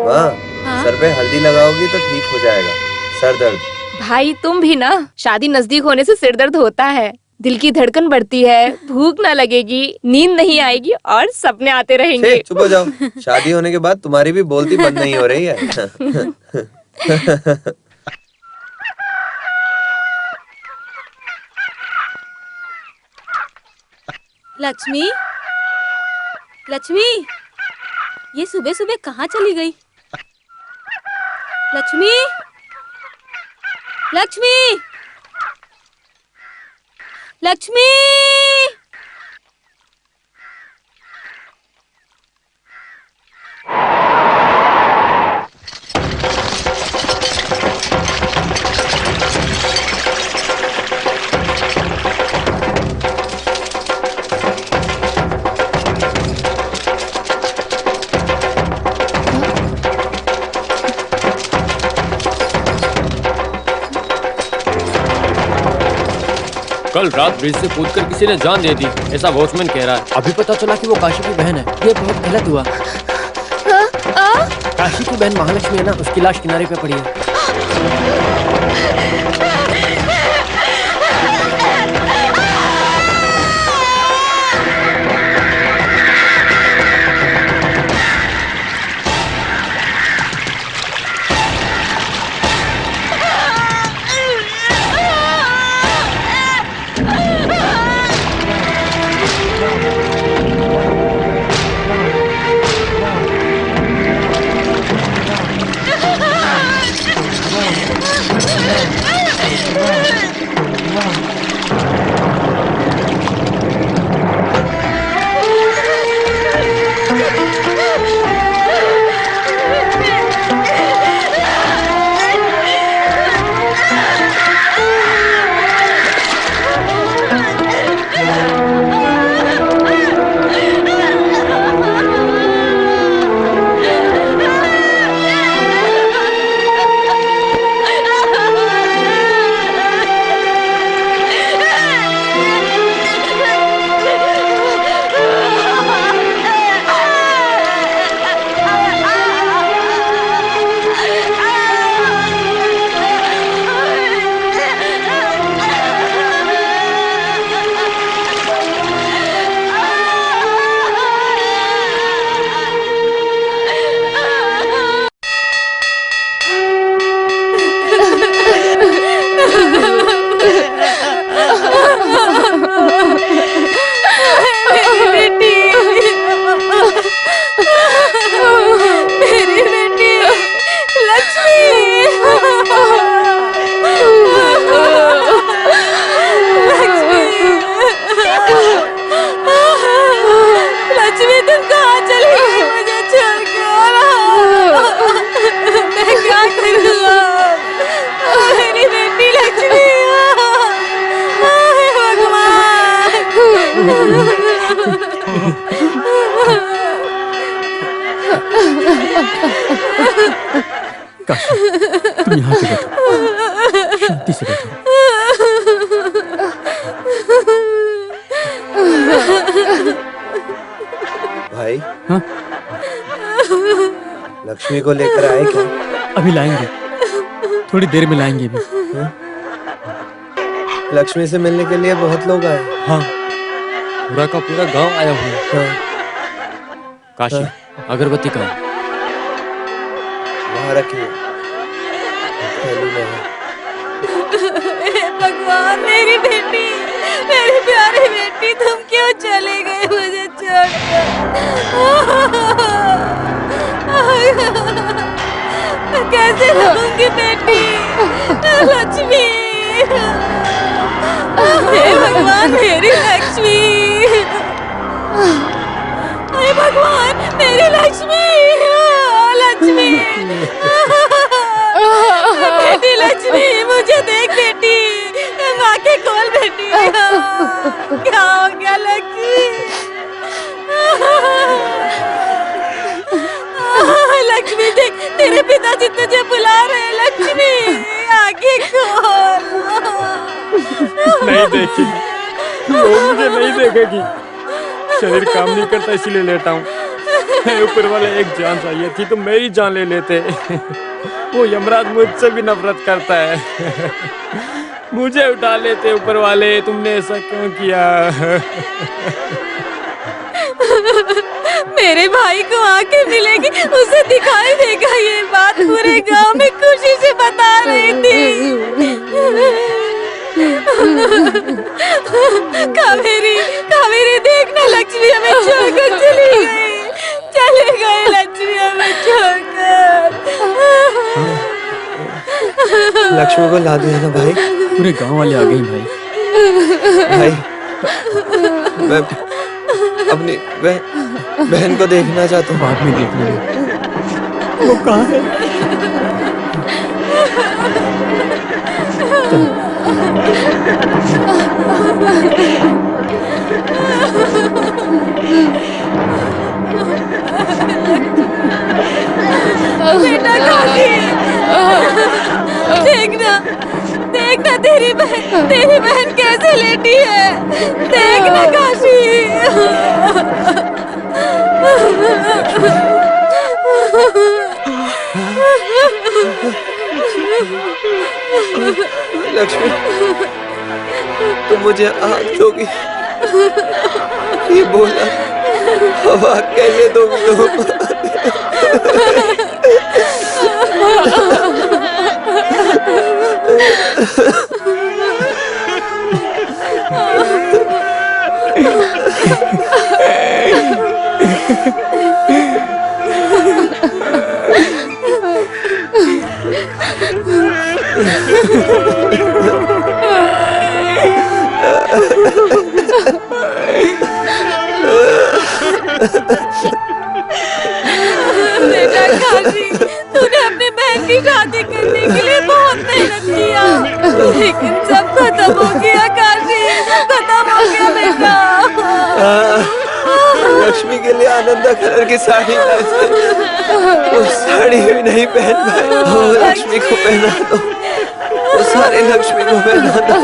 माँ, हाँ? सर पे हल्दी लगाओगी तो ठीक हो जाएगा सर दर्द। भाई तुम भी ना, शादी नजदीक होने से सिर दर्द होता है, दिल की धड़कन बढ़ती है, भूख ना लगेगी, नींद नहीं आएगी और सपने आते रहेंगे। छे, चुप हो जाओ। शादी होने के बाद तुम्हारी भी बोलती बंद नहीं हो रही है। लक्ष्मी, लक्ष्मी, ये सुबह सुबह कहाँ चली गई? लक्ष्मी, लक्ष्मी, लक्ष्मी! कल रात ब्रिज से कूदकर किसी ने जान दे दी, ऐसा वॉचमैन कह रहा है। अभी पता चला कि वो काशी की बहन है। ये बहुत गलत हुआ। काशी की बहन महालक्ष्मी है ना, उसकी लाश किनारे पे पड़ी है। तुम यहाँ पे बैठो, शांति से बैठो। भाई, हाँ? लक्ष्मी को लेकर आए क्या? अभी लाएंगे, थोड़ी देर में लाएंगे अभी। लक्ष्मी से मिलने के लिए बहुत लोग आए। हाँ, पूरा का पूरा गांव आया हुआ है। काशी, अगरबत्ती कहाँ है? वहाँ रखिए, थैली में है। हे भगवान, मेरी बेटी, मेरी प्यारी बेटी, तुम क्यों चले गए मुझे छोड़कर? कैसे रहूंगी बेटी? लक्ष्मी, हे भगवान मेरी लक्ष्मी, हे भगवान मेरी लक्ष्मी, लक्ष्मी, बेटी लक्ष्मी, मुझे देख बेटी, आंखें खोल बेटी, क्या हो गया लक्ष्मी? लक्ष्मी देख, तेरे पिताजी तुझे बुला रहे हैं लक्ष्मी, आंखें खोल। नहीं देखेगी, वो मुझे नहीं देखेगी। शरीर काम नहीं करता इसीलिए लेटा हूँ। ऊपर वाले एक जान चाहिए थी तो मेरी जान ले लेते। वो यमराज मुझसे भी नफरत करता है। मुझे उठा लेते ऊपर वाले, तुमने ऐसा क्यों किया? मेरे भाई को आंखें मिलेगी, उसे दिखाई देगा, ये बात पूरे गांव में खुशी से बता रही थी। कावेरी, कावेरी देखना, लक्ष्मी हमें छोड़कर चली गई, चले गए लक्ष्मी हमें छोड़कर। लक्ष्मी को ला दिया ना भाई? पूरे गांव वाले आ गए भाई। भाई मैं अपनी बहन को देखना चाहता हूँ। बाद में देख लेंगे। वो कहाँ है? बेटा काशी, देखना, देखना तेरी बहन कैसे लेटी है, देखना काशी। लक्ष्मी, तुम मुझे आग दोगी, ये बोला, अब आग कैसे दोगी तुम? बेटा काशी, तूने अपनी बहन की शादी करने के लिए बहुत मेहनत किया, लेकिन सब खत्म हो गया काशी, सब खत्म हो गया बेटा। लक्ष्मी के लिए आनंदा कलर की साड़ी लाई थी, वो साड़ी भी नहीं पहन पाए। वो लक्ष्मी को पहना दो, वो सारी लक्ष्मी को पहना दो।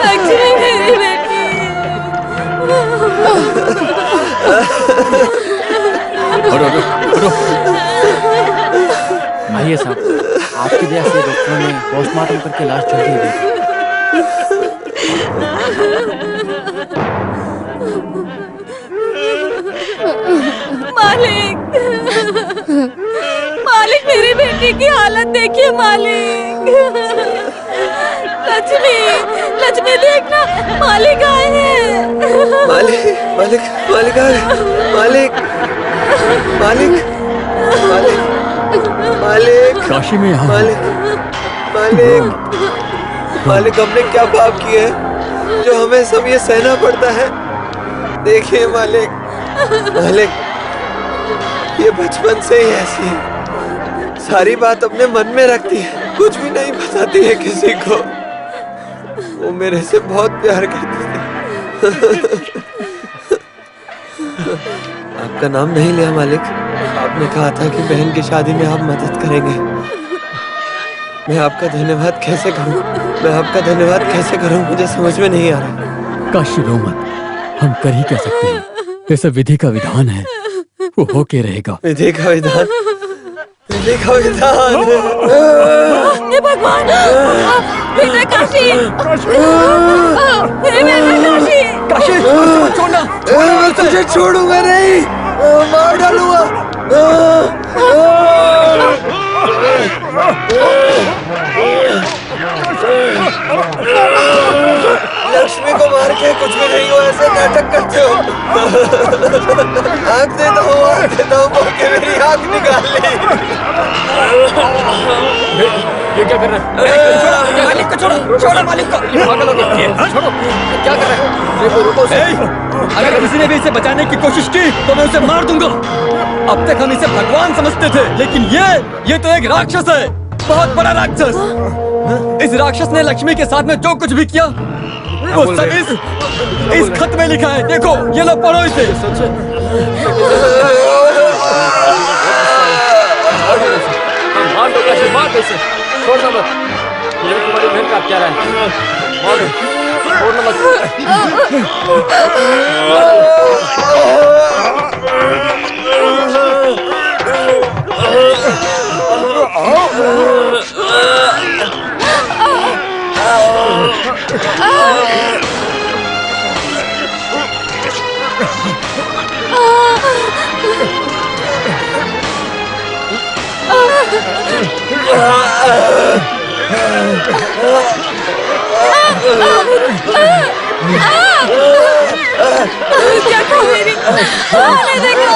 लक्ष्मी मेरी बेटी। आइए साहब, आपकी वजह से डॉक्टरों ने पोस्टमार्टम करके लाश जल्दी दी। मालिक, मालिक मेरी बेटी की हालत देखिए मालिक। लक्ष्मी, लक्ष्मी देखना, मालिक आए हैं। मालिक, मालिक, मालिक आ गए। मालिक, मालिक, मालिक, मालिक, काशी में यहाँ मालिक, मालिक, मालिक, हमने क्या पाप किए हैं जो हमें सब ये सहना पड़ता है? देखिए मालिक, मालिक, ये बचपन से ही ऐसी है, सारी बात अपने मन में रखती है, कुछ भी नहीं बताती है किसी को। वो मेरे से बहुत प्यार करती थी। आपका नाम नहीं लिया मालिक, आपने कहा था कि बहन की शादी में आप मदद करेंगे। मैं आपका धन्यवाद कैसे करूं? मैं आपका धन्यवाद कैसे करूं? मुझे समझ में नहीं आ रहा। काशी रो मत, हम कर ही क्या सकते हैं, ये सब विधि का विधान है, वो होके रहेगा। विधि का विधान, विधि का विधान। हे भगवान, बेटा काशी, हे बेटा काशी, काशी छोड़ना, मैं तुझे छोड़ूंगा नहीं, मार डालूंगा। लक्ष्मी को मार के कुछ भी नहीं हो, ऐसे नाटक करते हो। आँख देता हूँ, आँख देता हूँ, बोल के मेरी आँख निकाल। ये क्या कर रहा है? मालिक को छोड़ो, छोड़ो मालिक को। ये पागल हो गया। छोड़ो, क्या कर रहा है? देखो, रुको उसे। अगर किसी ने भी इसे बचाने की कोशिश की तो मैं उसे मार दूंगा। अब तक हम इसे भगवान समझते थे, लेकिन ये तो एक राक्षस है, बहुत बड़ा राक्षस। इस राक्षस ने लक्ष्मी के साथ में जो कुछ भी किया वो सब इस खत में लिखा है। देखो, ये लो, पढ़ो इसे। मार दो कैसे, मार दो इसे, छोड़ना मत। ये तुम्हारी बहन का क्या रहा है? मार दो, छोड़ना मत। देखो मेरी, देखो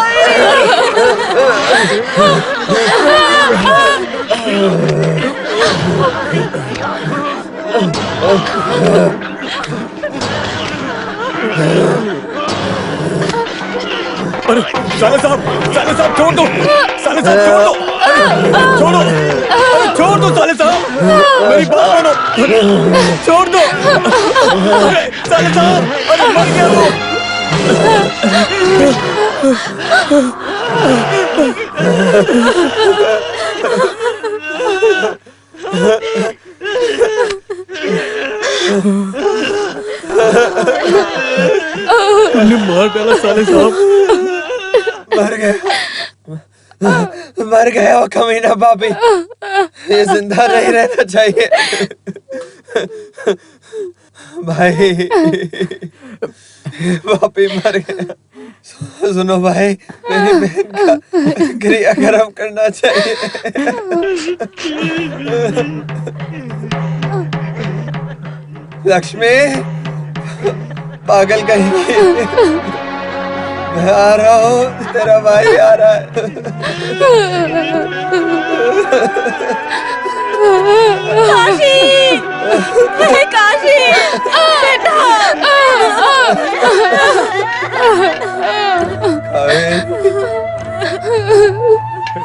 अरे साले साहब छोड़ दो, साले साहब छोड़ दो, अरे छोड़ो, अरे छोड़ दो साले साहब, मेरी बात मानो, छोड़ दो, अरे साले साहब, अरे मर गया वो। मार डाला साले साहब। मर गया वो कमीना पापी। ये जिंदा नहीं रहना चाहिए भाई। पापी मर गया। सुनो भाई, मेरी बहन का क्रियाक्रम करना चाहिए। लक्ष्मी, पागल कहीं, मैं आ रहा हूँ, तेरा भाई आ रहा है। काशी, काशी, बेटा।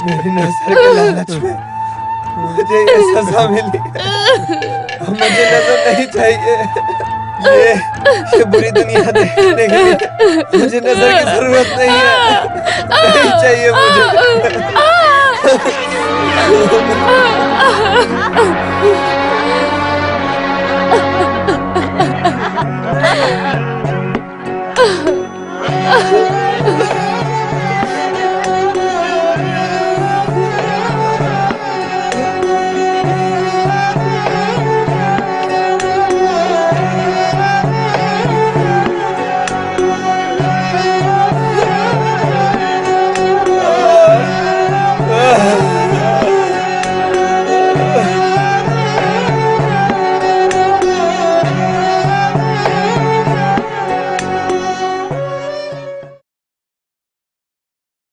मेरी नजर के लालच में मुझे ये सजा मिली है। मुझे नजर नहीं चाहिए। ये बुरी दुनिया देखने के लिए मुझे नजर की जरूरत नहीं है। नहीं चाहिए मुझे।